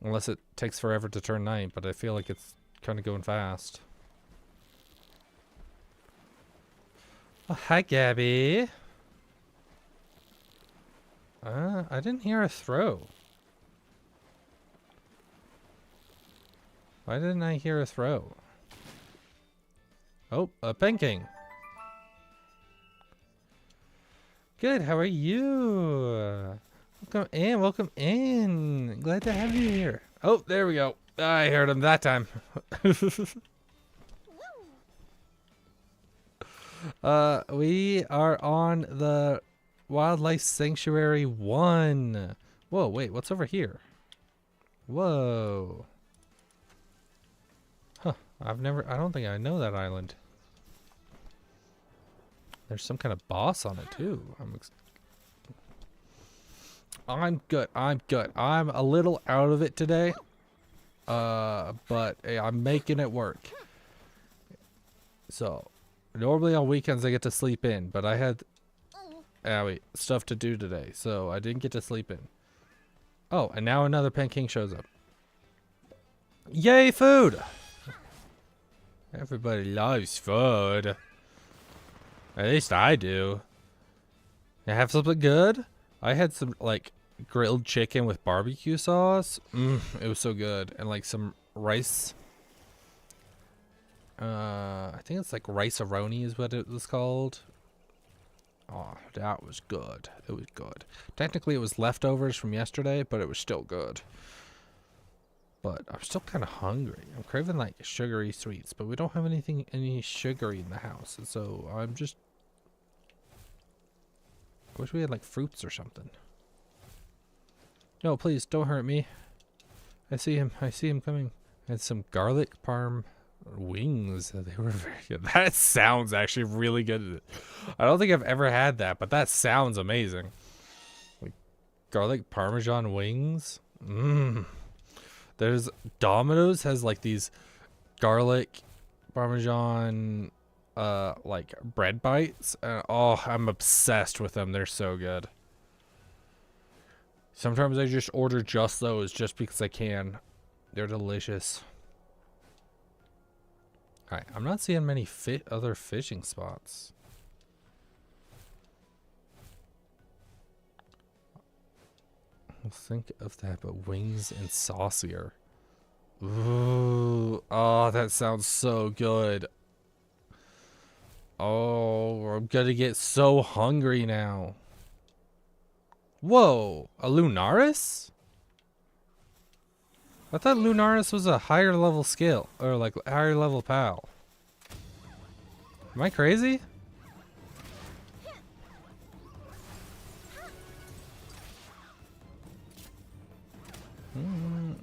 Unless it takes forever to turn night, but I feel like it's kind of going fast. Oh, hi, Gabby. I didn't hear a throw. Why didn't I hear a throw? Oh, a penking. Good, how are you? Welcome in, welcome in. Glad to have you here. Oh, there we go. I heard him that time. We are on the Wildlife Sanctuary 1. Whoa, wait, what's over here? Whoa. Huh, I don't think I know that island. There's some kind of boss on it too. I'm good. I'm good. I'm a little out of it today. But hey, I'm making it work. So, normally on weekends I get to sleep in, but I had stuff to do today, so I didn't get to sleep in. Oh, and now another King shows up. Yay, food! Everybody loves food. At least I do. I have something good? I had some, like, grilled chicken with barbecue sauce. It was so good. And, like, some rice. I think it's, like, rice-a-roni is what it was called. Oh, that was good. It was good. Technically, it was leftovers from yesterday, but it was still good. But I'm still kind of hungry. I'm craving, like, sugary sweets, but we don't have any sugary in the house. And so I'm just... I wish we had, like, fruits or something. No, please, don't hurt me. I see him coming. And some garlic parm wings. They were very good. That sounds actually really good. I don't think I've ever had that, but that sounds amazing. Like, garlic parmesan wings. There's Domino's has like these garlic parmesan like bread bites. Oh, I'm obsessed with them. They're so good. Sometimes I just order just those just because I can. They're delicious. Alright, I'm not seeing many other fishing spots. I'll think of that, but wings and saucier. Ooh, oh, that sounds so good. Oh, I'm gonna get so hungry now. Whoa, a Lunaris? I thought Lunaris was a higher level skill, or like higher level pal. Am I crazy?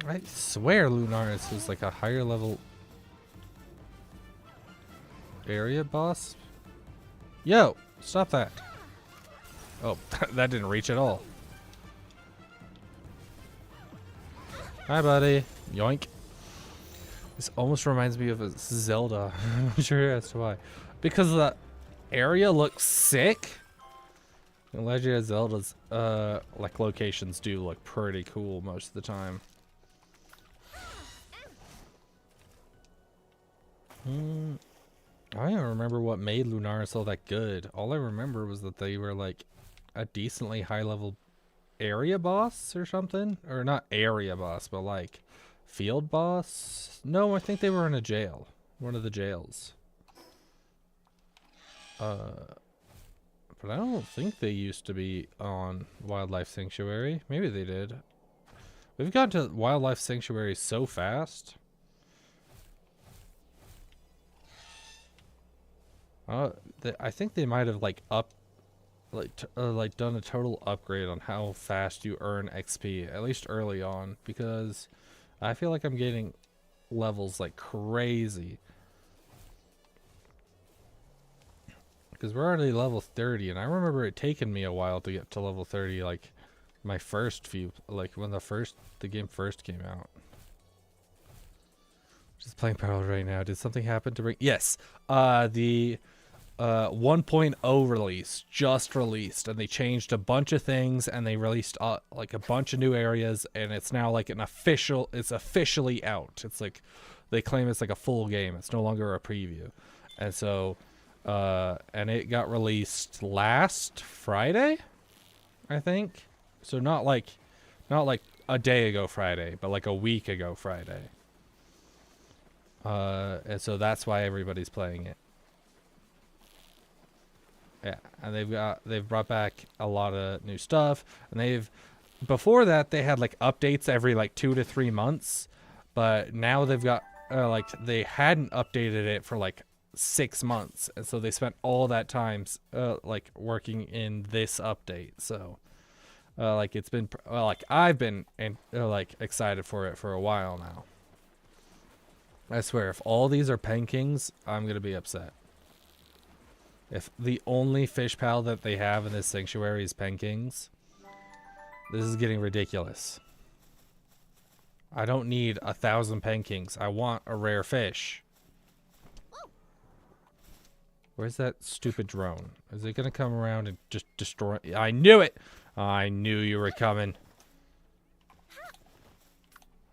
I swear Lunaris was like a higher level area boss. Yo, stop that. Oh, that didn't reach at all. Hi, buddy. Yoink. This almost reminds me of a Zelda. I'm not sure as to why. Because the area looks sick. And Legend of Zelda's like locations do look pretty cool most of the time. I don't remember what made Lunaris all that good. All I remember was that they were like a decently high level area boss or something. Or not area boss, but like field boss. No, I think they were in a jail. One of the jails. But I don't think they used to be on Wildlife Sanctuary. Maybe they did. We've gotten to Wildlife Sanctuary so fast. I think they might have like like done a total upgrade on how fast you earn XP, at least early on, because I feel like I'm getting levels like crazy. Because we're already level 30, and I remember it taking me a while to get to level 30, like my first few, like when the game first came out. Just playing Parallel right now. Did something happen to bring? Yes, the 1.0 release just released, and they changed a bunch of things, and they released like a bunch of new areas, and it's now like an official. It's officially out. It's like they claim it's like a full game. It's no longer a preview, and so. And it got released last Friday, I think. So not like a day ago Friday, but like a week ago Friday. And so that's why everybody's playing it. Yeah, and they've brought back a lot of new stuff, and before that they had like updates every like 2 to 3 months, but now they've got like they hadn't updated it for like 6 months, and so they spent all that time like working in this update. So like it's been like I've been like excited for it for a while now. I swear, if all these are Pen Kings, I'm gonna be upset. If the only fish pal that they have in this sanctuary is Pen Kings, this is getting ridiculous. I don't need 1,000 Pen Kings. I want a rare fish. Where's that stupid drone? Is it gonna come around and just destroy? I knew it! I knew you were coming.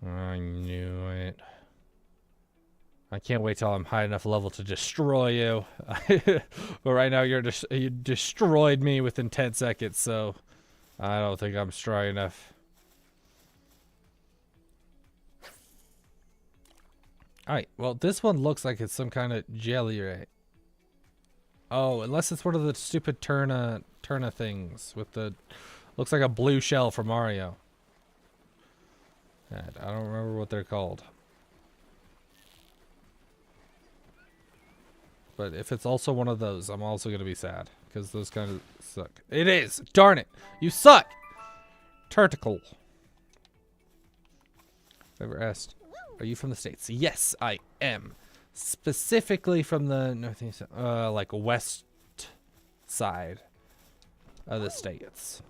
I knew it. I can't wait till I'm high enough level to destroy you. But right now you destroyed me within 10 seconds, so I don't think I'm strong enough. Alright, well this one looks like it's some kind of jelly, right? Oh, unless it's one of the stupid Turna things with the looks like a blue shell for Mario. God, I don't remember what they're called. But if it's also one of those, I'm also gonna be sad because those kind of suck. It is. Darn it! You suck. Turticle. Ever asked, are you from the States? Yes, I am. Specifically from the northeast, like west side of the states,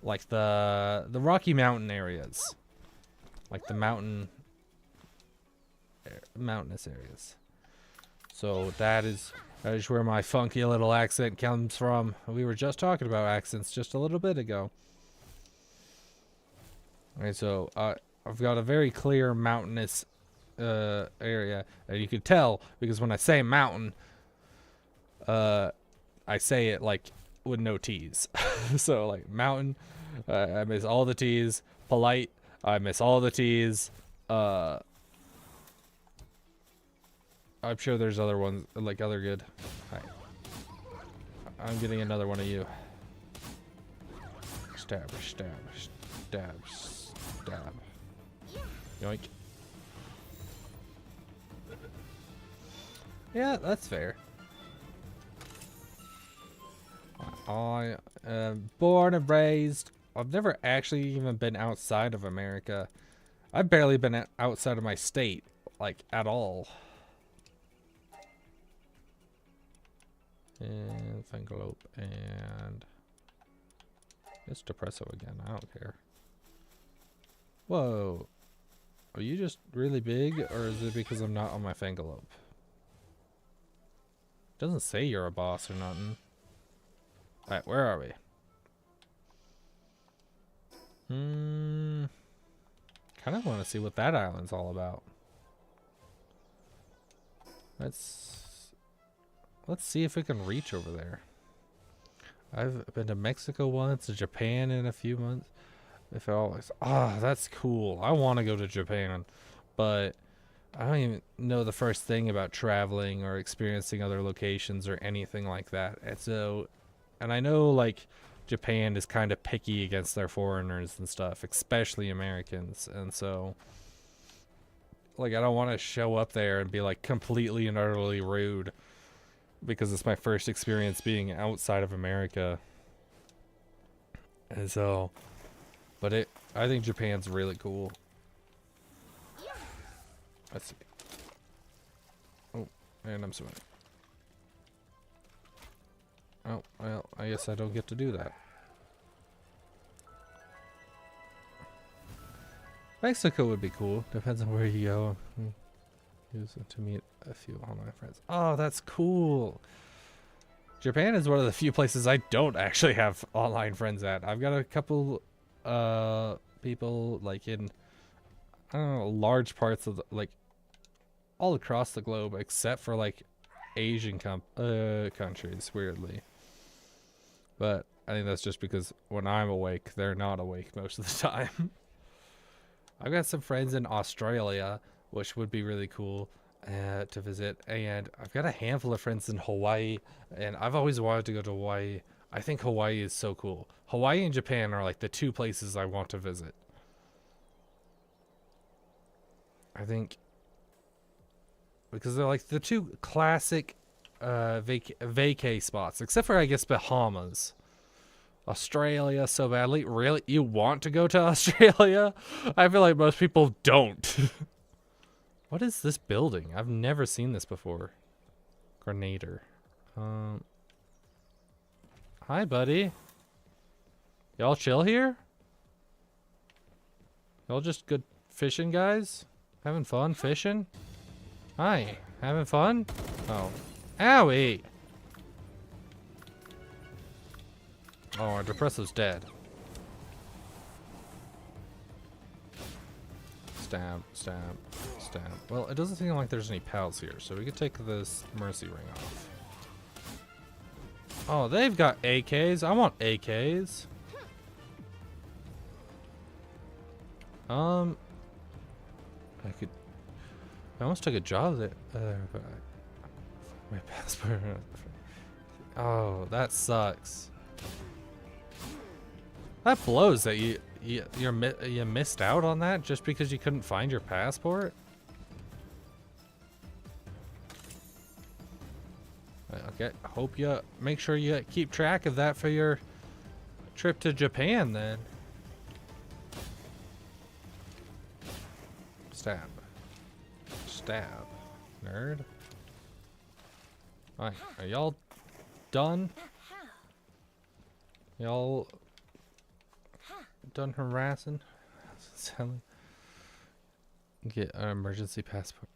like the Rocky Mountain areas, like the mountainous areas. So that is where my funky little accent comes from. We were just talking about accents just a little bit ago. Alright, so I've got a very clear mountainous area, and you could tell because when I say mountain, I say it like with no T's. So like mountain, I miss all the T's. Polite, I miss all the T's. I'm sure there's other ones, like other good. Hi. I'm getting another one of you. Stab, stab, stab, stab. Yoink. Yeah, that's fair. I am born and raised. I've never actually even been outside of America. I've barely been outside of my state, like, at all. And Fangalope and it's Depresso again. I don't care. Whoa. Are you just really big, or is it because I'm not on my Fangalope? Doesn't say you're a boss or nothing. Alright, where are we? Kind of want to see what that island's all about. Let's see if we can reach over there. I've been to Mexico once, to Japan in a few months. If I always, that's cool. I want to go to Japan, but I don't even know the first thing about traveling or experiencing other locations or anything like that. And I know like Japan is kind of picky against their foreigners and stuff, especially Americans. And so like I don't want to show up there and be like completely and utterly rude because it's my first experience being outside of America. And so, but I think Japan's really cool. Let's see. Oh, and I'm swimming. Oh, well, I guess I don't get to do that. Mexico would be cool. Depends on where you go. Use it to meet a few online friends. Oh, that's cool. Japan is one of the few places I don't actually have online friends at. I've got a couple people like in, I don't know, large parts of like all across the globe except for like Asian countries, weirdly. But I think that's just because when I'm awake, they're not awake most of the time. I've got some friends in Australia, which would be really cool to visit. And I've got a handful of friends in Hawaii, and I've always wanted to go to Hawaii. I think Hawaii is so cool. Hawaii and Japan are like the two places I want to visit. I think because they're like the two classic vacay spots, except for I guess Bahamas. Australia so badly. Really? You want to go to Australia? I feel like most people don't. What is this building? I've never seen this before. Grenader. Hi, buddy. Y'all chill here? Y'all just good fishing guys? Having fun fishing? Hi. Having fun? Oh. Owie! Oh, our Depresso's dead. Stab, stab, stab. Well, it doesn't seem like there's any pals here, so we could take this mercy ring off. Oh, they've got AKs. I want AKs. I almost took a job there. My passport. Oh, that sucks. That blows that you missed out on that just because you couldn't find your passport. Okay, hope you make sure you keep track of that for your trip to Japan then. Stab. Stab. Nerd. Alright, are y'all done? Y'all done harassing? Get an emergency passport.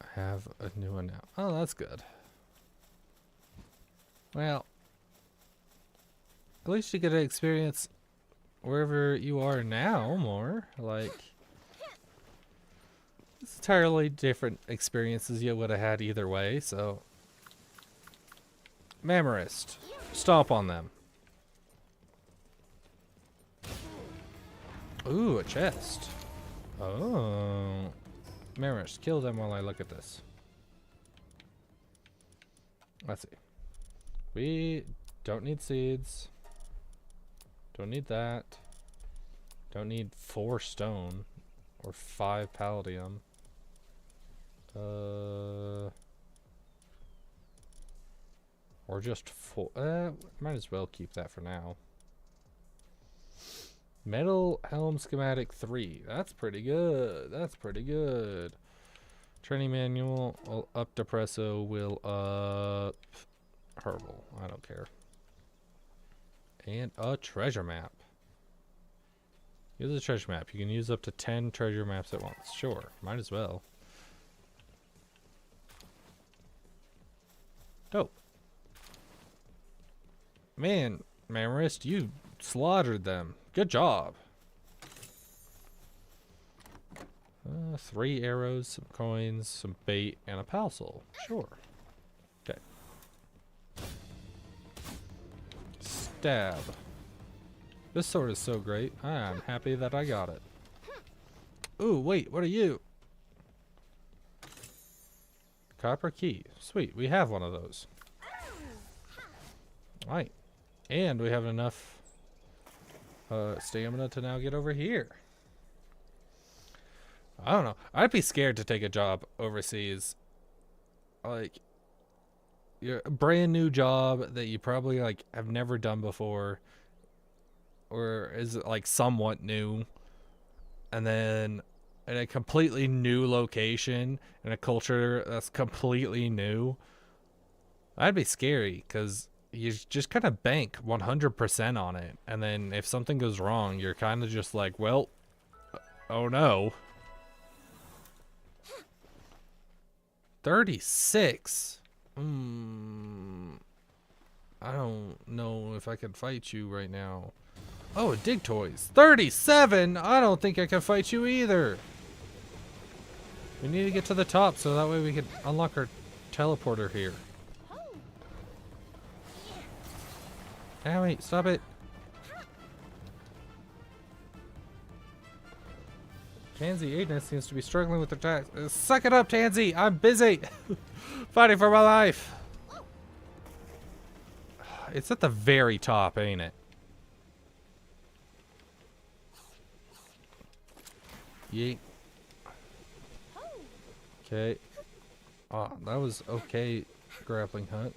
I have a new one now. Oh, that's good. Well, at least you get to experience wherever you are now more. Like, It's entirely different experiences you would have had either way, so. Mammarist. Stomp on them. Ooh, a chest. Oh. Mammarist, kill them while I look at this. Let's see. We don't need seeds. Don't need that. Don't need 4 stone. Or 5 palladium. Or just 4. Might as well keep that for now. Metal helm schematic 3. That's pretty good. That's pretty good. Training manual. Will up depresso. Will up herbal. I don't care. And a treasure map. Use a treasure map. You can use up to 10 treasure maps at once. Sure. Might as well. Dope. Man, Mammarist, you slaughtered them. Good job. 3 arrows, some coins, some bait, and a palsel. Sure. Okay. Stab. This sword is so great. I'm happy that I got it. Ooh, wait, what are you? Copper key. Sweet, we have one of those. Alright. And we have enough stamina to now get over here. I don't know. I'd be scared to take a job overseas. Like, you're a brand new job that you probably like have never done before, or is like somewhat new, and then in a completely new location in a culture that's completely new. That'd be scary because you just kind of bank 100% on it, and then if something goes wrong, you're kind of just like, well, oh no. 36. I don't know if I can fight you right now. Oh, dig toys. 37. I don't think I can fight you either. We need to get to the top so that way we can unlock our teleporter here. Owie, stop it. Tansy Agnes seems to be struggling with attacks. Suck it up, Tansy! I'm busy! Fighting for my life! It's at the very top, ain't it? Yeet. Okay. Oh, that was okay, grappling hook.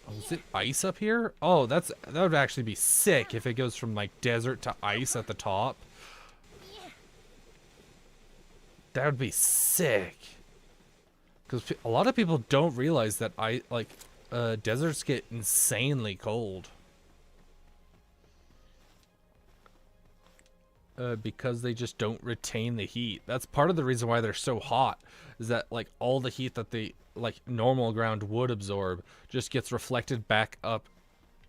Oh, is it ice up here? Oh, that would actually be sick if it goes from like desert to ice at the top. That would be sick. Because a lot of people don't realize that deserts get insanely cold. Because they just don't retain the heat. That's part of the reason why they're so hot. Is that like all the heat that the like normal ground would absorb just gets reflected back up,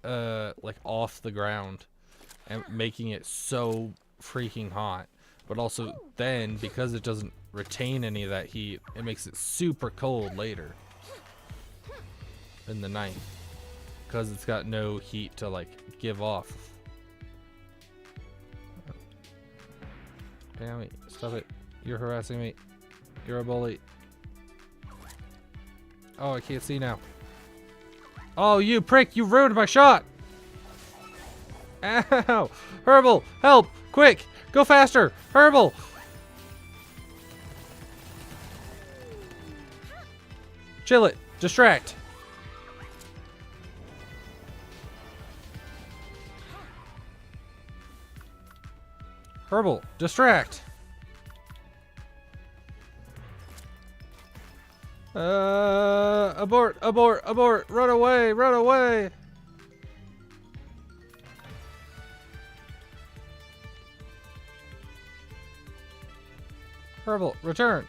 like off the ground, and making it so freaking hot. But also then, because it doesn't retain any of that heat, it makes it super cold later in the night. Because it's got no heat to like give off. Damn it, stop it. You're harassing me. You're a bully. Oh, I can't see now. Oh, you prick, you ruined my shot! Ow! Herbal, help! Quick! Go faster! Herbal! Chill it. Distract. Herbal. Distract. Abort, abort, abort. Run away, run away. Herbal, return.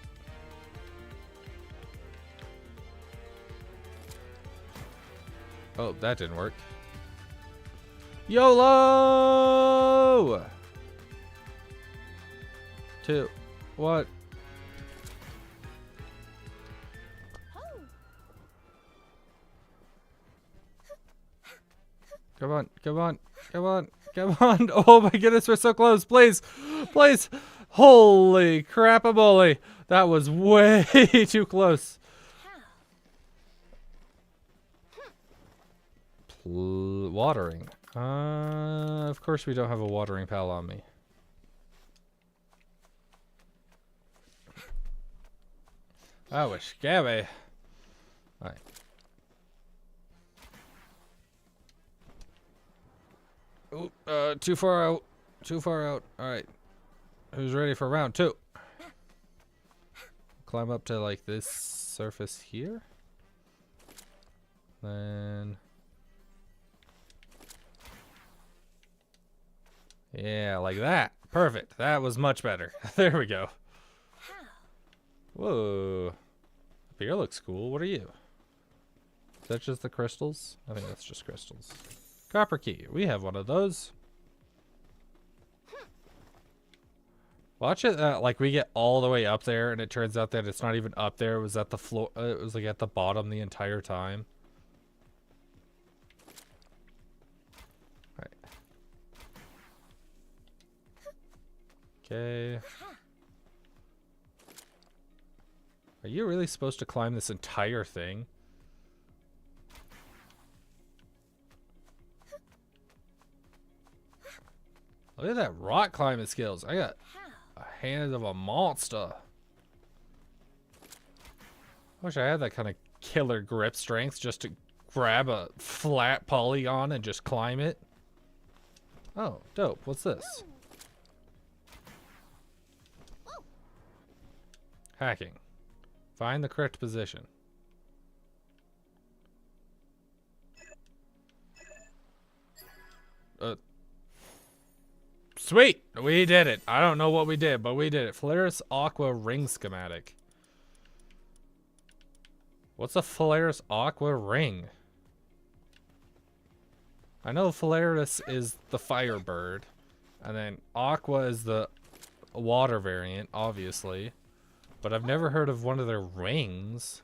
Oh, that didn't work. YOLO! 2, 1, Come on, come on, come on, come on. Oh my goodness, we're so close. Please, please. Holy crap-a-moly. That was way too close. Watering. Of course we don't have a watering pal on me. That was scary. Alright. Ooh, too far out. Too far out. Alright. Who's ready for round 2? Climb up to like this surface here. Then... yeah, like that. Perfect. That was much better. There we go. Whoa. Up here looks cool. What are you? Is that just the crystals? I think that's just crystals. Copper key. We have one of those. Watch it, like we get all the way up there and it turns out that it's not even up there. It was at the floor. It was like at the bottom the entire time. Alright. Okay. Are you really supposed to climb this entire thing? Look at that rock climbing skills. I got a hand of a monster. I wish I had that kind of killer grip strength just to grab a flat polygon and just climb it. Oh, dope. What's this? Hacking. Find the correct position. Sweet! We did it. I don't know what we did, but we did it. Polaris Aqua Ring Schematic. What's a Polaris Aqua Ring? I know Polaris is the Firebird. And then Aqua is the water variant, obviously. But I've never heard of one of their rings.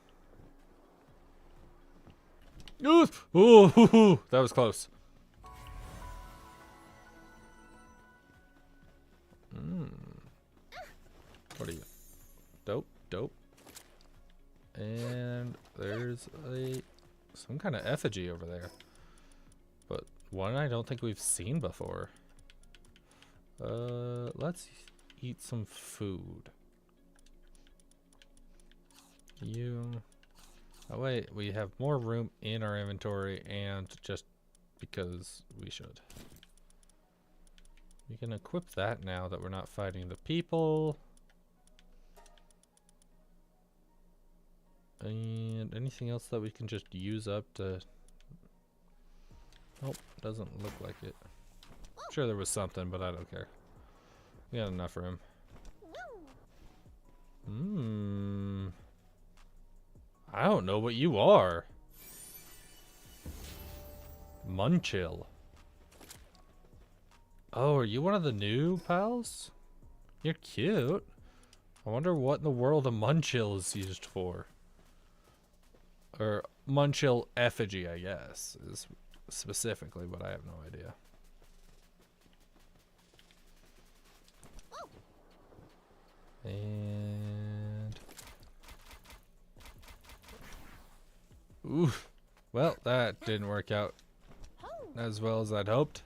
Ooh, that was close. What are you? Dope, dope. And there's some kind of effigy over there. But one I don't think we've seen before. Let's eat some food. Oh wait, we have more room in our inventory and just because we should. We can equip that now that we're not fighting the people. And anything else that we can just use up to... Nope, doesn't look like it. I'm sure there was something, but I don't care. We got enough room. I don't know what you are. Munchill. Oh, are you one of the new pals? You're cute. I wonder what in the world a Munchill is used for. Or Munchill effigy, I guess, is specifically, but I have no idea. And... ooh. Well, that didn't work out as well as I'd hoped.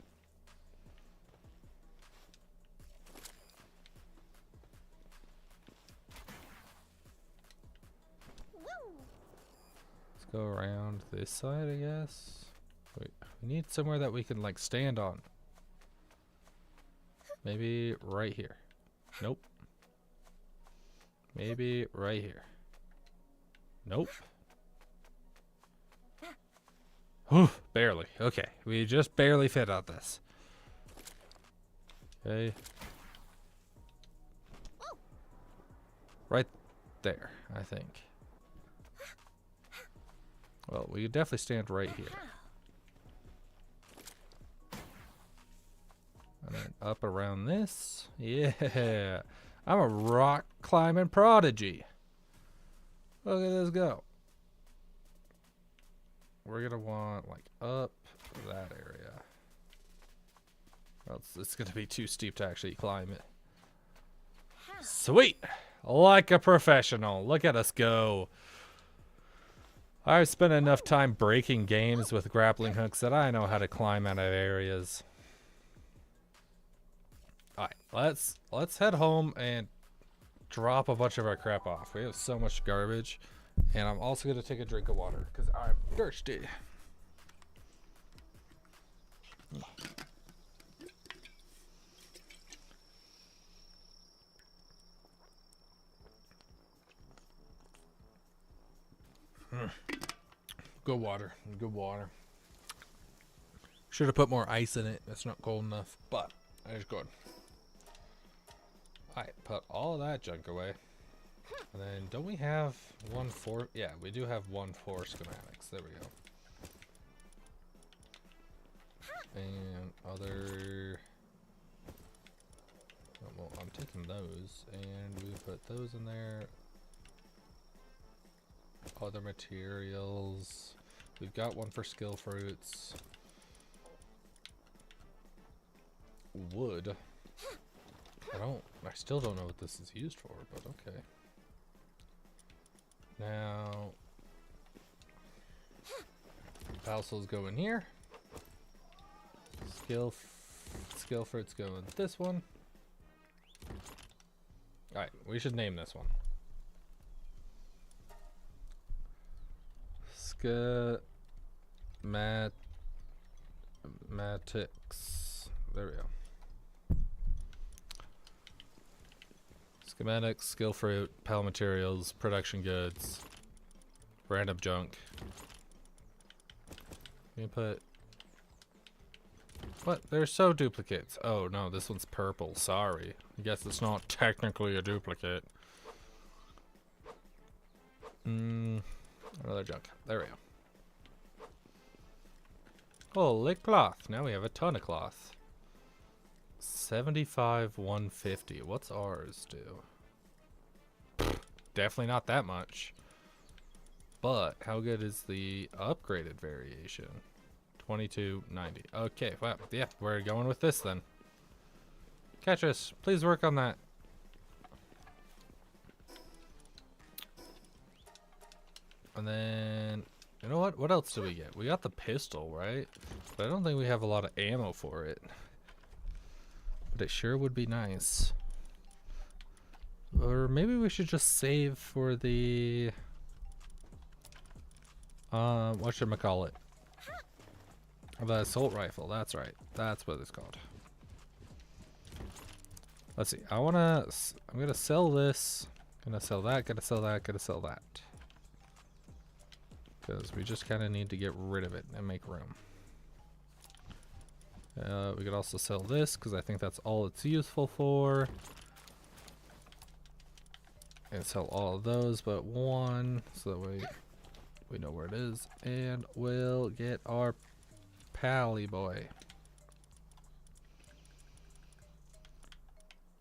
Let's go around this side, I guess. Wait, we need somewhere that we can like stand on. Maybe right here. Nope. Maybe right here. Nope. Whew, barely. Okay, we just barely fit on this. Okay. Right there, I think. Well, we could definitely stand right here. And then up around this. Yeah. I'm a rock climbing prodigy. Look at this go. We're gonna want like up that area. it's gonna be too steep to actually climb it. Sweet! Like a professional. Look at us go. I've spent enough time breaking games with grappling hooks that I know how to climb out of areas. Alright, let's head home and drop a bunch of our crap off. We have so much garbage. And I'm also going to take a drink of water because I'm thirsty. Good water. Good water. Should have put more ice in it. It's not cold enough, but it's good. Alright, put all that junk away. And then, don't we have 1/4? Yeah, we do have 1/4 schematics. There we go. And other... Oh, well, I'm taking those, and we put those in there. Other materials. We've got one for skill fruits. Wood. I still don't know what this is used for, but okay. Now, households go in here. Skill fruits go in this one. Alright, we should name this one. Schematics. There we go. Schematics, skill fruit, pal materials, production goods, random junk. You put... What? They're so duplicates. Oh no, this one's purple. Sorry. I guess it's not technically a duplicate. Another junk. There we go. Holy cloth. Now we have a ton of cloth. 75, 150. What's ours do? Definitely not that much. But how good is the upgraded variation? 2290. Okay, well, yeah, we're going with this then. Catch us. Please work on that. And then, you know what? What else do we get? We got the pistol, right? But I don't think we have a lot of ammo for it. But it sure would be nice. Or maybe we should just save for the... whatchamacallit? The assault rifle, that's right. That's what it's called. Let's see. I'm gonna sell this. Gonna sell that, gonna sell that, gonna sell that. Because we just kind of need to get rid of it and make room. We could also sell this because I think that's all it's useful for. And sell all of those but one, so that way we know where it is. And we'll get our pally boy.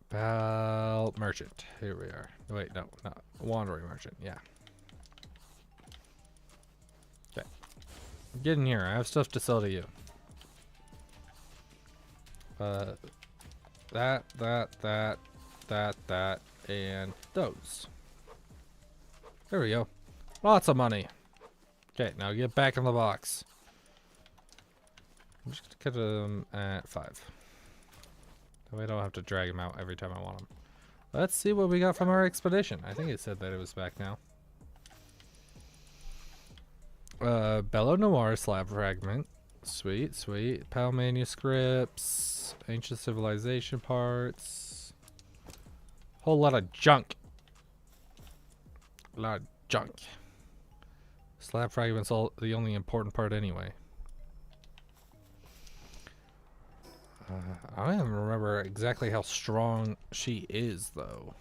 Pal merchant. Here we are. Wait, no, not wandering merchant. Yeah. Okay. Get in here. I have stuff to sell to you. That, and those. There we go. Lots of money. Okay, now get back in the box. I'm just gonna cut them at 5. That way I don't have to drag them out every time I want them. Let's see what we got from our expedition. I think it said that it was back now. Bello Noir slab fragment. Sweet, sweet. Pal manuscripts. Ancient civilization parts. Whole lot of junk. A lot of junk. Slab fragments all the only important part anyway. I don't even remember exactly how strong she is though.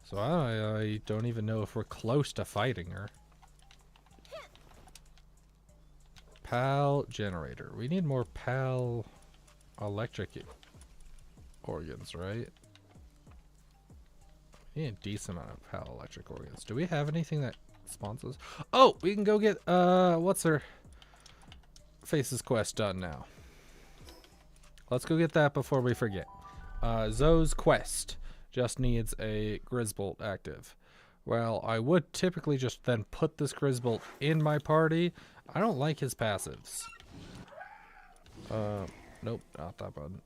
So I don't even know if we're close to fighting her. PAL generator. We need more PAL electric organs, right? We need a decent amount of PAL electric organs. Do we have anything that spawns us? Oh, we can go get what's her face's quest done now. let's go get that before we forget. Zoe's quest just needs a Grizzbolt active. Well, I would typically just then put this Grizzbolt in my party. I don't like his passives. Nope, not that button.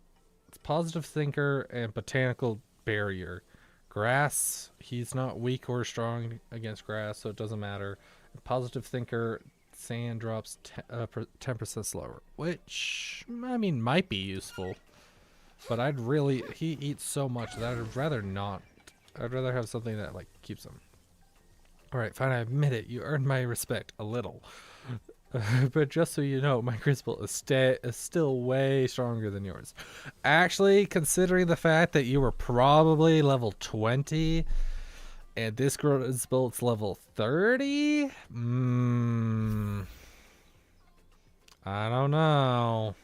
It's Positive Thinker and Botanical Barrier. Grass, he's not weak or strong against grass, so it doesn't matter. Positive Thinker, sand drops 10% slower, which, I mean, might be useful. But he eats so much that I'd rather not. I'd rather have something that, like, keeps him. Alright, fine, I admit it. You earned my respect a little. But just so you know, my Grizzbolt is still way stronger than yours. Actually, considering the fact that you were probably level 20 and this Grizzbolt's level 30, I don't know.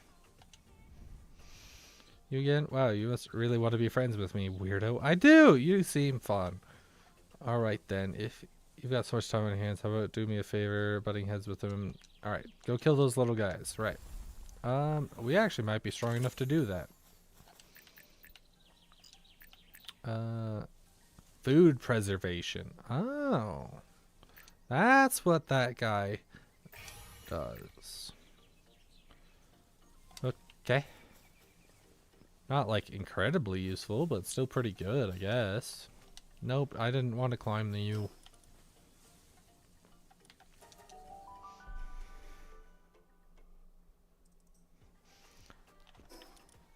You again? Wow, you must really want to be friends with me, weirdo. I do! You seem fun. Alright then, if you've got so much time on your hands, how about do me a favor, butting heads with them. Alright, go kill those little guys. Right. We actually might be strong enough to do that. Food preservation. Oh. That's what that guy does. Okay. Not like incredibly useful, but still pretty good, I guess. Nope, I didn't want to climb the U.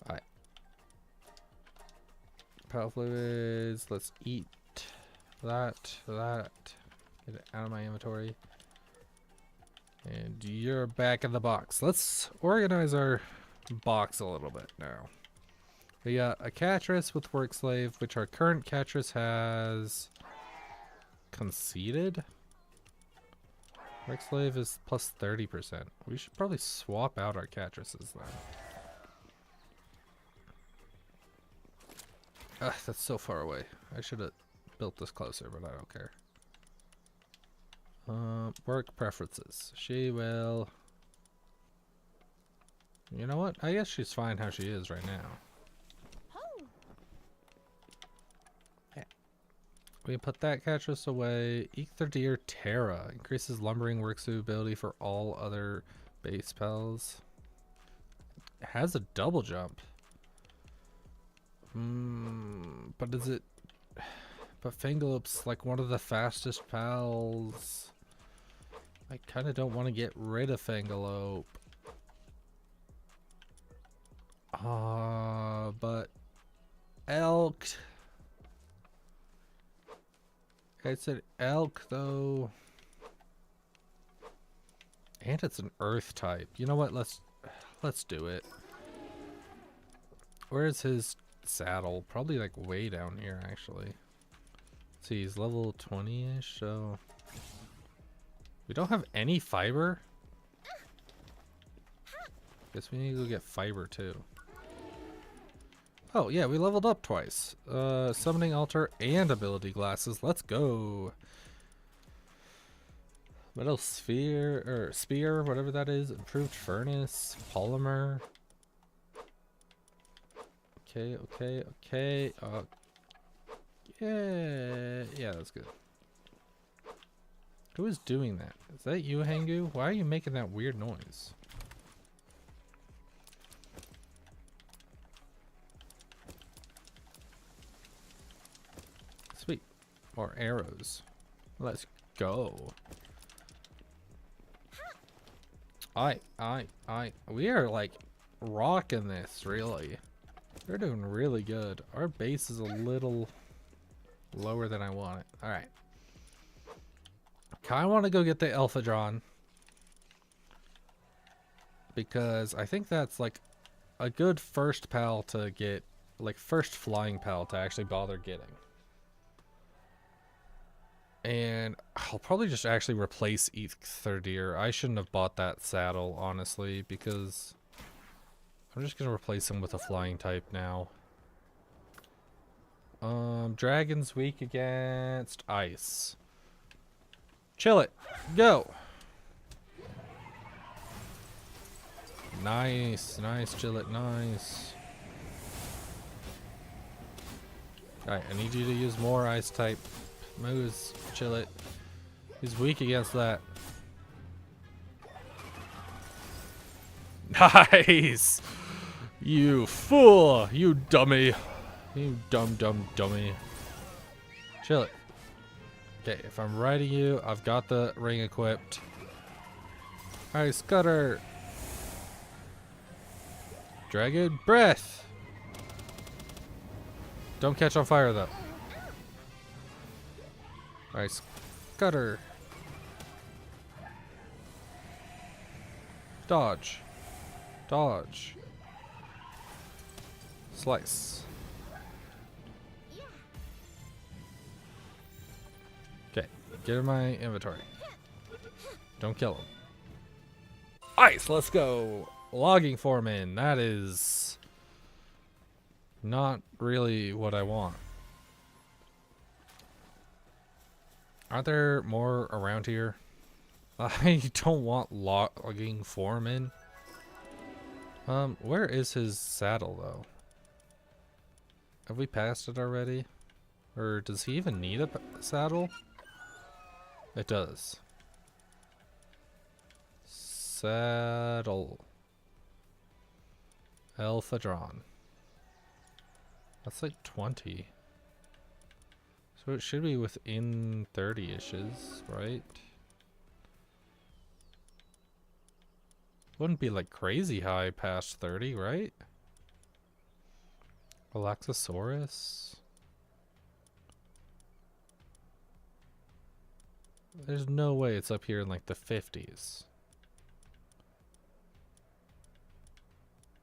Alright. Power fluids, let's eat that. Get it out of my inventory. And you're back in the box. Let's organize our box a little bit now. We got a Catress with Work Slave, which our current Catress has conceded. Work Slave is plus 30%. We should probably swap out our Catresses then. Ugh, that's so far away. I should have built this closer, but I don't care. Work preferences. She will... You know what? I guess she's fine how she is right now. We put that Catress away. Ether Terra increases lumbering work suitability for all other base spells. It has a double jump. But is it? But Fangalope's like one of the fastest pals. I kind of don't want to get rid of Fangalope. But Elk. I said elk though. And it's an earth type. You know what? Let's do it. Where's his saddle? Probably like way down here actually. Let's see, he's level 20-ish, so we don't have any fiber. Guess we need to go get fiber too. Oh yeah, we leveled up twice. Summoning altar and ability glasses. Let's go. Metal sphere or spear, whatever that is. Improved furnace, polymer. Okay. Yeah, that's good. Who is doing that? Is that you, Hangu? Why are you making that weird noise? Sweet. More arrows. Let's go. We are like rocking this, really. We're doing really good. Our base is a little lower than I want it. Alright. I want to go get the Alphadron. Because I think that's like a good first pal to get, like first flying pal to actually bother getting. And I'll probably just actually replace Ether. I shouldn't have bought that saddle, honestly, because I'm just going to replace him with a flying type now. Dragon's weak against ice. Chill it. Go. Nice, chill it, nice. Alright, I need you to use more ice type moves. Chill it. He's weak against that. Nice! You fool! You dummy! You dumb dummy. Chill it. Okay, if I'm riding you, I've got the ring equipped. Ice cutter! Dragon breath! Don't catch on fire though. Ice cutter. Dodge. Dodge. Slice. Okay, get in my inventory. Don't kill him. Ice, let's go. Logging foreman. That is not really what I want. Are there more around here? I don't want logging foreman. Where is his saddle though? Have we passed it already? Or does he even need a saddle? It does. Saddle. Alpha drawn. That's like 20. So it should be within 30-ishes, right? Wouldn't be like crazy high past 30, right? Alexosaurus. There's no way it's up here in like the 50s.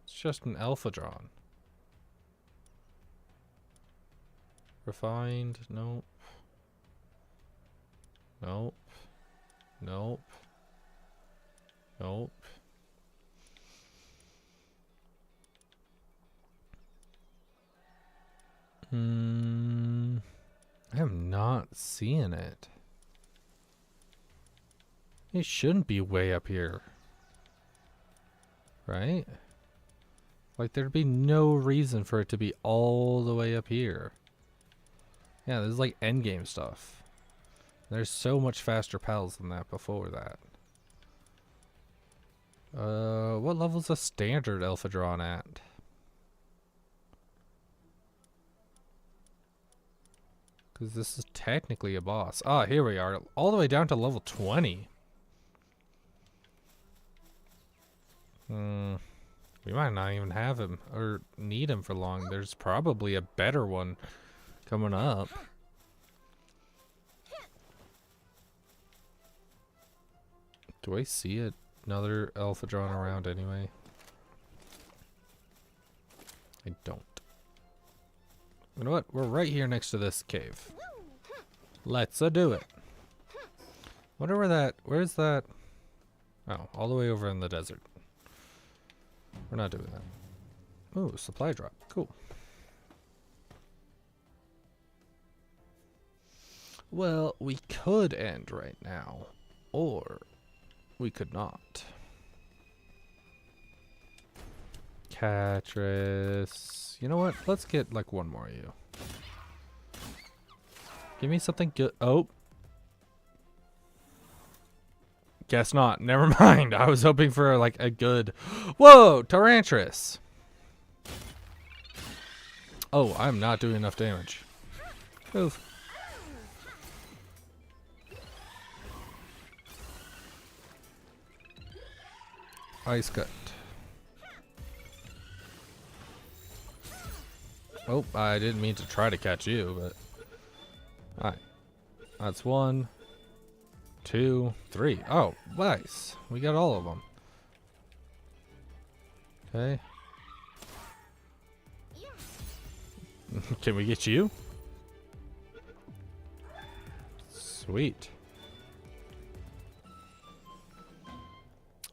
It's just an alpha drawn. Refined, nope. Nope. Nope. Nope. I am not seeing it. It shouldn't be way up here. Right? Like there'd be no reason for it to be all the way up here. Yeah, this is like endgame stuff. There's so much faster pals than that before that. What level's a standard alpha drawn at? Because this is technically a boss. Ah, here we are. All the way down to level 20. We might not even have him or need him for long. There's probably a better one coming up. Do I see another alpha drawn around anyway? I don't. You know what? We're right here next to this cave. Let's do it. Wonder where's that? Oh, all the way over in the desert. We're not doing that. Ooh, supply drop. Cool. Well, we could end right now, or we could not. Catress. You know what? Let's get like one more of you. Give me something good. Oh. Guess not. Never mind. I was hoping for like a good... Whoa! Tarantras! Oh, I'm not doing enough damage. Move. Ice cut. Oh, I didn't mean to try to catch you, but... Alright. That's 1, 2, 3. Oh, nice. We got all of them. Okay. Can we get you? Sweet.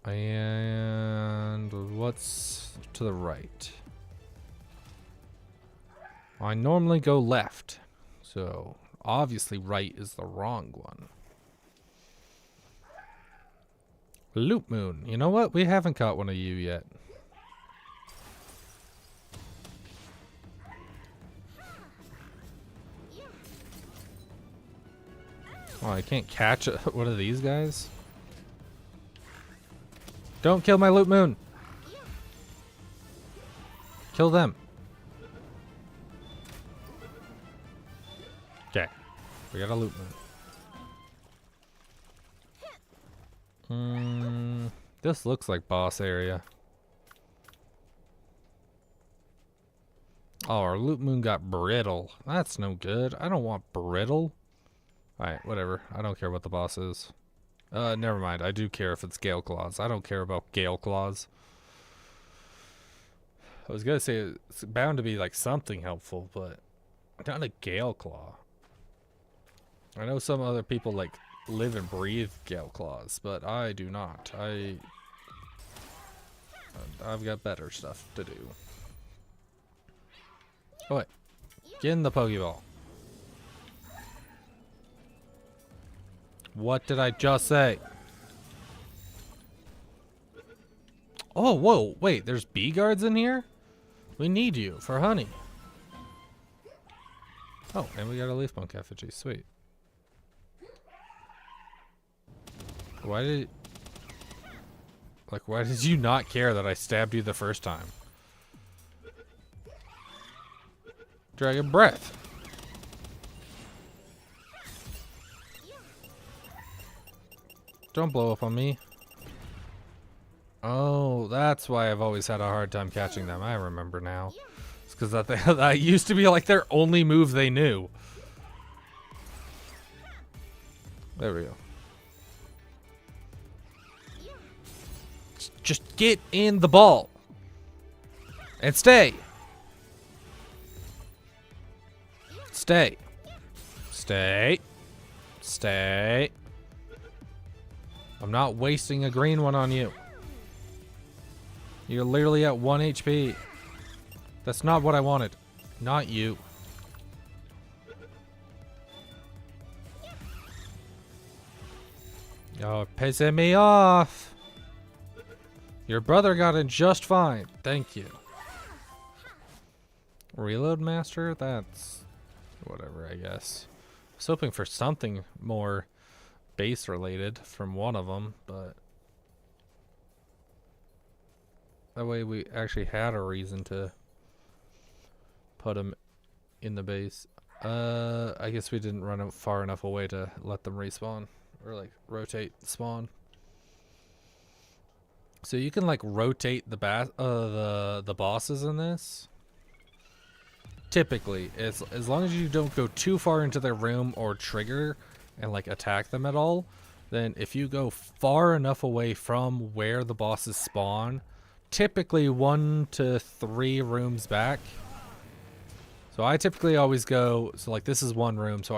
And what's to the right? I normally go left, so obviously right is the wrong one. Loop Moon. You know what? We haven't caught one of you yet. Oh, I can't catch one of these guys? Don't kill my loot moon! Kill them. Okay. We got a loot moon. This looks like boss area. Oh, our loot moon got brittle. That's no good. I don't want brittle. Alright, whatever. I don't care what the boss is. Never mind. I do care if it's Gale Claws. I don't care about Gale Claws. I was gonna say it's bound to be like something helpful, but not a Gale Claw. I know some other people like live and breathe Gale Claws, but I do not. I've got better stuff to do. Oh wait. Get in the Pokeball. What did I just say? Oh, whoa, wait, there's bee guards in here? We need you for honey. Oh, and we got a leaf bunk effigy, sweet. Why did you not care that I stabbed you the first time? Dragon Breath. Don't blow up on me. Oh, that's why I've always had a hard time catching them. I remember now. It's because that used to be like their only move they knew. There we go. Just get in the ball. And stay. Stay. Stay. Stay. I'm not wasting a green one on you. You're literally at 1 HP. That's not what I wanted. Not you. You're pissing me off. Your brother got in just fine. Thank you. Reload master? That's whatever, I guess. I was hoping for something more base related from one of them, but that way we actually had a reason to put them in the base. I guess we didn't run out far enough away to let them respawn or like rotate spawn. So you can like rotate the bosses in this. Typically, as long as you don't go too far into their room or trigger and like attack them at all, then if you go far enough away from where the bosses spawn, typically 1 to 3 rooms back. So I typically always go, so like this is one room, so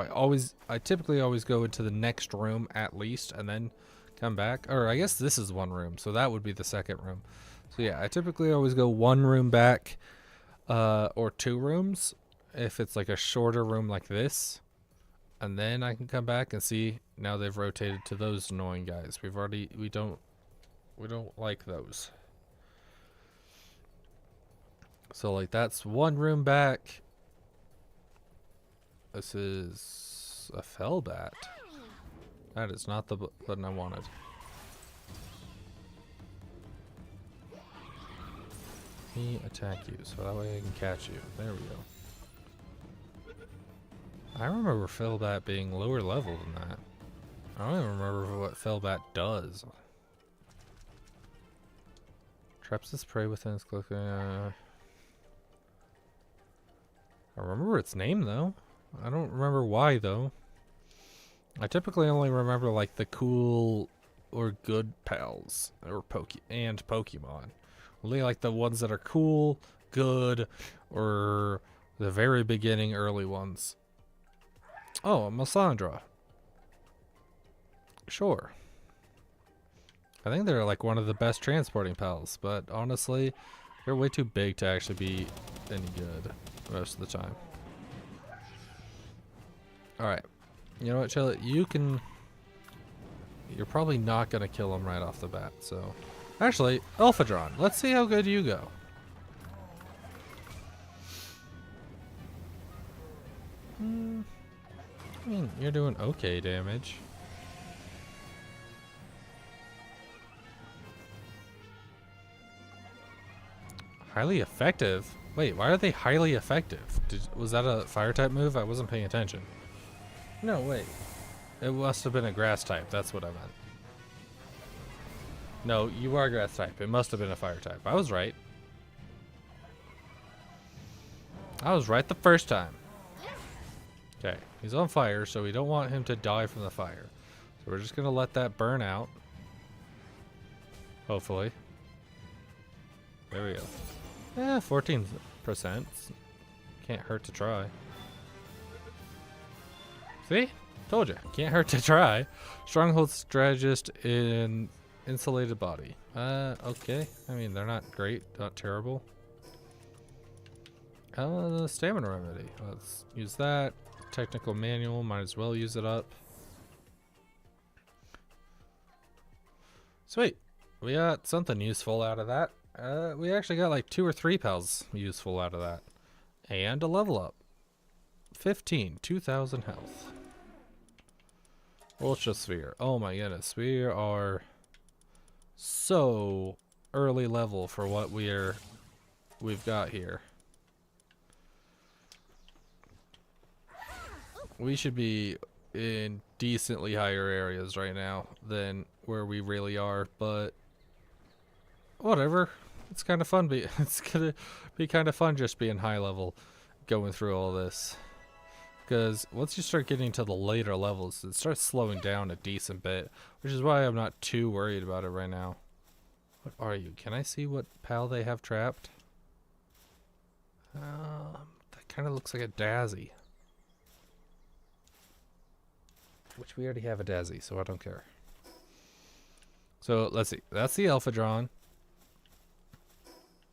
I typically always go into the next room at least and then come back. Or I guess this is one room, so that would be the second room. So yeah, I typically always go 1 room back or 2 rooms if it's like a shorter room like this. And then I can come back and see now they've rotated to those annoying guys. We don't like those. So like that's 1 room back. This is a Fellbat. That is not the button I wanted. Me attack you, so that way I can catch you. There we go. I remember Fellbat being lower level than that. I don't even remember what Fellbat does. Traps its prey within its click. I remember its name though. I don't remember why though. I typically only remember like the cool or good pals or Pokemon. Only like the ones that are cool, good, or the very beginning early ones. Oh, a Massandra. Sure. I think they're like one of the best transporting pals, but honestly, they're way too big to actually be any good most of the time. Alright. You know what, Chilla? You're probably not going to kill him right off the bat, so. Actually, Alphadron, let's see how good you go. I mean, you're doing okay damage. Highly effective? Wait, why are they highly effective? Was that a fire type move? I wasn't paying attention. No, wait. It must have been a grass type. That's what I meant. No, you are grass type. It must have been a fire type. I was right. I was right the first time. Okay, he's on fire, so we don't want him to die from the fire. So we're just going to let that burn out. Hopefully. There we go. Yeah, 14%. Can't hurt to try. See? Told you. Can't hurt to try. Stronghold strategist in insulated body. Okay. I mean, they're not great. Not terrible. Stamina remedy. Let's use that. Technical manual. Might as well use it up. Sweet. We got something useful out of that. We actually got like 2 or 3 pals useful out of that. And a level up. 15. 2,000 health. Ultra Sphere. Oh my goodness. We are so early level for what we've got here. We should be in decently higher areas right now than where we really are, but whatever. It's kind of fun. It's gonna be kind of fun just being high level, going through all this. Because once you start getting to the later levels, it starts slowing down a decent bit, which is why I'm not too worried about it right now. What are you? Can I see what pal they have trapped? That kind of looks like a Dazzy. Which we already have a Dazzy, so I don't care. So let's see. That's the Alpha Drawn.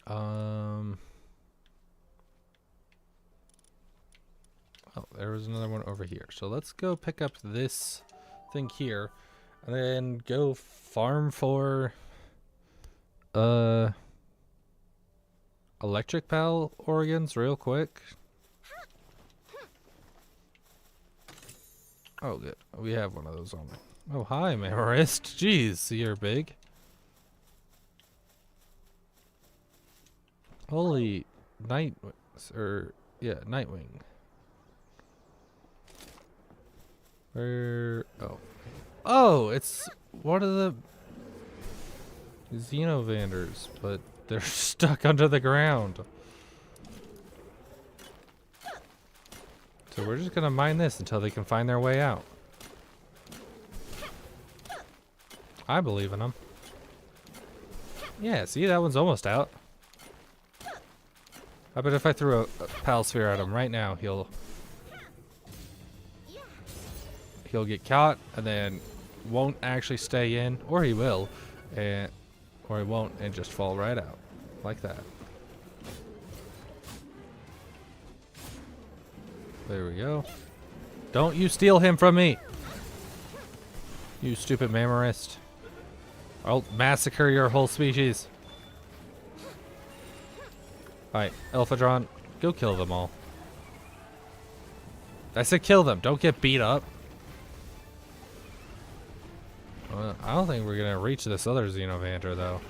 Oh, there was another one over here. So let's go pick up this thing here, and then go farm for electric pal organs real quick. Oh, good. We have one of those on me. Oh, hi, Marist. Jeez, you're big. Holy Nightwing. Where? Oh. Oh, it's one of the Xenovanders, but they're stuck under the ground. So we're just gonna mine this until they can find their way out. I believe in them. Yeah, see, that one's almost out. I bet if I threw a pal sphere at him right now, he'll get caught and then won't actually stay in, or he will, or he won't and just fall right out like that. There we go. Don't you steal him from me, you stupid Mamorist. I'll massacre your whole species. Alright, Alphadron, go kill them all. I said kill them, don't get beat up. I don't think we're gonna reach this other Xenovander though.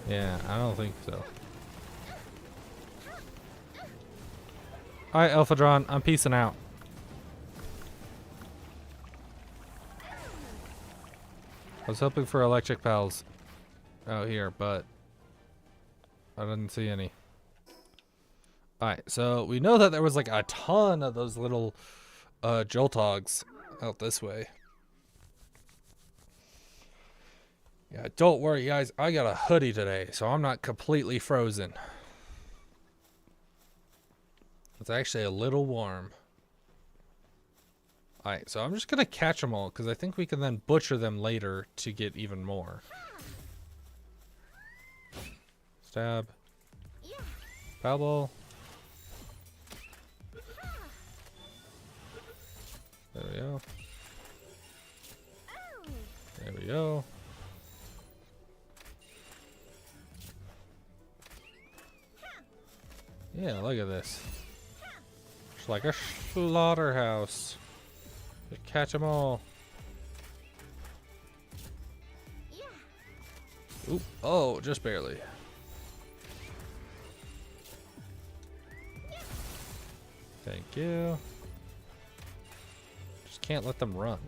Yeah, I don't think so. Alright, Alphadron, I'm peacing out. I was hoping for electric pals out here, but I didn't see any. Alright, so we know that there was like a ton of those little Joltogs out this way. Yeah, don't worry guys, I got a hoodie today, so I'm not completely frozen. It's actually a little warm. Alright, so I'm just gonna catch them all, because I think we can then butcher them later to get even more. Stab. Foul ball. There we go. There we go. Yeah, look at this. It's like a slaughterhouse. Just catch them all. Oop. Oh, just barely. Thank you. Just can't let them run.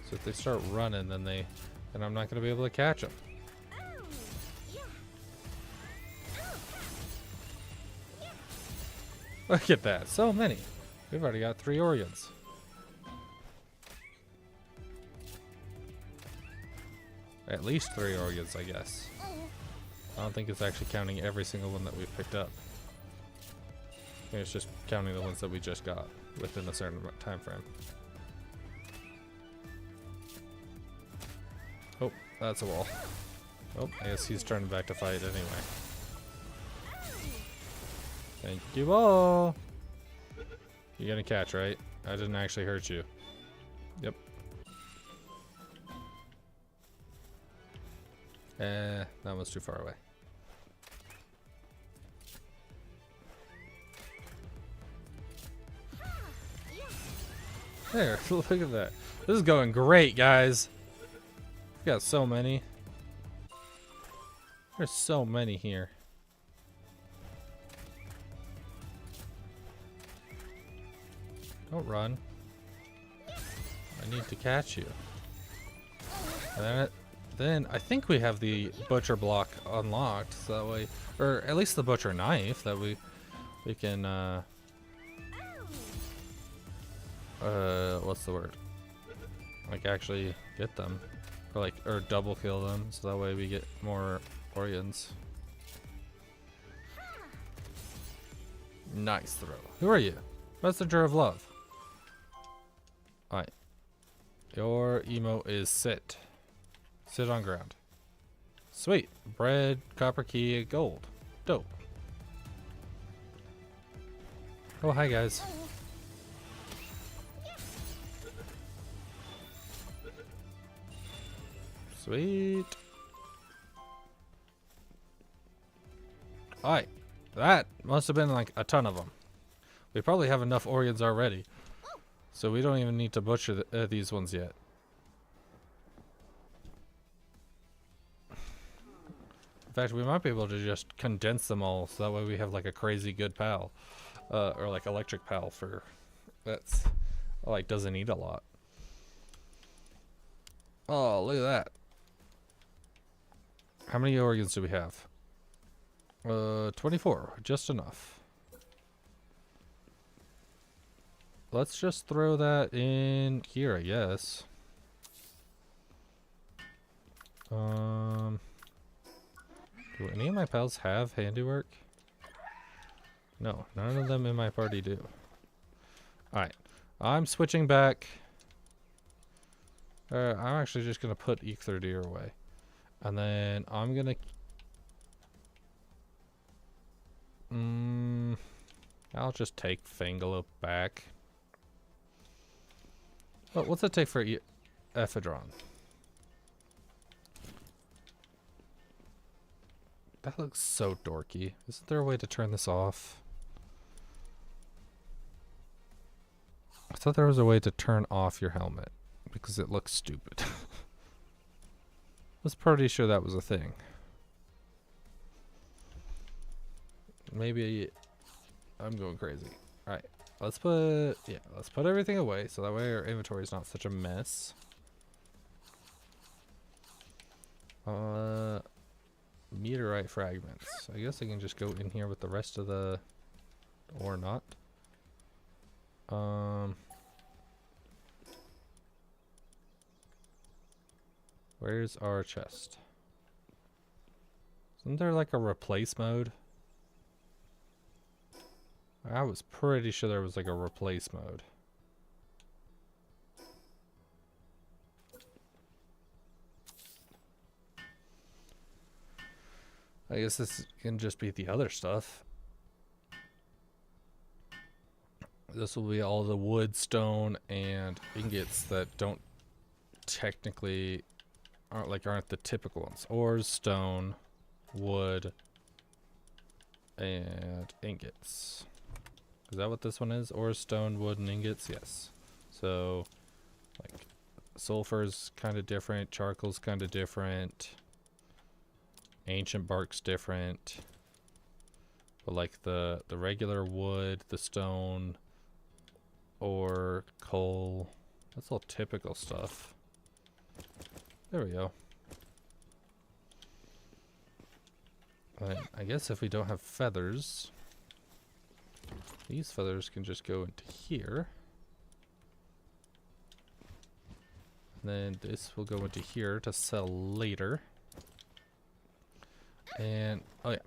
So if they start running, then I'm not going to be able to catch them. Look at that, so many. We've already got 3 organs. At least 3 organs, I guess. I don't think it's actually counting every single one that we've picked up. I think it's just counting the ones that we just got within a certain time frame. Oh, that's a wall. Oh, I guess he's turning back to fight anyway. Thank you all. You're gonna catch, right? I didn't actually hurt you. Yep. That was too far away. There, look at that. This is going great, guys. We got so many. There's so many here. Don't run. I need to catch you. And then I think we have the butcher block unlocked, so that way, or at least the butcher knife, that we can what's the word? Like actually get them, or double kill them, so that way we get more organs. Nice throw. Who are you? Messenger of love. Alright. Your emote is sit. Sit on ground. Sweet. Bread, copper key, gold. Dope. Oh, hi guys. Sweet. Alright. That must have been like a ton of them. We probably have enough organs already. So we don't even need to butcher these ones yet. In fact, we might be able to just condense them all, so that way we have like a crazy good pal. Or like electric pal for... That's... like doesn't eat a lot. Oh, look at that. How many organs do we have? 24. Just enough. Let's just throw that in here, I guess. Do any of my pals have handiwork? No, none of them in my party do. Alright, I'm switching back. I'm actually just going to put Eek-Third-Ear away. And then I'm going to... I'll just take Fangalope back. Oh, what's it take for Ephedron? That looks so dorky. Isn't there a way to turn this off? I thought there was a way to turn off your helmet because it looks stupid. I was pretty sure that was a thing. Maybe I'm going crazy. Alright. Let's put everything away so that way our inventory is not such a mess. Meteorite fragments. I guess I can just go in here with the rest of the, or not. Where's our chest? Isn't there like a replace mode? I was pretty sure there was like a replace mode. I guess this can just be the other stuff. This will be all the wood, stone, and ingots that don't technically aren't the typical ones. Ores, stone, wood, And ingots. Is that what this one is? Ore, stone, wood, and ingots? Yes. So, like, sulfur's kind of different. Charcoal's kind of different. Ancient bark's different. But, like, the regular wood, the stone, ore, coal, that's all typical stuff. There we go. I guess if we don't have feathers, these feathers can just go into here. And then this will go into here to sell later. And, oh yeah.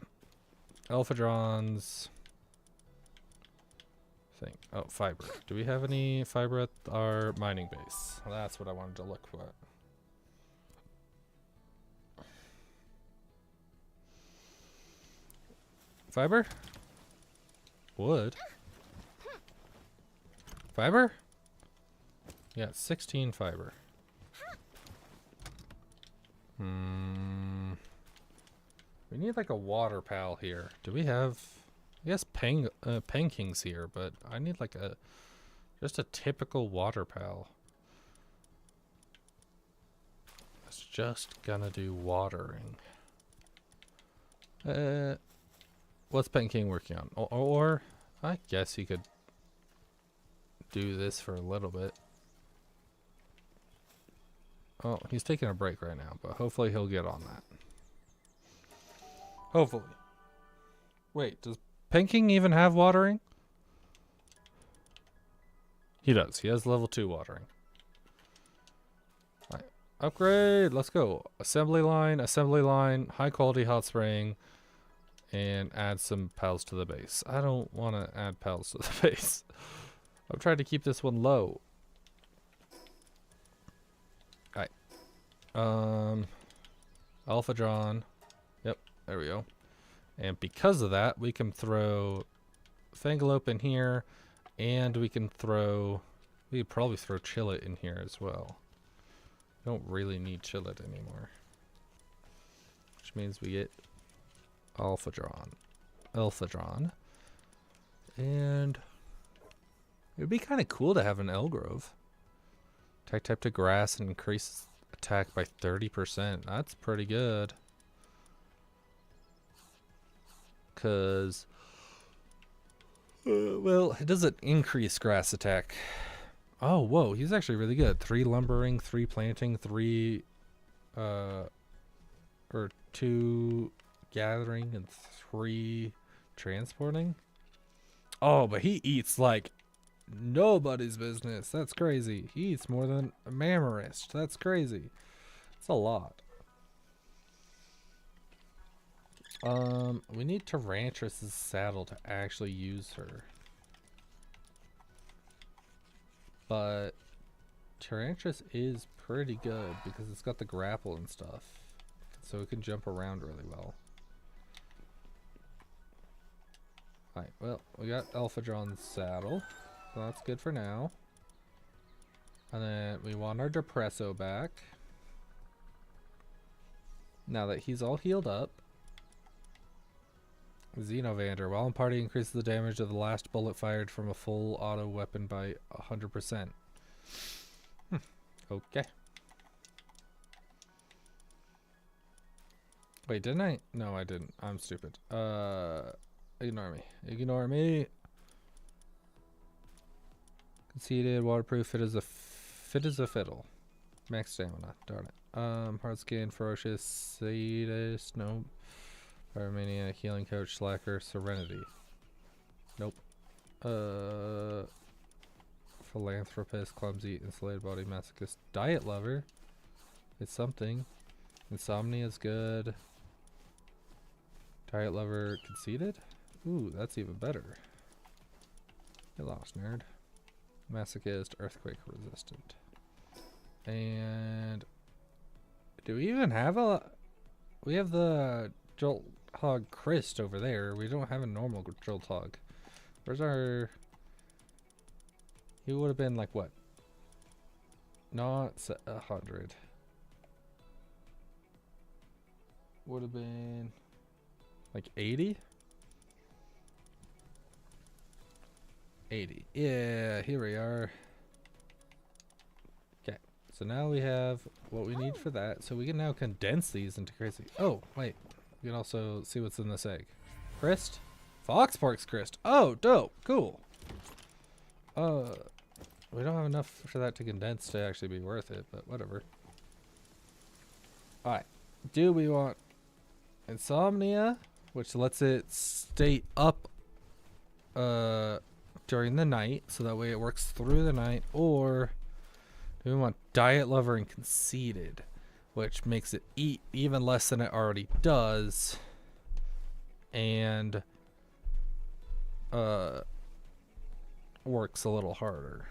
Alphadron's thing. Oh, fiber. Do we have any fiber at our mining base? Well, that's what I wanted to look for. Fiber? Wood? Fiber? Yeah, 16 fiber. We need like a water pal here. Do we have... I guess Pengking's here, but I need like just a typical water pal. It's just gonna do watering. What's Pengking working on? Or I guess he could do this for a little bit. Oh, he's taking a break right now, but hopefully he'll get on that. Hopefully. Wait, does Pengking even have watering? He does. He has level 2 watering. All right. Upgrade. Let's go. Assembly line, high quality hot spraying, and add some pals to the base. I don't want to add pals to the base. I'm trying to keep this one low. Alright. Alphadron. Yep, there we go. And because of that, we can throw Fangalope in here, and we could probably throw Chillet in here as well. Don't really need Chillet anymore. Which means we get Alphadron. And it would be kind of cool to have an Elgrove. Attack type to grass and increase attack by 30%. That's pretty good. Because, well, it doesn't increase grass attack. Oh, whoa, he's actually really good. 3 lumbering, 3 planting, 3, or 2 gathering, and 3 transporting. Oh, but he eats like nobody's business. That's crazy. He eats more than a Mammarist. That's crazy. It's a lot. We need Tyrantris's saddle to actually use her. But Tyrantris is pretty good because it's got the grapple and stuff. So it can jump around really well. Alright, well, we got Alphadron's saddle. So that's good for now. And then we want our Depresso back. Now that he's all healed up. Xenovander. While in party, increases the damage of the last bullet fired from a full auto weapon by 100%. Okay. Wait, didn't I? No, I didn't. I'm stupid. Ignore me. Ignore me. Conceded, waterproof, fit as a fiddle. Max stamina. Darn it. Hard skin, ferocious, sadist, nope. Pyromania, healing coach, slacker, serenity. Nope. Philanthropist, clumsy, insulated body, masochist, diet lover. It's something. Insomnia is good. Diet lover, conceited. Ooh, that's even better. Get lost, nerd. Masochist, earthquake resistant. And do we even have we have the Jolt Hog Christ over there. We don't have a normal Jolt Hog. Where's our... He would have been like what? Not 100. Would have been like 80? 80. Yeah, here we are. Okay, so now we have what we need for that. So we can now condense these into crazy. Oh, wait. We can also see what's in this egg. Crest? Foxparks crest. Oh, dope. Cool. We don't have enough for that to condense to actually be worth it, but whatever. Alright. Do we want insomnia, which lets it stay up during the night, so that way it works through the night, or do we want diet lover and conceited, which makes it eat even less than it already does, and works a little harder.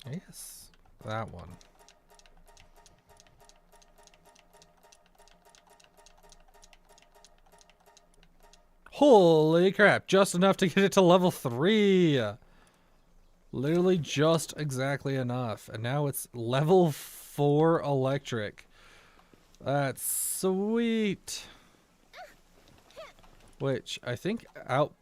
I guess that one. Holy crap, just enough to get it to level 3. Literally just exactly enough. And now it's level 4 electric. That's sweet. Which I think out...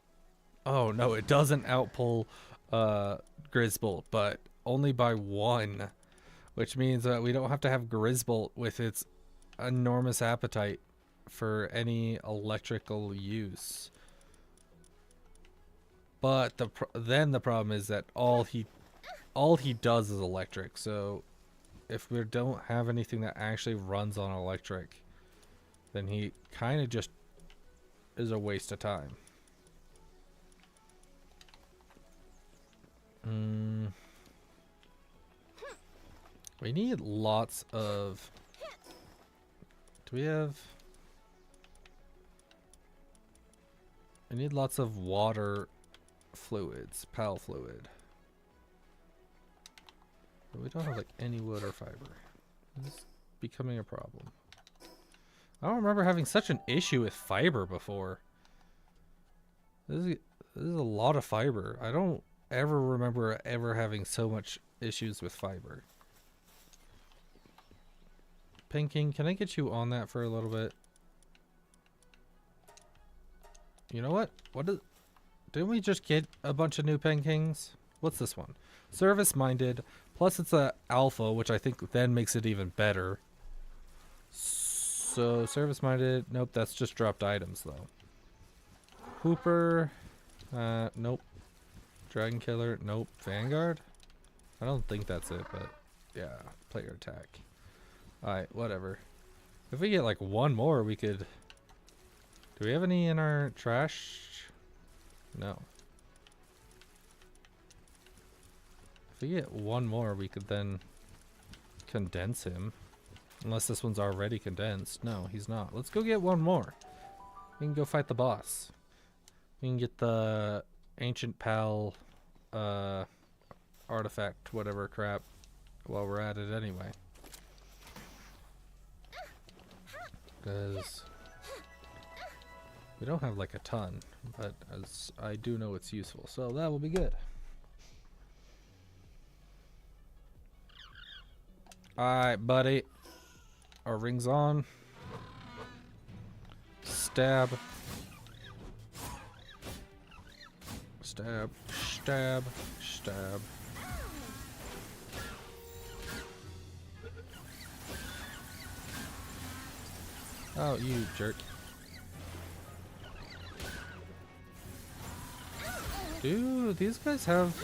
Oh no, it doesn't outpull Grizzbolt, but only by 1. Which means that we don't have to have Grizzbolt with its enormous appetite for any electrical use. But then the problem is that all he does is electric. So if we don't have anything that actually runs on electric, then he kind of just is a waste of time. We need lots of... Do we have... I need lots of water fluids, PAL fluid. But we don't have like any wood or fiber. This is becoming a problem. I don't remember having such an issue with fiber before. This is a lot of fiber. I don't ever remember ever having so much issues with fiber. Pinking, can I get you on that for a little bit? You know what? Didn't we just get a bunch of new Penkings? What's this one? Service-minded. Plus it's a alpha, which I think then makes it even better. So, service-minded. Nope, that's just dropped items, though. Hooper. Nope. Dragon Killer. Nope. Vanguard? I don't think that's it, but yeah. Player attack. Alright, whatever. If we get like one more, we could... Do we have any in our trash? No. If we get one more, we could then condense him. Unless this one's already condensed. No, he's not. Let's go get one more. We can go fight the boss. We can get the ancient pal artifact, whatever crap, while we're at it anyway. Because we don't have like a ton, but as I do know it's useful, so that will be good. Alright, buddy. Our ring's on. Stab. Stab. Stab. Stab. Oh, you jerk. Do these guys have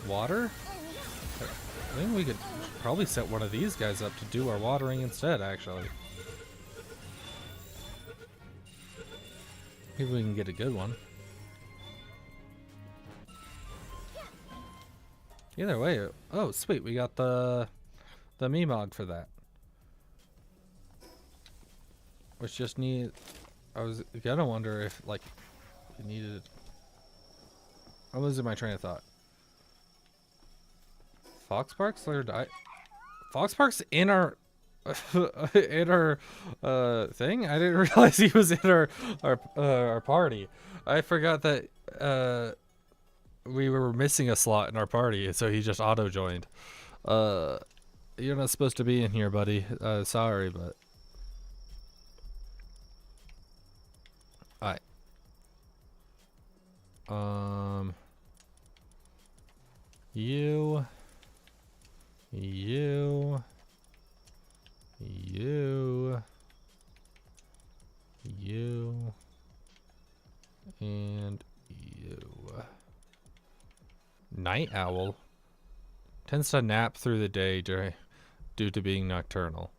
water? I think we could probably set one of these guys up to do our watering instead, actually. Maybe we can get a good one. Either way, oh sweet, we got the Meemog for that. Which just need... I was gonna wonder if, like, you needed... I'm losing my train of thought. Foxparks? Foxparks in our... in our thing? I didn't realize he was in our party. I forgot that we were missing a slot in our party, so he just auto-joined. You're not supposed to be in here, buddy. Sorry, but... Alright. You... You... You... You... And you. Night owl tends to nap through the day due to being nocturnal.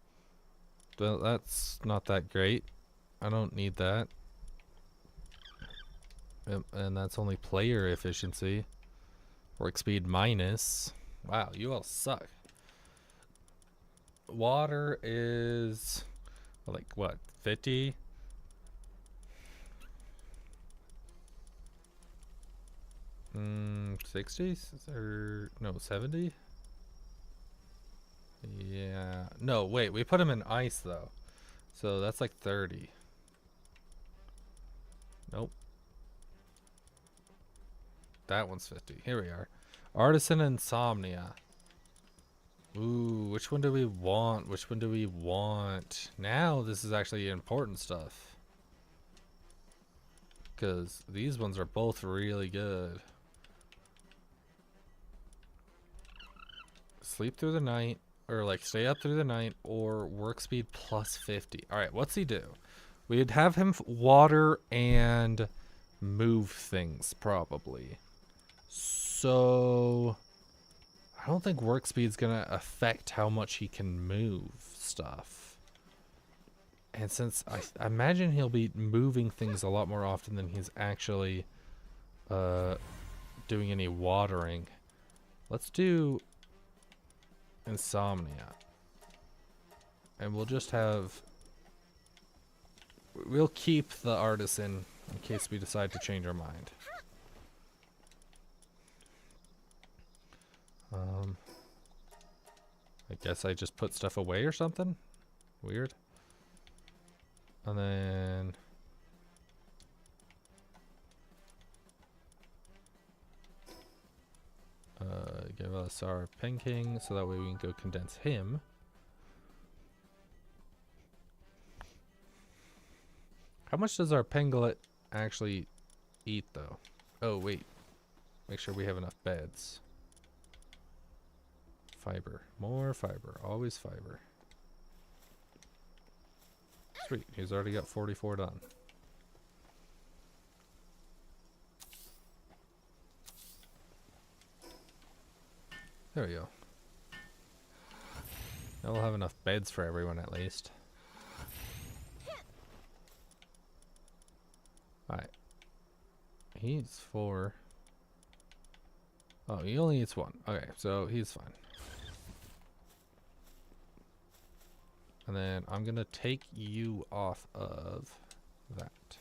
Well, that's not that great. I don't need that. And that's only player efficiency. Work speed minus. Wow, you all suck. Water is like what, 50? Mm, 60 or no, 70? Yeah. No, wait, we put him in ice though. So that's like 30. Nope. That one's 50. Here we are. Artisan Insomnia. Ooh, which one do we want? Which one do we want? Now this is actually important stuff. Because these ones are both really good. Sleep through the night, or like stay up through the night, or work speed plus 50. Alright, what's he do? We'd have him water and move things, probably. So... I don't think work speed's gonna affect how much he can move stuff. And since I imagine he'll be moving things a lot more often than he's actually doing any watering. Let's do Insomnia. And we'll just have... We'll keep the Artisan in case we decide to change our mind. I guess I just put stuff away or something? Weird. And then... give us our Pen King so that way we can go condense him. How much does our Penglet actually eat though? Oh wait. Make sure we have enough beds. Fiber. More fiber. Always fiber. Sweet. He's already got 44 done. There we go. Now we'll have enough beds for everyone at least. Alright. He eats 4. Oh, he only eats 1. Okay, so he's fine. And then I'm gonna take you off of that.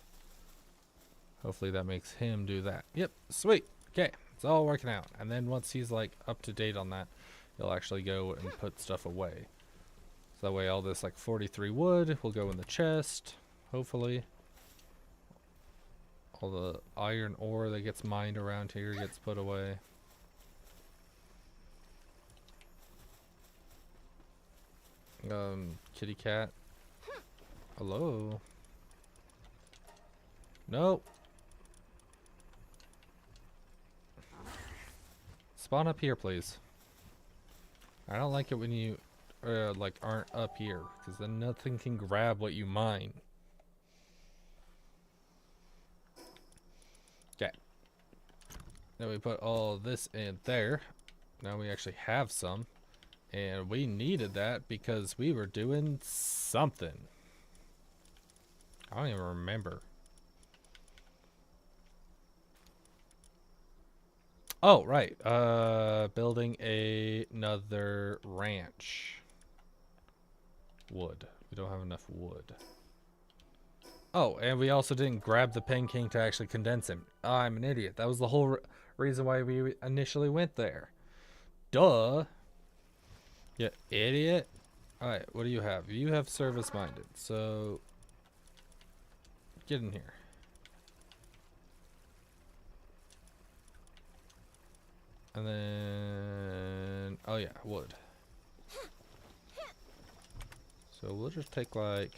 Hopefully that makes him do that. Yep, sweet. Okay, it's all working out. And then once he's like up to date on that, he'll actually go and put stuff away. So that way all this like 43 wood will go in the chest, hopefully. All the iron ore that gets mined around here gets put away. Kitty cat. Hello. Nope. Spawn up here, please. I don't like it when you like aren't up here, because then nothing can grab what you mine. Okay. Now we put all this in there. Now we actually have some. And we needed that because we were doing something. I don't even remember. Oh, right. Building another ranch. Wood. We don't have enough wood. Oh, and we also didn't grab the Pen King to actually condense him. I'm an idiot. That was the whole reason why we initially went there. Duh. Yeah, idiot. Alright, what do you have? You have service minded, so get in here. And then, oh yeah, wood. So we'll just take like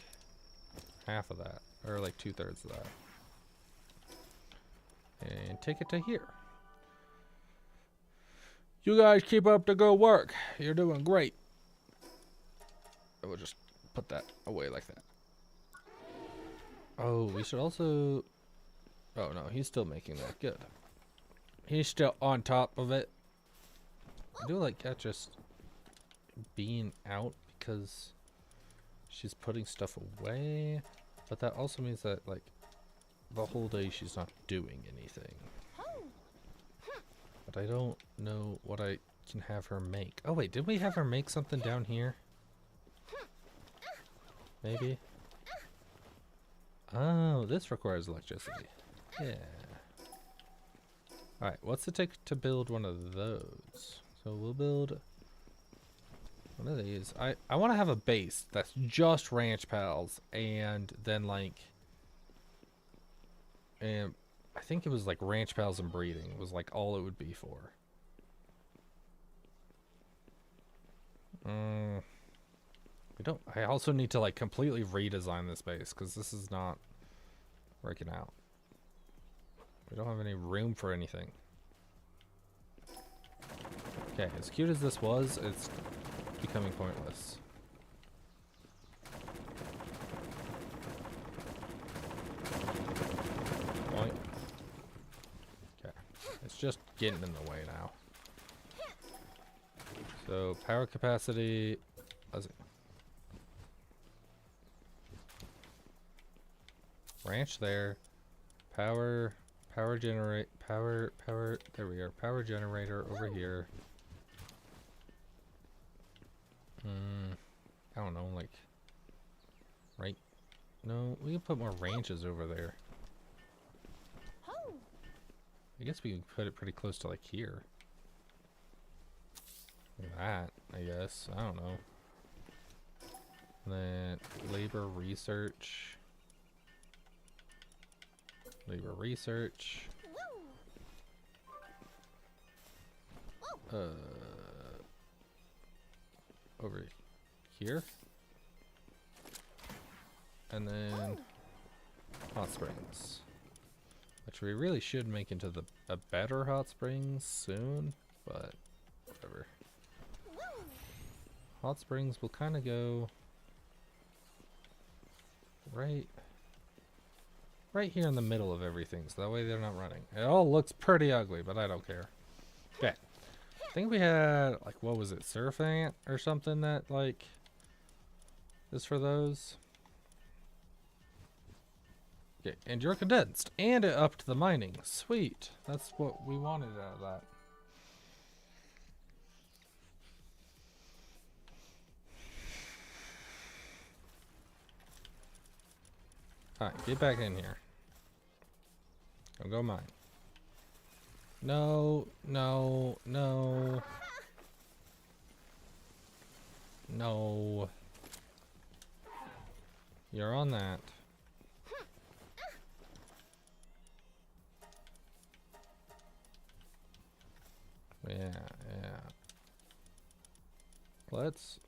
half of that, or like 2/3 of that, and take it to here. You guys keep up the good work. You're doing great. We'll just put that away like that. Oh, we should also... Oh no, he's still making that. Good. He's still on top of it. I do like Cat just being out because she's putting stuff away. But that also means that, like, the whole day she's not doing anything. But I don't know what I can have her make. Oh wait, did we have her make something down here? Maybe? Oh, this requires electricity. Yeah. Alright, what's it take to build one of those? So we'll build one of these. I want to have a base that's just ranch pals, and then like... And I think it was like ranch pals and breeding was like all it would be for. We don't... I also need to like completely redesign this base because this is not working out. We don't have any room for anything. Okay, as cute as this was, it's becoming pointless. Point. Okay, it's just getting in the way now. So power capacity, ranch there, power generate, power, there we are, power generator over here. I don't know, like, right? No, we can put more ranches over there. I guess we can put it pretty close to like here. Like that, I guess. I don't know. And then labor research. Labor research. Over here. And then hot springs. Which we really should make into a better hot springs soon, but whatever. Hot springs will kind of go right here in the middle of everything, so that way they're not running. It all looks pretty ugly, but I don't care. Okay. I think we had, like, what was it, surf ant or something that, like, is for those. Okay, and you're condensed. And it upped the mining. Sweet. That's what we wanted out of that. Alright, get back in here. Don't go mine. No, no, no. No. You're on that. Yeah, yeah. Let's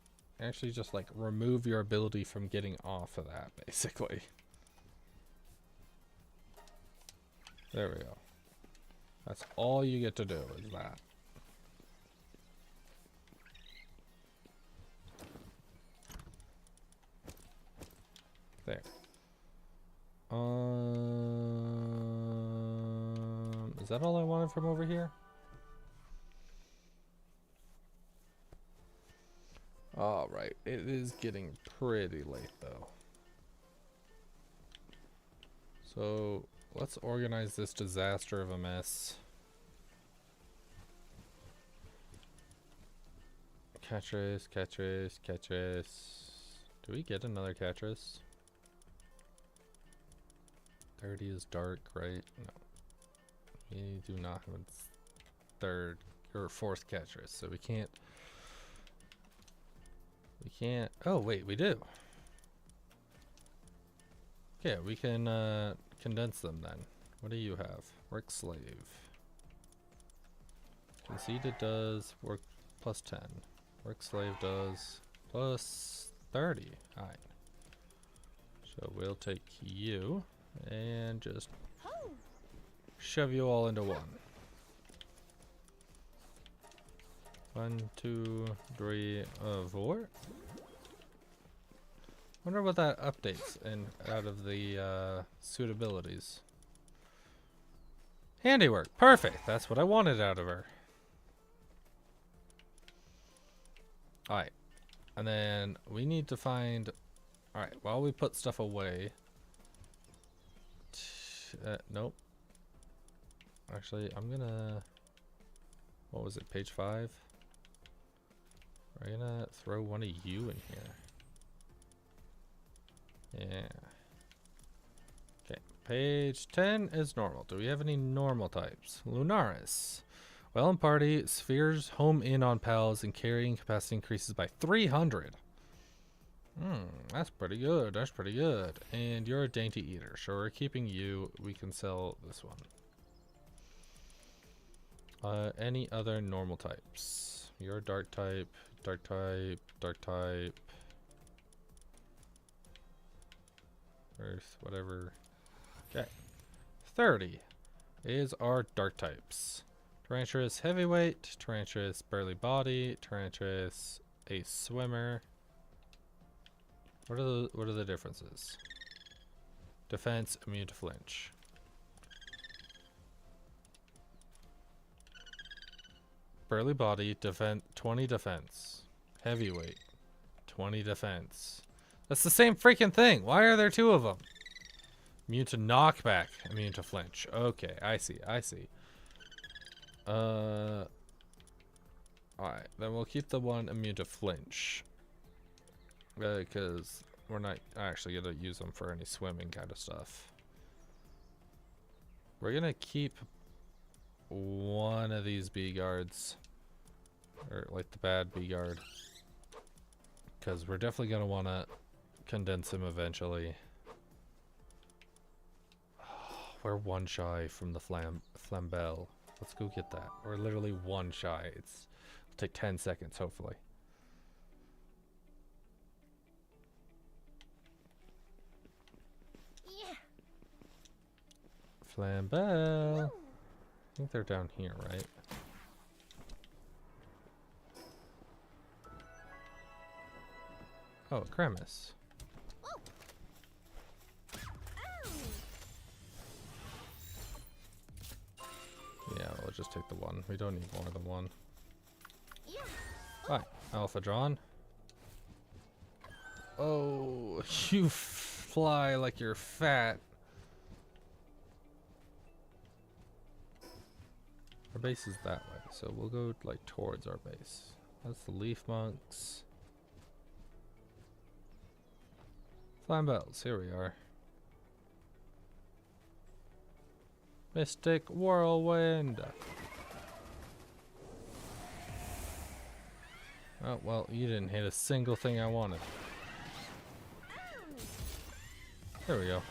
actually just like remove your ability from getting off of that, basically. There we go. That's all you get to do is that. There. Is that all I wanted from over here? Alright, it is getting pretty late though. So let's organize this disaster of a mess. Catchers, catchers, catchers. Do we get another catchers? 30 is dark, right? No. We do not have a third or fourth catchers, so we can't. We can't. Oh, wait, we do. Okay, we can condense them then. What do you have? Work slave. Conceded does work plus 10. Work slave does plus 30. Alright. So we'll take you and just shove you all into one. 1, 2, 3, 4. Wonder what that updates and out of the suitabilities. Handiwork. Perfect. That's what I wanted out of her. Alright. And then we need to find... Alright, while we put stuff away... nope. Actually, I'm gonna... What was it? Page 5? We're gonna throw one of you in here. Yeah. Okay, page 10 is normal. Do we have any normal types? Lunaris. Well, in party, spheres home in on pals and carrying capacity increases by 300. That's pretty good. That's pretty good. And you're a dainty eater, so we're keeping you. We can sell this one. Any other normal types? You're a dark type, dark type, dark type. Earth, whatever. Okay. 30 is our dark types. Tarantulas heavyweight, Tarantulas burly body, Tarantulas a swimmer. What are the differences? Defense, immune to flinch. Burly body, 20 defense. Heavyweight, 20 defense. That's the same freaking thing. Why are there two of them? Immune to knockback, immune to flinch. Okay, I see. Alright, then we'll keep the one immune to flinch. Because we're not actually going to use them for any swimming kind of stuff. We're going to keep one of these bee guards. Or like the bad bee guard. Because we're definitely going to want to condense him eventually. We're one shy from the flambelle. Let's go get that. We're literally one shy. It'll take 10 seconds, hopefully. Yeah. Flambelle. I think they're down here, right? Oh, Kremis. Yeah, we'll just take the one. We don't need more than one. Alright, Alpha drawn. Oh, you fly like you're fat. Our base is that way, so we'll go like towards our base. That's the leaf monks. Flambelles, here we are. Mystic Whirlwind. Oh, well, you didn't hit a single thing I wanted. There we go.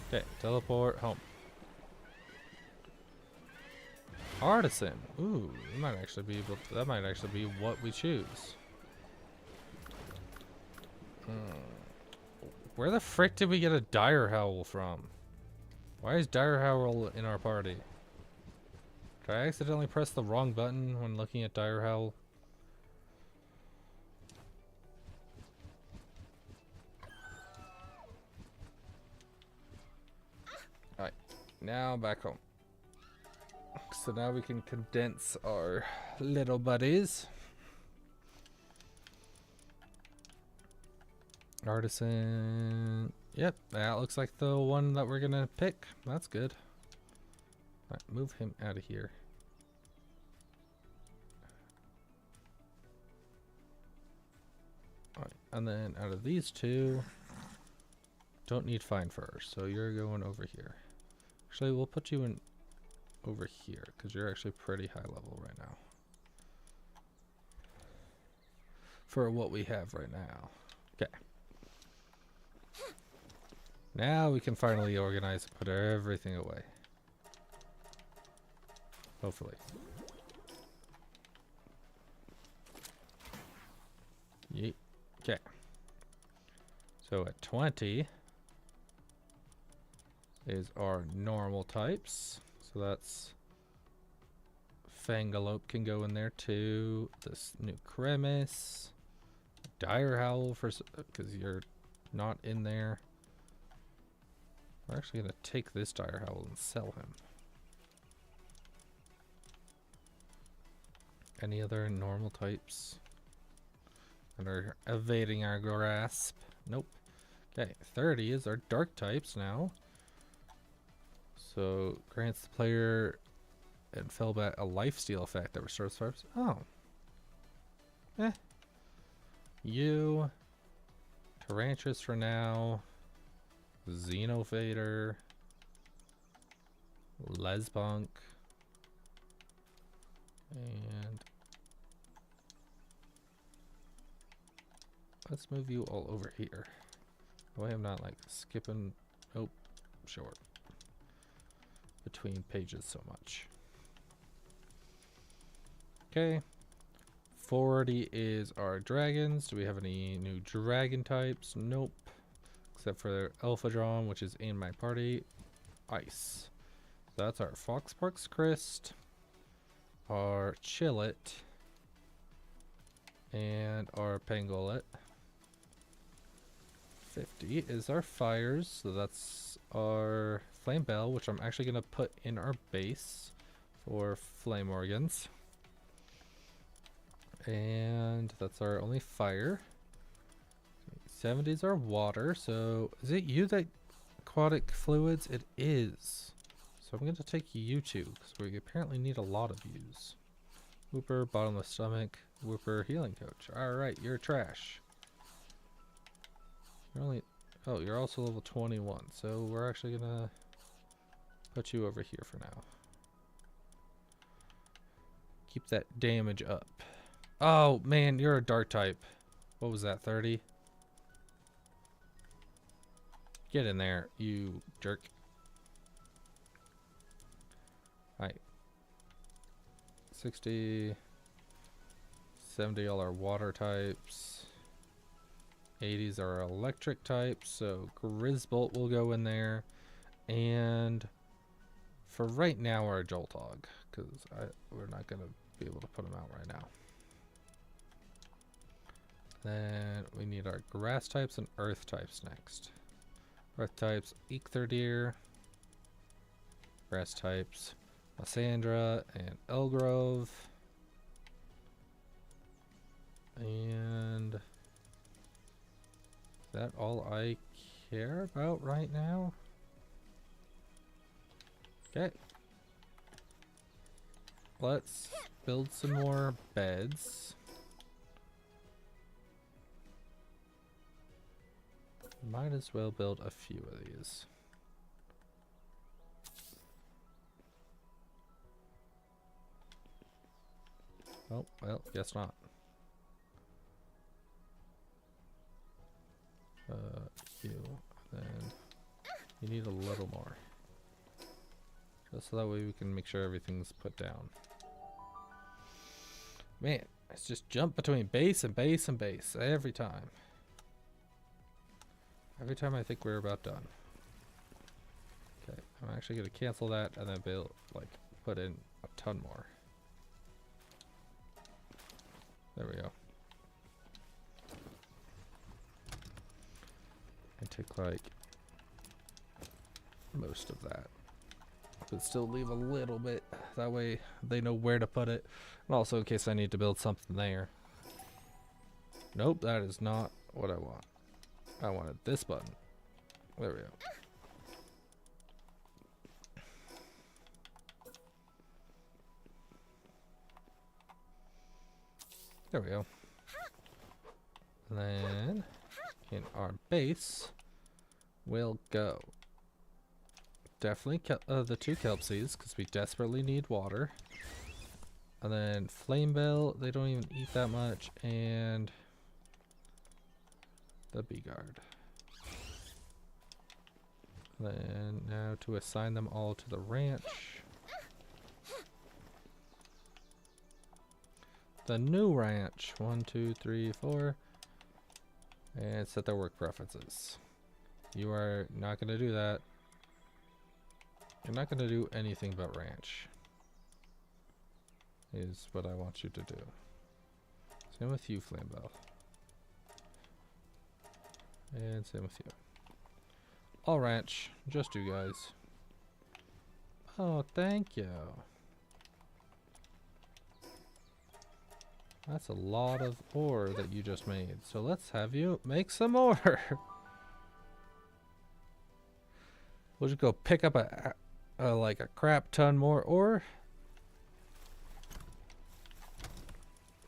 Okay, teleport home. Artisan. Ooh, we might actually be able to, that might actually be what we choose. Where the frick did we get a Dire Howl from? Why is Dire Howl in our party? Did I accidentally press the wrong button when looking at Dire Howl? Alright, now back home. So now we can condense our little buddies. Artisan. Yep, that looks like the one that we're gonna pick. That's good. Alright, move him out of here. Alright, and then out of these two, don't need fine fur, so you're going over here. Actually, we'll put you in over here, because you're actually pretty high level right now. For what we have right now. Okay. Now we can finally organize and put everything away. Hopefully. Yeet. Okay. So at 20 is our normal types. So that's Fangalope can go in there too. This new Cremis. Dire Howl for because you're not in there. We're actually gonna take this Dire Howl and sell him. Any other normal types that are evading our grasp? Nope. Okay, 30 is our dark types now. So grants the player and Fellbat a lifesteal effect that restores farms. Oh. Eh. You. Tarantus for now. Xenofader. Lesbunk. And let's move you all over here. That way I'm not like skipping, oh, short, between pages so much. Okay. 40 is our dragons. Do we have any new dragon types? Nope. Except for Alphadron, which is in my party. Ice. So that's our Foxparks Crest, our Chillet, and our Pangolin. 50 is our fires, so that's our Flame Bell, which I'm actually going to put in our base for Flame Organs. And that's our only fire. 70 is our water, so is it you that aquatic fluids? It is. So I'm going to take you two, because we apparently need a lot of yous. Whooper, bottomless stomach, Whooper, healing coach. Alright, you're trash. You're only, oh, you're also level 21, so we're actually gonna put you over here for now. Keep that damage up. Oh man, you're a dark type. What was that, 30? Get in there, you jerk. Alright. 60, 70 all our water types. 80s are electric types, so Grizzbolt will go in there. And for right now, our Joltog, because we're not going to be able to put them out right now. Then we need our grass types and earth types next. Earth types, Eekthirdeer. Grass types, Lysandra and Elgrove. And is that all I care about right now? Okay. Let's build some more beds. Might as well build a few of these. Oh, well, guess not. You, then you need a little more. Just so that way we can make sure everything's put down. Man, it's just jump between base and base and base every time. Every time I think we're about done. Okay, I'm actually going to cancel that and then build, like, put in a ton more. There we go. And take like most of that. But still leave a little bit. That way they know where to put it. And also in case I need to build something there. Nope, that is not what I want. I wanted this button. There we go. There we go. And then in our base, we'll go. Definitely the two Kelpsies, because we desperately need water. And then Flame Bell, they don't even eat that much. And the Bee Guard. Then now to assign them all to the ranch. The new ranch. 1, 2, 3, 4. And set their work preferences. You are not going to do that. You're not going to do anything but ranch. Is what I want you to do. Same with you, Flamebell. And same with you. All ranch. Just you guys. Oh, thank you. That's a lot of ore that you just made. So let's have you make some more. We'll just go pick up like a crap ton more ore.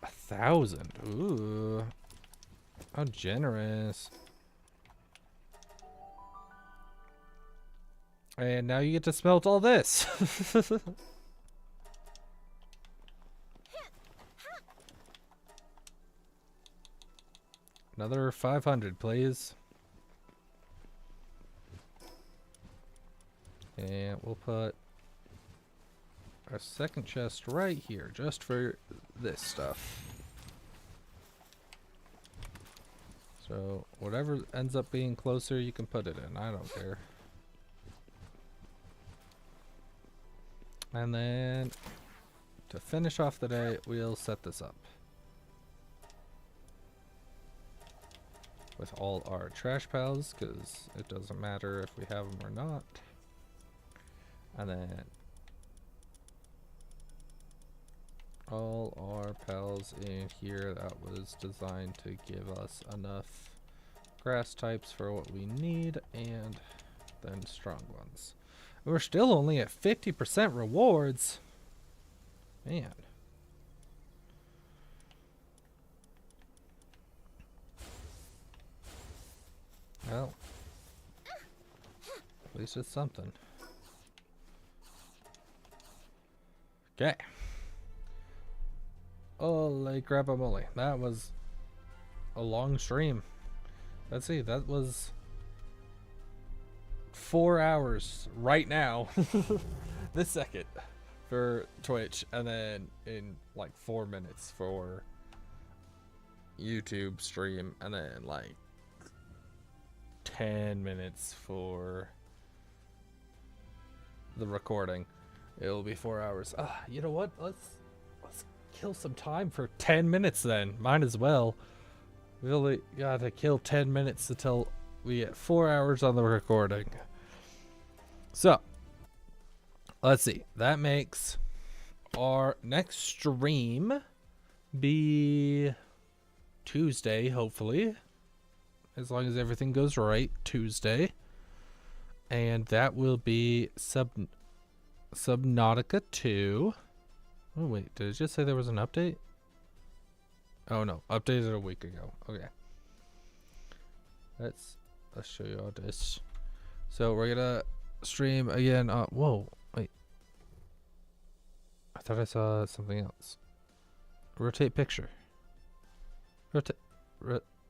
1,000. Ooh. How generous. And now you get to smelt all this. Another 500, please. And we'll put our second chest right here, just for this stuff. So whatever ends up being closer, you can put it in. I don't care. And then to finish off the day, we'll set this up with all our trash pals, because it doesn't matter if we have them or not. And then all our pals in here that was designed to give us enough grass types for what we need, and then strong ones. We're still only at 50% rewards. Man. Well, at least it's something. Okay. Holy crap-a-moly. That was a long stream. Let's see, that was 4 hours right now. This second for Twitch, and then in like 4 minutes for YouTube stream, and then like 10 minutes for the recording. It'll be 4 hours. You know what? Let's kill some time for 10 minutes then. Might as well. We only gotta kill 10 minutes until we get 4 hours on the recording. So, let's see. That makes our next stream be Tuesday, hopefully. As long as everything goes right, Tuesday. And that will be Subnatica 2. Oh wait, did it just say there was an update? Oh no, updated a week ago. Okay. Let's show you all this. So we're gonna stream again. Whoa, wait. I thought I saw something else. Rotate picture.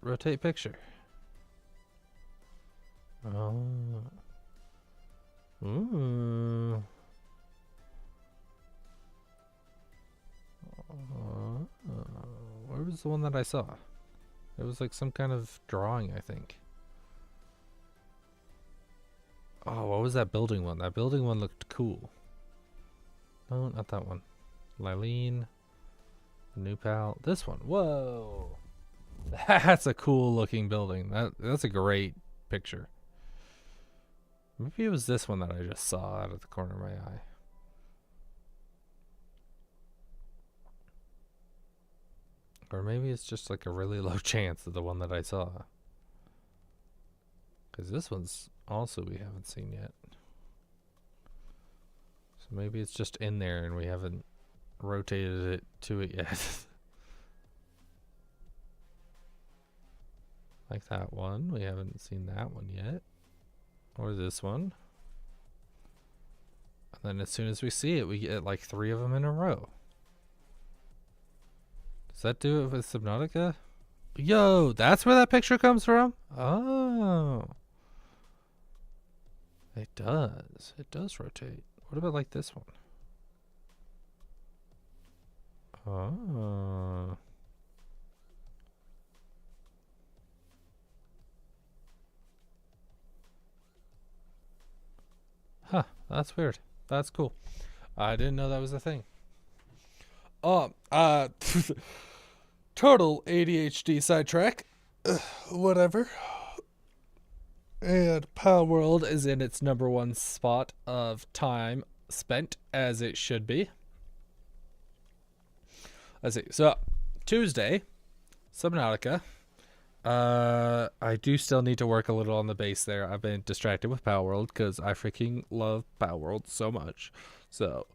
Rotate picture. Oh. Ooh. Where was the one that I saw? It was like some kind of drawing, I think. Oh, what was that building one? That building one looked cool. No, not that one. Lylene. New pal. This one. Whoa. That's a cool looking building. That's a great picture. Maybe it was this one that I just saw out of the corner of my eye. Or maybe it's just like a really low chance of the one that I saw. Because this one's also we haven't seen yet. So maybe it's just in there and we haven't rotated it to it yet. Like that one. We haven't seen that one yet. Or this one. And then as soon as we see it, we get like 3 of them in a row. Does that do it with Subnautica? Yo, that's where that picture comes from? Oh. It does. It does rotate. What about like this one? Oh. Huh, that's weird. That's cool. I didn't know that was a thing. Total ADHD sidetrack. Whatever. And Power World is in its number one spot of time spent, as it should be. Let's see. So, Tuesday, Subnautica. I do still need to work a little on the base there. I've been distracted with Power World because I freaking love Power World so much. So,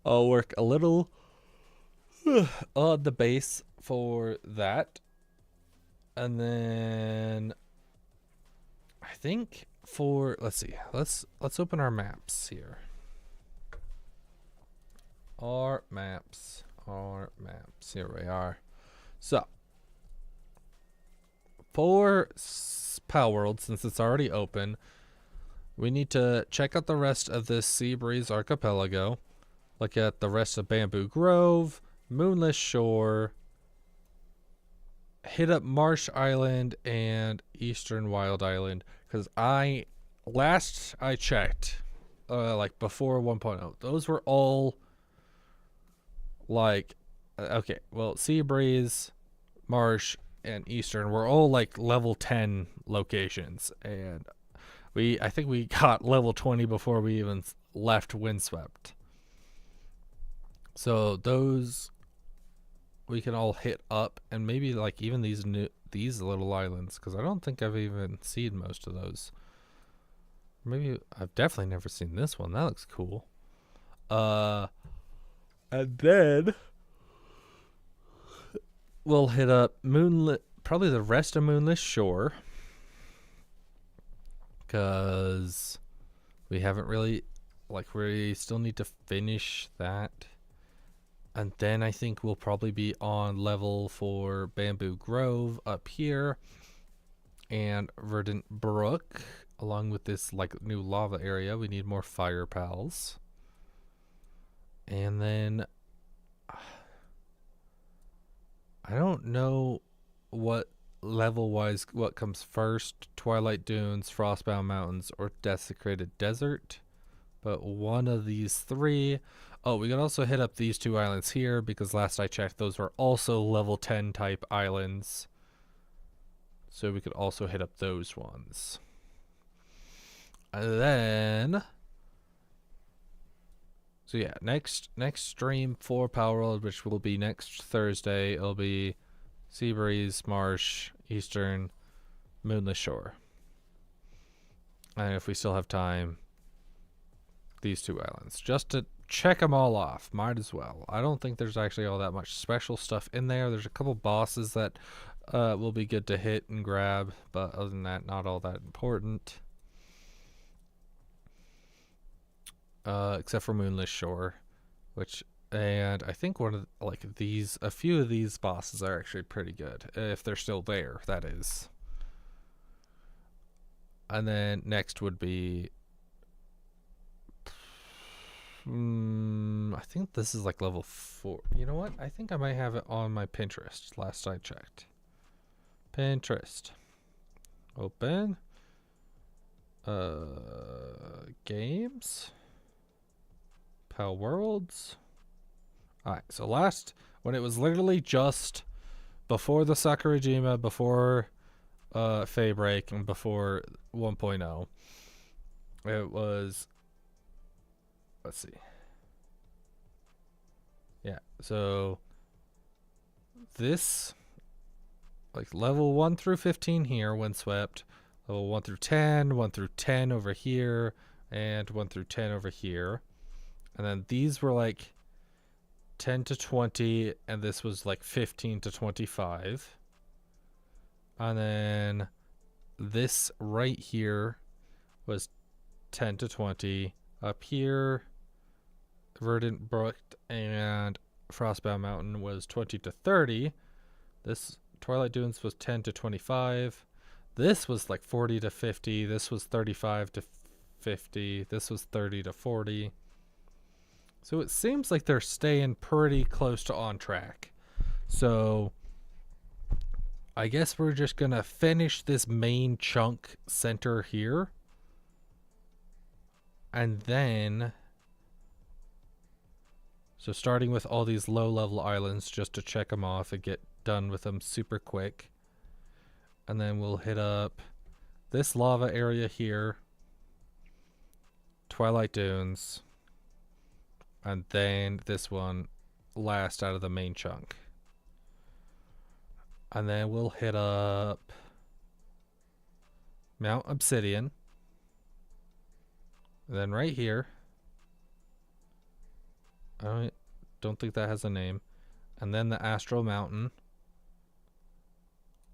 I'll work a little on the base for that. And then I think for let's see. Let's open our maps here. Our maps. Here we are. So, for Power World, since it's already open, we need to check out the rest of this Sea Breeze Archipelago. Look at the rest of Bamboo Grove, Moonless Shore, hit up Marsh Island and Eastern Wild Island. Because last I checked, like before 1.0, those were all like, okay, well, Sea Breeze, Marsh, and Eastern were all like level 10 locations, and I think we got level 20 before we even left Windswept. So those we can all hit up, and maybe like even these little islands, because I don't think I've even seen most of those. Maybe I've definitely never seen this one. That looks cool. And then we'll hit up probably the rest of Moonless Shore, because we haven't really, like, we still need to finish that. And then I think we'll probably be on level for Bamboo Grove up here and Verdant Brook, along with this like new lava area. We need more fire pals. And then I don't know what level wise what comes first, Twilight Dunes, Frostbound Mountains, or Desecrated Desert, but one of these three. Oh, we can also hit up these two islands here, because last I checked those were also level 10 type islands, so we could also hit up those ones. And then so yeah, next stream for Power World, which will be next Thursday, it'll be Sea Breeze, Marsh, Eastern, Moonless Shore. And if we still have time, these two islands. Just to check them all off. Might as well. I don't think there's actually all that much special stuff in there. There's a couple bosses that will be good to hit and grab, but other than that, not all that important. Except for Moonless Shore, and I think one of a few of these bosses are actually pretty good, if they're still there, that is. And then next would be, I think this is like level 4. You know what? I think I might have it on my Pinterest. Last I checked. Pinterest. Open. Games. Power Worlds. Alright, so when it was literally just before the Sakurajima, before Fey Break, and before 1.0, it was, let's see. Yeah, so this, like level 1 through 15 here, Windswept, level 1 through 10, 1 through 10 over here, and 1 through 10 over here. And then these were like 10 to 20, and this was like 15 to 25. And then this right here was 10 to 20. Up here, Verdant Brook and Frostbound Mountain was 20 to 30. This Twilight Dunes was 10 to 25. This was like 40 to 50. This was 35 to 50. This was 30 to 40. So it seems like they're staying pretty close to on track. So I guess we're just going to finish this main chunk center here. And then, so starting with all these low level islands just to check them off and get done with them super quick. And then we'll hit up this lava area here, Twilight Dunes, and then this one last out of the main chunk. And then we'll hit up Mount Obsidian. And then right here, I don't think that has a name. And then the Astral Mountain.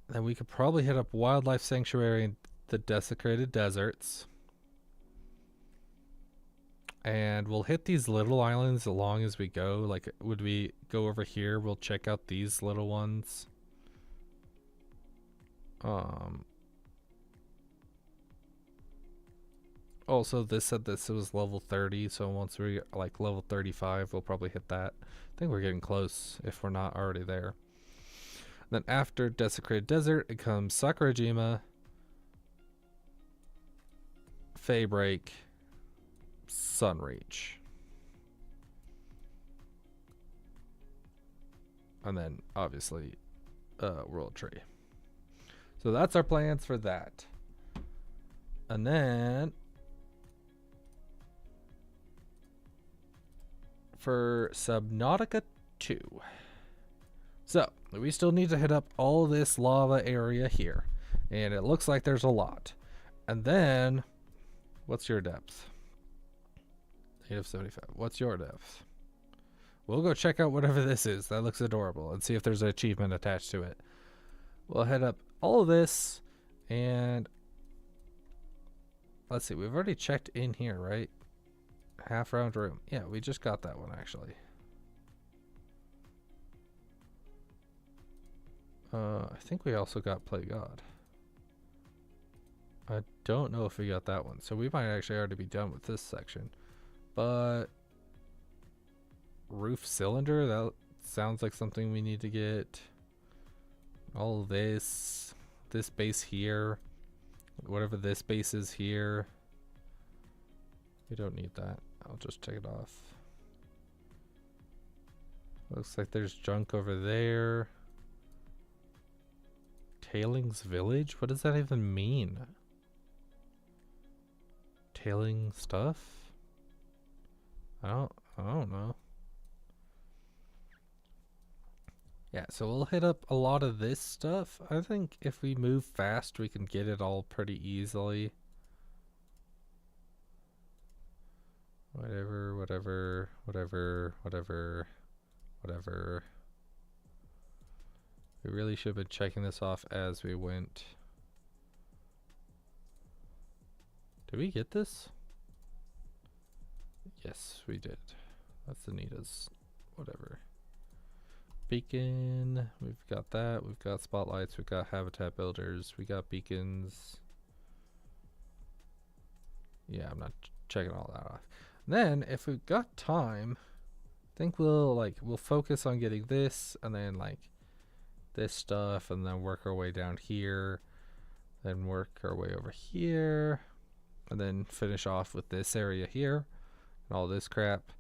Then we could probably hit up Wildlife Sanctuary and the Desecrated Deserts. And we'll hit these little islands along as we go. Like, would we go over here? We'll check out these little ones. Also, this said this was level 30, so once we're like level 35, we'll probably hit that. I think we're getting close if we're not already there. Then after Desecrated Desert, it comes Sakurajima, Faybreak, Sunreach. And then, obviously, World Tree. So that's our plans for that. And then, for Subnautica 2. So, we still need to hit up all this lava area here. And it looks like there's a lot. And then, what's your depth? -75. What's your depth? We'll go check out whatever this is. That looks adorable. And see if there's an achievement attached to it. We'll head up all of this. And let's see. We've already checked in here, right? Half round room. Yeah, we just got that one actually. I think we also got Play God. I don't know if we got that one. So we might actually already be done with this section. But roof cylinder, that sounds like something we need to get. All this base here, whatever this base is here. We don't need that. I'll just take it off. Looks like there's junk over there. Tailings Village? What does that even mean? Tailing stuff? I don't know. Yeah, so we'll hit up a lot of this stuff. I think if we move fast, we can get it all pretty easily. Whatever. We really should have been checking this off as we went. Did we get this? Yes, we did. That's Anita's. Whatever. Beacon. We've got that. We've got spotlights. We've got habitat builders. We got beacons. Yeah, I'm not checking all that off. Then, if we've got time, I think we'll focus on getting this, and then like this stuff, and then work our way down here, then work our way over here, and then finish off with this area here and all this crap.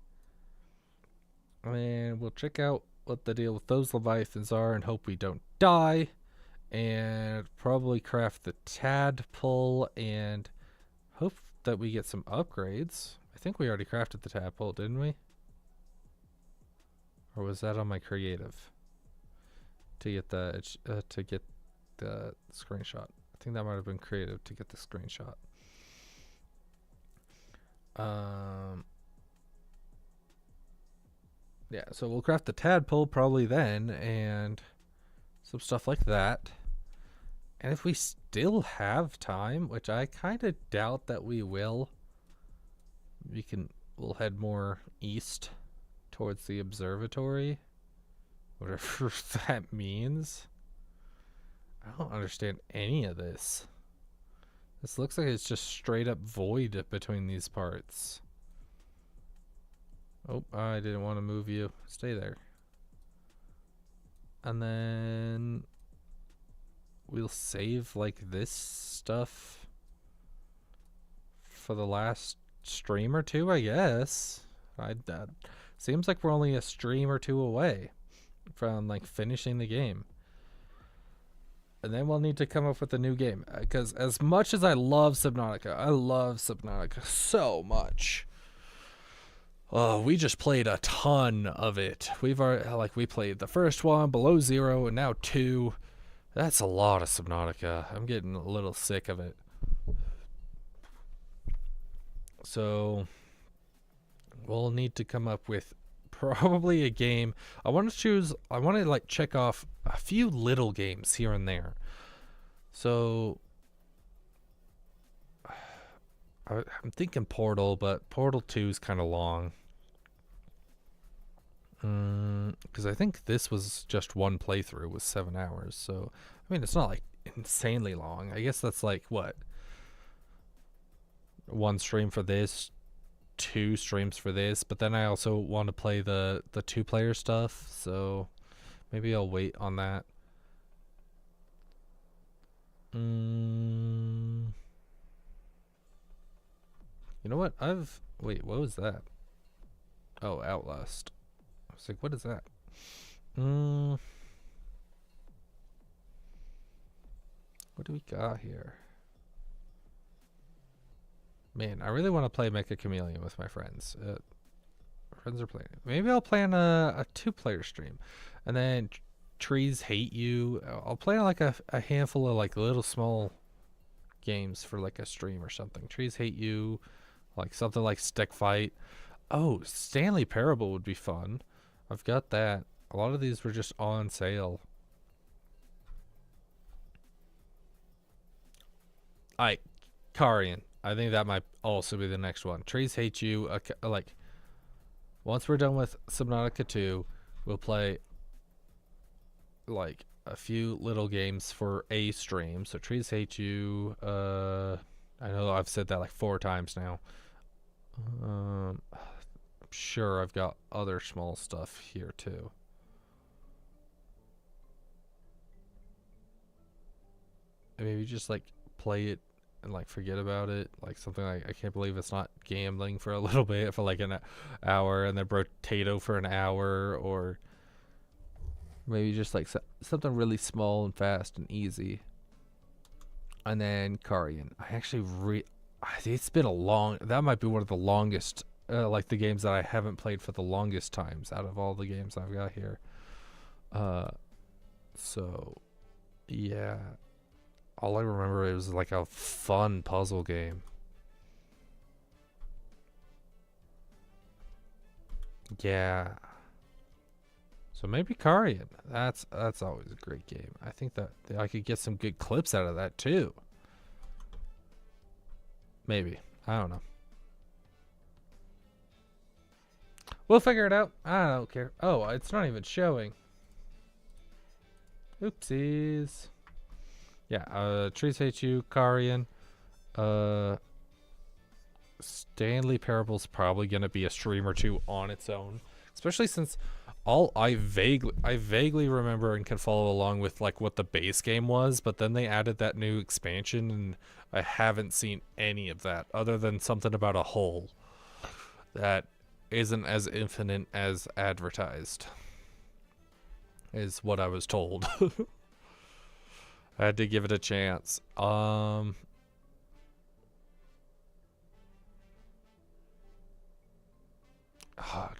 And we'll check out what the deal with those leviathans are and hope we don't die, and probably craft the tadpole and hope that we get some upgrades. I think we already crafted the tadpole, didn't we? Or was that on my creative? To get the screenshot. I think that might have been creative to get the screenshot. Yeah, so we'll craft the tadpole probably then, and some stuff like that. And if we still have time, which I kind of doubt that we will, we'll head more east towards the observatory. Whatever that means. I don't understand any of this. This looks like it's just straight up void between these parts. Oh, I didn't want to move you. Stay there. And then we'll save like this stuff for the last stream or two, I guess. Seems like we're only a stream or two away from like finishing the game. And then we'll need to come up with a new game. Because as much as I love Subnautica so much. Oh, we just played a ton of it. We played the first one, Below Zero, and now 2. That's a lot of Subnautica. I'm getting a little sick of it. So we'll need to come up with probably a game. I want to like check off a few little games here and there. So I'm thinking Portal, but Portal 2 is kind of long. Because I think this was just one playthrough with 7 hours. So, I mean, it's not like insanely long. I guess that's like, what? 1 stream for this, 2 streams for this. But then I also want to play the 2-player stuff. So, maybe I'll wait on that. You know what? Wait, what was that? Oh, Outlast. I was like, what is that? What do we got here? Man, I really want to play Mecha Chameleon with my friends. Friends are playing it. Maybe I'll plan a 2-player stream. And then Trees Hate You. I'll play like a handful of like little small games for like a stream or something. Trees Hate You. Like something like Stick Fight. Oh, Stanley Parable would be fun. I've got that. A lot of these were just on sale. Carian. I think that might also be the next one. Trees Hate You. Like, once we're done with Subnautica 2, we'll play like a few little games for a stream. So Trees Hate You. I know I've said that like 4 times now. I'm sure I've got other small stuff here too. And maybe just like play it and like forget about it, like something like I can't believe it's not gambling for a little bit for like an hour, and then Potato for an hour, or maybe just like something really small and fast and easy. And then Carian. I actually it's been a long, that might be one of the longest like the games that I haven't played for the longest times out of all the games I've got here. So yeah, all I remember it was like a fun puzzle game. Yeah. So maybe Carian. That's always a great game. I think that I could get some good clips out of that too. Maybe. I don't know. We'll figure it out. I don't care. Oh, it's not even showing. Oopsies. Yeah, Trees Hate You, Carian. Stanley Parable's probably gonna be a stream or 2 on its own. Especially since I vaguely remember and can follow along with like what the base game was, but then they added that new expansion and I haven't seen any of that other than something about a hole that isn't as infinite as advertised, is what I was told. I had to give it a chance.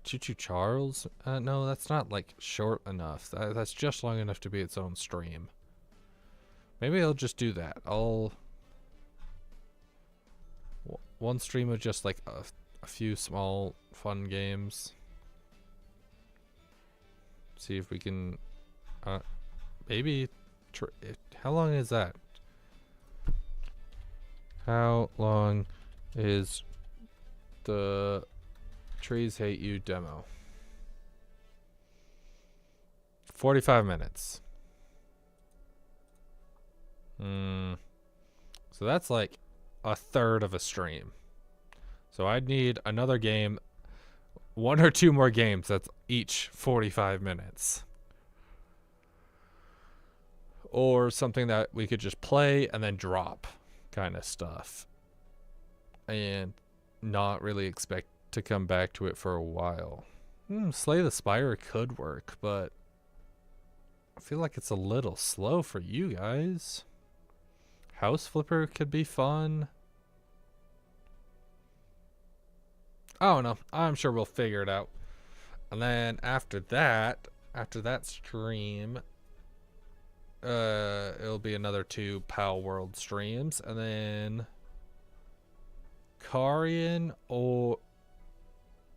Choo Choo Charles? No, that's not like short enough. That's just long enough to be its own stream. Maybe I'll just do that. One stream of just like a few small fun games. See if we can maybe how long is that? How long is the Trees Hate You demo? 45 minutes. So that's like a third of a stream. So I'd need another game, 1 or 2 more games that's each 45 minutes. Or something that we could just play and then drop kind of stuff. And not really expect to come back to it for a while. Slay the Spire could work, but I feel like it's a little slow for you guys. House Flipper could be fun. I don't know. I'm sure we'll figure it out. And then after that stream, it'll be another 2 Pal World streams, and then Karian or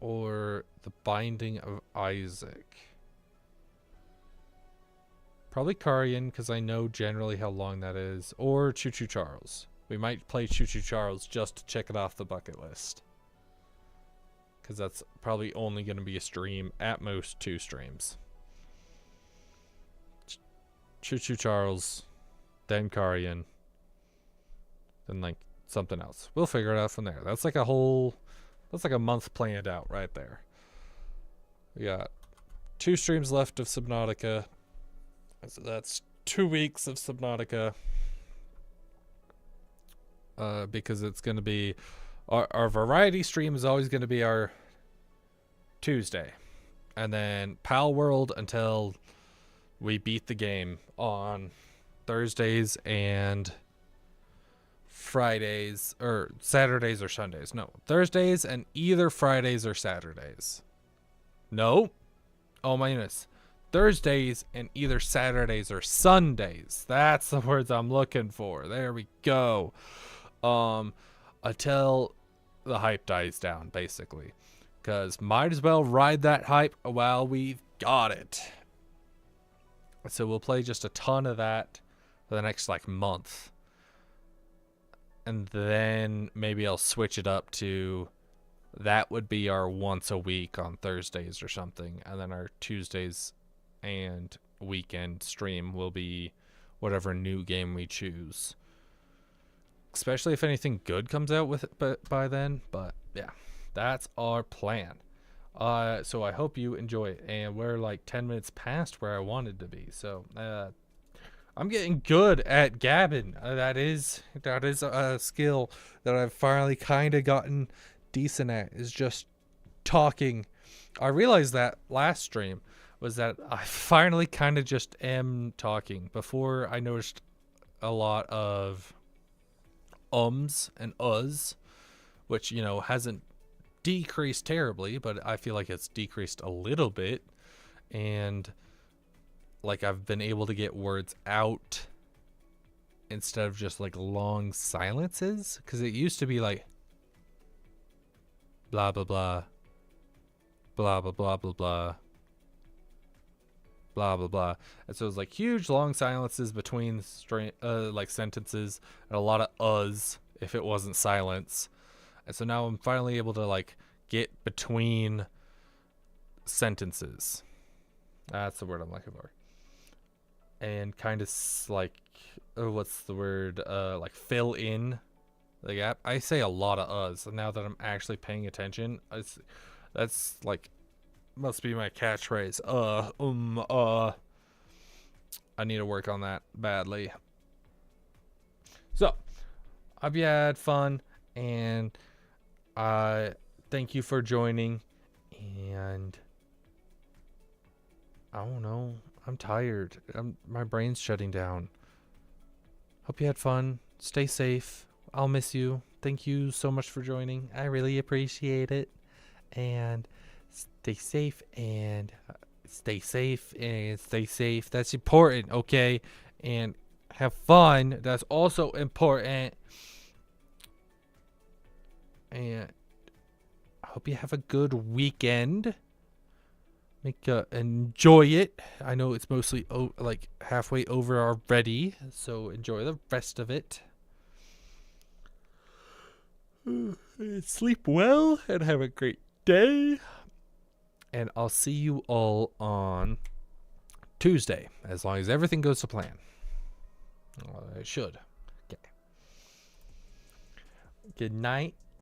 the Binding of Isaac. Probably Karian, because I know generally how long that is, or Choo Choo Charles. We might play Choo Choo Charles just to check it off the bucket list, because that's probably only going to be a stream, at most 2 streams. Choo Choo Charles, then Karian, then like something else. We'll figure it out from there. That's like a month planned out right there. We got 2 streams left of Subnautica. So that's 2 weeks of Subnautica. Because it's going to be our variety stream is always going to be our Tuesday, and then Pal World until we beat the game on Thursdays and Fridays, or Saturdays or Sundays. No, Thursdays and either Fridays or Saturdays. No, oh my goodness, Thursdays and either Saturdays or Sundays. That's the words I'm looking for. There we go. Until the hype dies down, basically, because might as well ride that hype while we've got it. So we'll play just a ton of that for the next like month, and then maybe I'll switch it up to that would be our once a week on Thursdays or something, and then our Tuesdays and weekend stream will be whatever new game we choose, especially if anything good comes out with it by then. But yeah, that's our plan. So I hope you enjoy it, and we're like 10 minutes past where I wanted to be, so I'm getting good at gabbing. That is a skill that I've finally kind of gotten decent at, is just talking. I realized that last stream was that I finally kind of just am talking. Before, I noticed a lot of ums and uhs, which, you know, hasn't decreased terribly, but I feel like it's decreased a little bit, and like I've been able to get words out instead of just like long silences, because it used to be like blah blah blah blah blah blah blah blah blah blah blah, and so it was like huge long silences between like sentences, and a lot of uhs if it wasn't silence. And so now I'm finally able to like get between sentences. That's the word I'm looking for. And kind of like, what's the word? Like fill in the gap. I say a lot of uhs, and now that I'm actually paying attention, that's like must be my catchphrase. I need to work on that badly. So, hope you had fun, and thank you for joining. And I don't know, I'm tired. My brain's shutting down. Hope you had fun. Stay safe. I'll miss you. Thank you so much for joining. I really appreciate it. And stay safe, and stay safe, and stay safe. That's important, okay? And have fun. That's also important. And I hope you have a good weekend. Enjoy it. I know it's mostly like halfway over already, so enjoy the rest of it. Sleep well and have a great day. And I'll see you all on Tuesday, as long as everything goes to plan. It should. Okay. Good night.